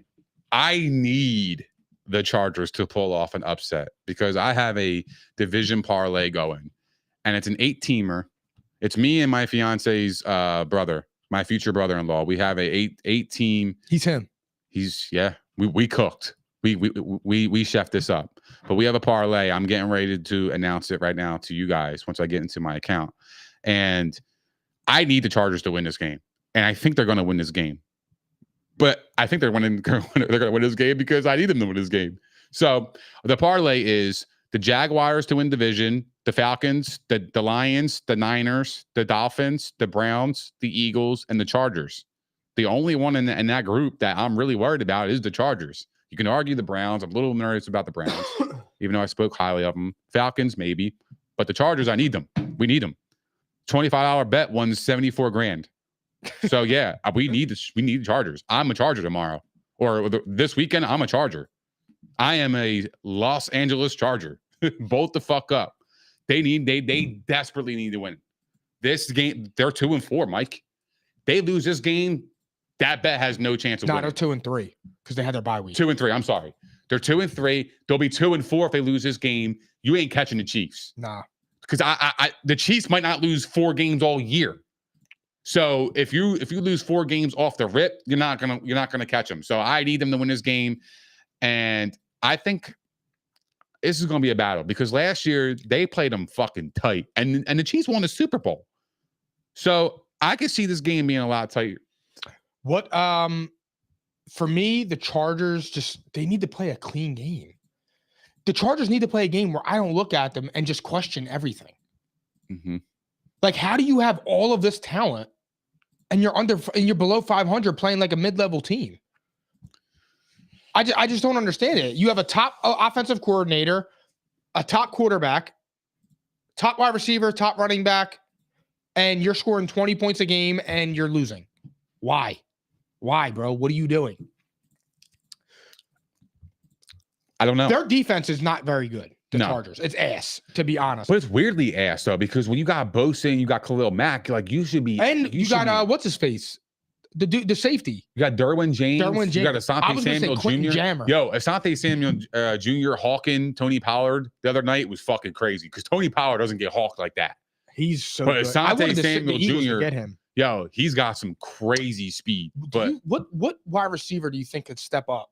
I need the Chargers to pull off an upset because I have a division parlay going, and it's an 8-teamer. It's me and my fiance's brother, my future brother-in-law. We have a 8-team. He's him. We cooked. We chefed this up, but we have a parlay. I'm getting ready to announce it right now to you guys once I get into my account, and I need the Chargers to win this game, and I think they're going to win this game. But I think they're going to win this game because I need them to win this game. So the parlay is the Jaguars to win division, the Falcons, the Lions, the Niners, the Dolphins, the Browns, the Eagles, and the Chargers. The only one in that group that I'm really worried about is the Chargers. You can argue the Browns. I'm a little nervous about the Browns, even though I spoke highly of them. Falcons, maybe. But the Chargers, I need them. We need them. $25 bet won $74,000. So yeah, we need this. We need Chargers. I'm a Charger tomorrow, or this weekend. I'm a Charger. I am a Los Angeles Charger. Both the fuck up. They desperately need to win this game. They're 2-4, Mike. They lose this game, that bet has no chance of winning. They're 2-3 because they had their bye week. 2-3. I'm sorry. They're 2-3. They'll be 2-4 if they lose this game. You ain't catching the Chiefs. Nah, because the Chiefs might not lose 4 games all year. So if you lose 4 games off the rip, you're not gonna catch them. So I need them to win this game, and I think this is gonna be a battle because last year they played them fucking tight, and the Chiefs won the Super Bowl. So I could see this game being a lot tighter. What for me, the Chargers they need to play a clean game. The Chargers need to play a game where I don't look at them and just question everything. Mm-hmm. Like, how do you have all of this talent and you're below 500 playing like a mid-level team? I just don't understand it. You have a top offensive coordinator, a top quarterback, top wide receiver, top running back, and you're scoring 20 points a game and you're losing. Why? Why, bro? What are you doing? I don't know. Their defense is not very good. The No. Chargers. It's ass, to be honest. But it's weirdly ass though, because when you got Bosa and you got Khalil Mack, like you should be. And you got what's his face? The safety. You got Derwin James. You got I Asante was gonna say Samuel Quentin Jr. Jammer. Yo, Asante Samuel Jr. hawking Tony Pollard the other night was fucking crazy because Tony Pollard doesn't get hawked like that. He's so But good. Asante I wanted Samuel the Eagles Jr. to get him. Yo, he's got some crazy speed. But What wide receiver do you think could step up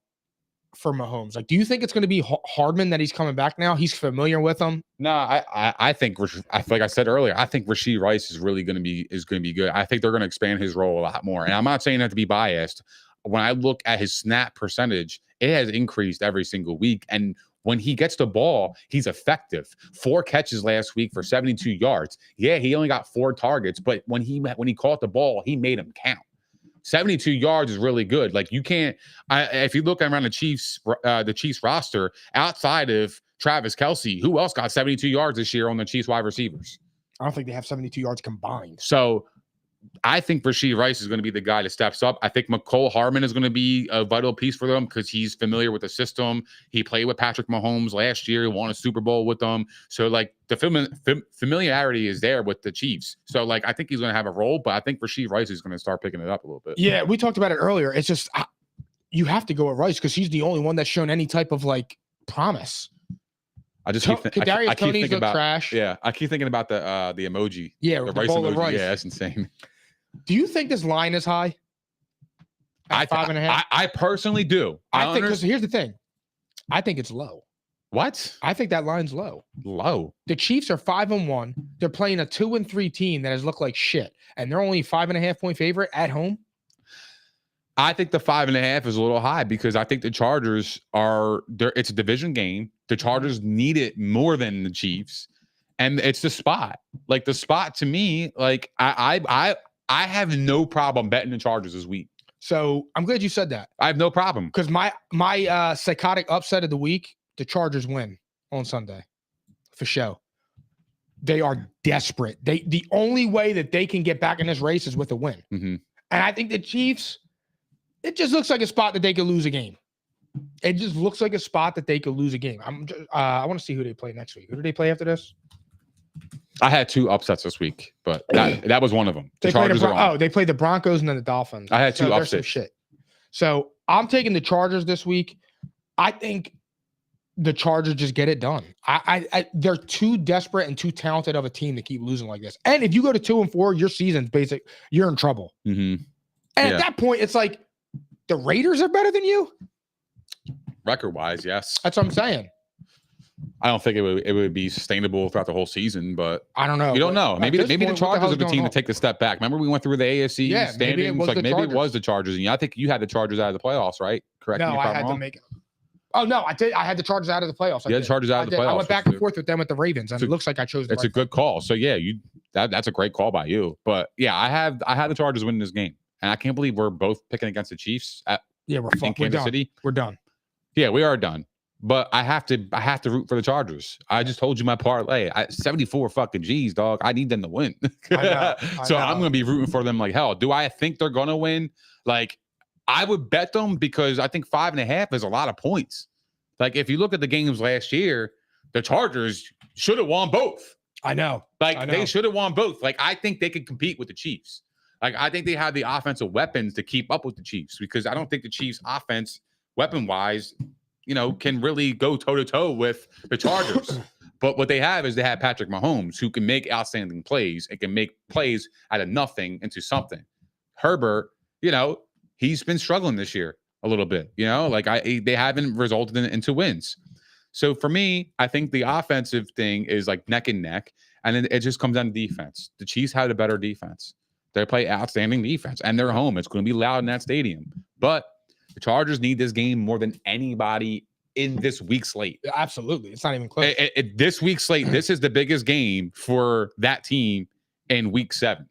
for Mahomes? Like, do you think it's going to be Hardman that he's coming back now? He's familiar with him. no, I think like I said earlier, I think Rashee Rice is really going to be good. I think they're going to expand his role a lot more. And I'm not saying that to be biased. When I look at his snap percentage, it has increased every single week. And when he gets the ball, he's effective. 4 catches last week for 72 yards. Yeah, he only got 4 targets, but when he caught the ball, he made them count. 72 yards is really good. Like you can't. If you look around the Chiefs roster, outside of Travis Kelce, who else got 72 yards this year on the Chiefs wide receivers? I don't think they have 72 yards combined. So I think Rashee Rice is going to be the guy that steps up. I think McCole Hardman is going to be a vital piece for them because he's familiar with the system. He played with Patrick Mahomes last year. He won a Super Bowl with them. So, like, the familiarity is there with the Chiefs. So, like, I think he's going to have a role, but I think Rashee Rice is going to start picking it up a little bit. Yeah, we talked about it earlier. It's just you have to go with Rice because he's the only one that's shown any type of, like, promise. I just Kadarius keep Toney's thinking about trash. Yeah, I keep thinking about the emoji. Yeah, the the rice bowl of emoji. rice. Yeah, that's insane. Do you think this line is high? At 5.5? I personally do. I think because here's the thing. I think it's low. What? I think that line's low. Low. The Chiefs are 5-1. They're playing a 2-3 team that has looked like shit, and they're only 5.5 point favorite at home. I think the 5.5 is a little high because I think the Chargers it's a division game. The Chargers need it more than the Chiefs, and it's the spot. Like the spot to me, like I have no problem betting the Chargers this week. So I'm glad you said that. I have no problem because my psychotic upset of the week, the Chargers win on Sunday, for sure. They are desperate. The only way that they can get back in this race is with a win, mm-hmm. and I think the Chiefs. It just looks like a spot that they could lose a game. It just looks like a spot that they could lose a game. I want to see who they play next week. Who do they play after this? I had 2 upsets this week, but that was one of them. The Chargers are on. They played the Broncos and then the Dolphins. I had 2 upsets. Shit. So I'm taking the Chargers this week. I think the Chargers just get it done. They're too desperate and too talented of a team to keep losing like this. And if you go to 2-4, your season's basic. You're in trouble. Mm-hmm. And at that point, it's like the Raiders are better than you. Record-wise, yes. That's what I'm saying. I don't think it would be sustainable throughout the whole season, but I don't know. you don't know. Maybe the point, Chargers are the team to take the step back. Remember we went through the AFC standings? Maybe it was the Chargers. And I think you had the Chargers out of the playoffs, right? Correct me if I'm wrong. To make it. Oh, no, I did. I had the Chargers out of the playoffs. You had the Chargers out of the playoffs. I went back and forth with them with the Ravens, and it looks like I chose the It's a good call. So, yeah, that's a great call by you. But, yeah, I had the Chargers winning this game. And I can't believe we're both picking against the Chiefs we're Kansas City. We're done. Yeah, we are done. But I have to root for the Chargers. I just told you my parlay. 74 fucking G's, dog. I need them to win. I know. I'm going to be rooting for them like hell. Do I think they're going to win? Like, I would bet them because I think 5.5 is a lot of points. Like, if you look at the games last year, the Chargers should have won both. I know. They should have won both. Like, I think they could compete with the Chiefs. Like, I think they have the offensive weapons to keep up with the Chiefs because I don't think the Chiefs' offense, weapon-wise, can really go toe-to-toe with the Chargers. But what they have is they have Patrick Mahomes, who can make outstanding plays and can make plays out of nothing into something. Herbert, he's been struggling this year a little bit. They haven't resulted into wins. So for me, I think the offensive thing is like neck and neck, and then it just comes down to defense. The Chiefs had a better defense. They play outstanding defense, and they're home. It's going to be loud in that stadium. But the Chargers need this game more than anybody in this week's slate. Absolutely. It's not even close. This week's slate, this is the biggest game for that team in week 7.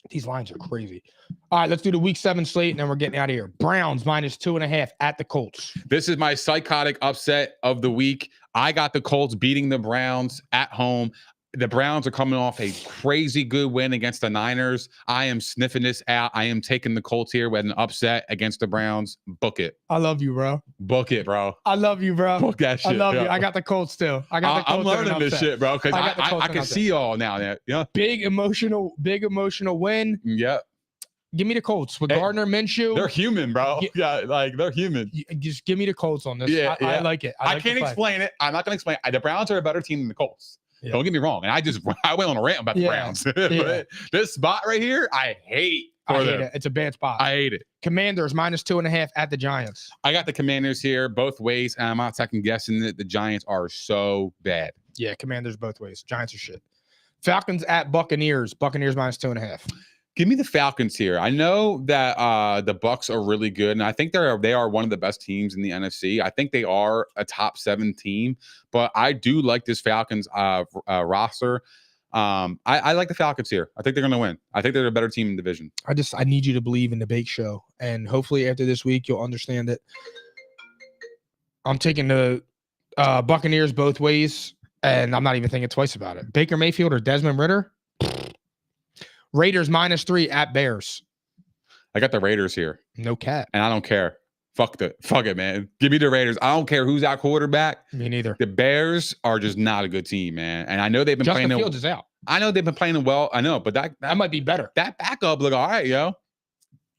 These lines are crazy. All right, let's do the week 7 slate, and then we're getting out of here. Browns -2.5 at the Colts. This is my psychotic upset of the week. I got the Colts beating the Browns at home. The Browns are coming off a crazy good win against the Niners. I am sniffing this out. I am taking the Colts here with an upset against the Browns. Book it. I love you, bro. Book it, bro. I love you, bro. Book that shit. I love you. I got the Colts too. I'm learning this shit, bro, because I can see y'all now. Yeah. Big emotional win. Yeah. Give me the Colts with Gardner Minshew. They're human, bro. They're human. Just give me the Colts on this. Yeah, I like it. I can't explain it. I'm not going to explain it. The Browns are a better team than the Colts. Yeah. Don't get me wrong. And I went on a rant about the Browns. But this spot right here, I hate it. It's a bad spot. I hate it. Commanders -2.5 at the Giants. I got the Commanders here both ways. And I'm not second guessing that the Giants are so bad. Yeah, Commanders both ways. Giants are shit. Falcons at Buccaneers. Buccaneers -2.5. Give me the Falcons here. I know that the Bucs are really good, and I think they are one of the best teams in the NFC. I think they are a top 7 team, but I do like this Falcons roster. I like the Falcons here. I think they're going to win. I think they're a better team in the division. I need you to believe in the Bake Show, and hopefully after this week you'll understand it. I'm taking the Buccaneers both ways, and I'm not even thinking twice about it. Baker Mayfield or Desmond Ridder. Raiders -3 at Bears. I got the Raiders here. No cat. And I don't care. Fuck it, man. Give me the Raiders. I don't care who's our quarterback. Me neither. The Bears are just not a good team, man. And I know they've been Justin playing. Fields is out. I know they've been playing well. I know, but that might be better. That backup look all right, yo.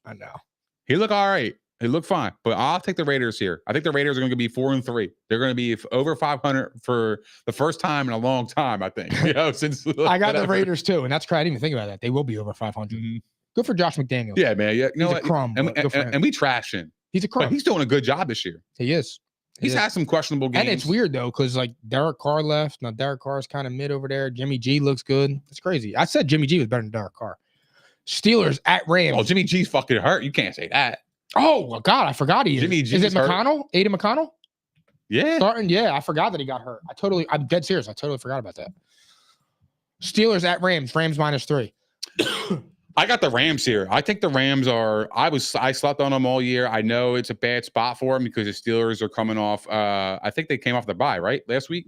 I know. He look all right. He look fine. But I'll take the Raiders here. I think the Raiders are going to be 4-3. They're going to be over 500 for the first time in a long time, I think. Since I got the Raiders too, and that's crazy. I didn't even think about that. They will be over 500. Mm-hmm. Good for Josh McDaniels. Yeah, man. Yeah, he's a crumb. And we trash him. He's a crumb. But he's doing a good job this year. He is. He's had some questionable games. And it's weird though, because like Derek Carr left. Now Derek Carr is kind of mid over there. Jimmy G looks good. It's crazy. I said Jimmy G was better than Derek Carr. Steelers at Rams. Oh, Jimmy G's fucking hurt. You can't say that. Oh God, I forgot he is. Jimmy G's is it McConnell? Hurt. Aiden McConnell? Yeah. Starting. Yeah, I forgot that he got hurt. I'm dead serious. I totally forgot about that. Steelers at Rams. Rams -3. I got the Rams here. I think the Rams are. I slept on them all year. I know it's a bad spot for them because the Steelers are coming off. I think they came off their bye right last week.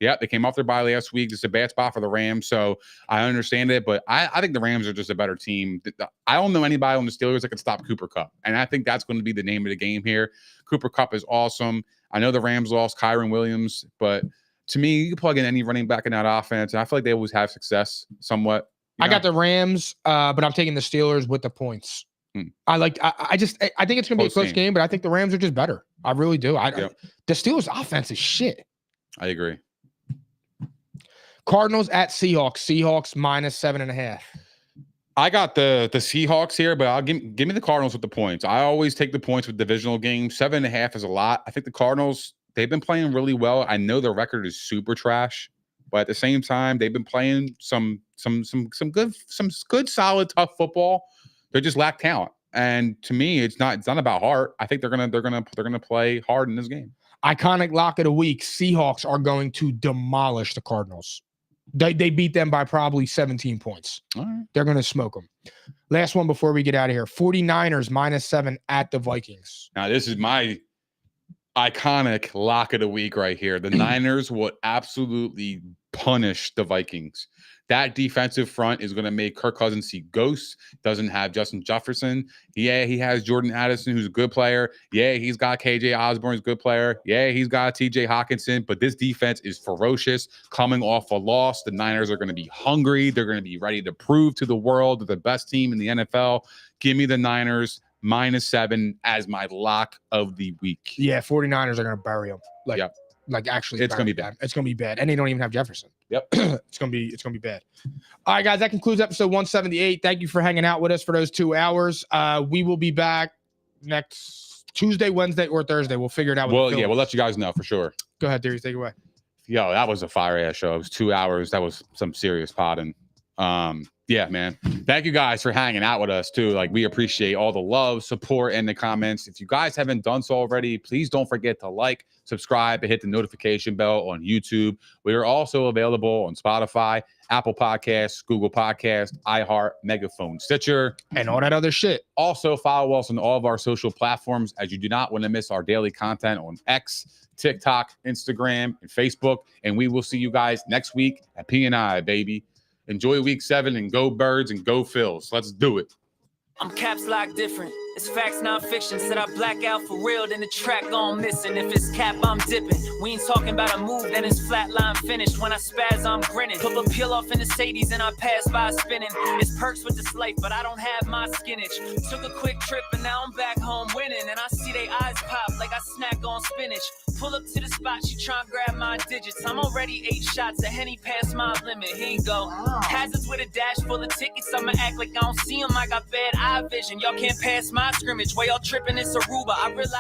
Yeah, they came off their bye last week. It's a bad spot for the Rams, so I understand it. But I think the Rams are just a better team. I don't know anybody on the Steelers that can stop Cooper Kupp, and I think that's going to be the name of the game here. Cooper Kupp is awesome. I know the Rams lost Kyron Williams, but to me, you can plug in any running back in that offense, and I feel like they always have success somewhat. I got the Rams, but I'm taking the Steelers with the points. I think it's gonna be a close game, but I think the Rams are just better. I really do. The Steelers' offense is shit. I agree. Cardinals at Seahawks. Seahawks -7.5. I got the Seahawks here, but I'll give me the Cardinals with the points. I always take the points with divisional games. 7.5 is a lot. I think the Cardinals, they've been playing really well. I know their record is super trash, but at the same time, they've been playing some good, solid, tough football. They just lack talent. And to me, it's not about heart. I think they're gonna play hard in this game. Iconic lock of the week. Seahawks are going to demolish the Cardinals. They beat them by probably 17 points. All right. They're going to smoke them. Last one before we get out of here. 49ers -7 at the Vikings. Now, this is my iconic lock of the week right here. The Niners will absolutely punish the Vikings. That defensive front is going to make Kirk Cousins see ghosts. Doesn't have Justin Jefferson. Yeah, he has Jordan Addison, who's a good player. Yeah, he's got KJ Osborne, who's a good player. Yeah, he's got TJ Hawkinson. But this defense is ferocious. Coming off a loss, the Niners are going to be hungry. They're going to be ready to prove to the world they're the best team in the NFL. Give me the Niners -7 as my lock of the week. Yeah, 49ers are going to bury them. Actually, it's going to be bad. It's going to be bad. And they don't even have Jefferson. Yep. It's going to be bad. All right, guys, that concludes episode 178. Thank you for hanging out with us for those 2 hours. We will be back next Tuesday, Wednesday, or Thursday. We'll figure it out. We'll let you guys know for sure. Go ahead, Darius. Take it away. Yo, that was a fire-ass show. It was 2 hours. That was some serious potting. Yeah, man. Thank you guys for hanging out with us too. We appreciate all the love, support, and the comments. If you guys haven't done so already, please don't forget to like, subscribe, and hit the notification bell on YouTube. We are also available on Spotify, Apple Podcasts, Google Podcasts, iHeart, Megaphone, Stitcher, and all that other shit. Also, follow us on all of our social platforms, as you do not want to miss our daily content on X, TikTok, Instagram, and Facebook. And we will see you guys next week at P&I, baby. Enjoy week 7 and go Birds and go Phils. Let's do it. I'm caps lock different. It's facts, non-fiction. Said I black out for real, then the track gone missing. If it's cap, I'm dipping. We ain't talking about a move, then it's flatline finished. When I spaz, I'm grinning. Put a peel off in the Sadies and I pass by spinning. It's perks with this life, but I don't have my skinnage. Took a quick trip and now I'm back home winning. And I see they eyes pop like I snack on spinach. Pull up to the spot, she tryna grab my digits. I'm already 8 shots, a Henny past my limit. Here you go. Hazards with a dash full of tickets. I'ma act like I don't see them. I got bad eye vision. Y'all can't pass my scrimmage. While y'all tripping, it's Aruba. I realize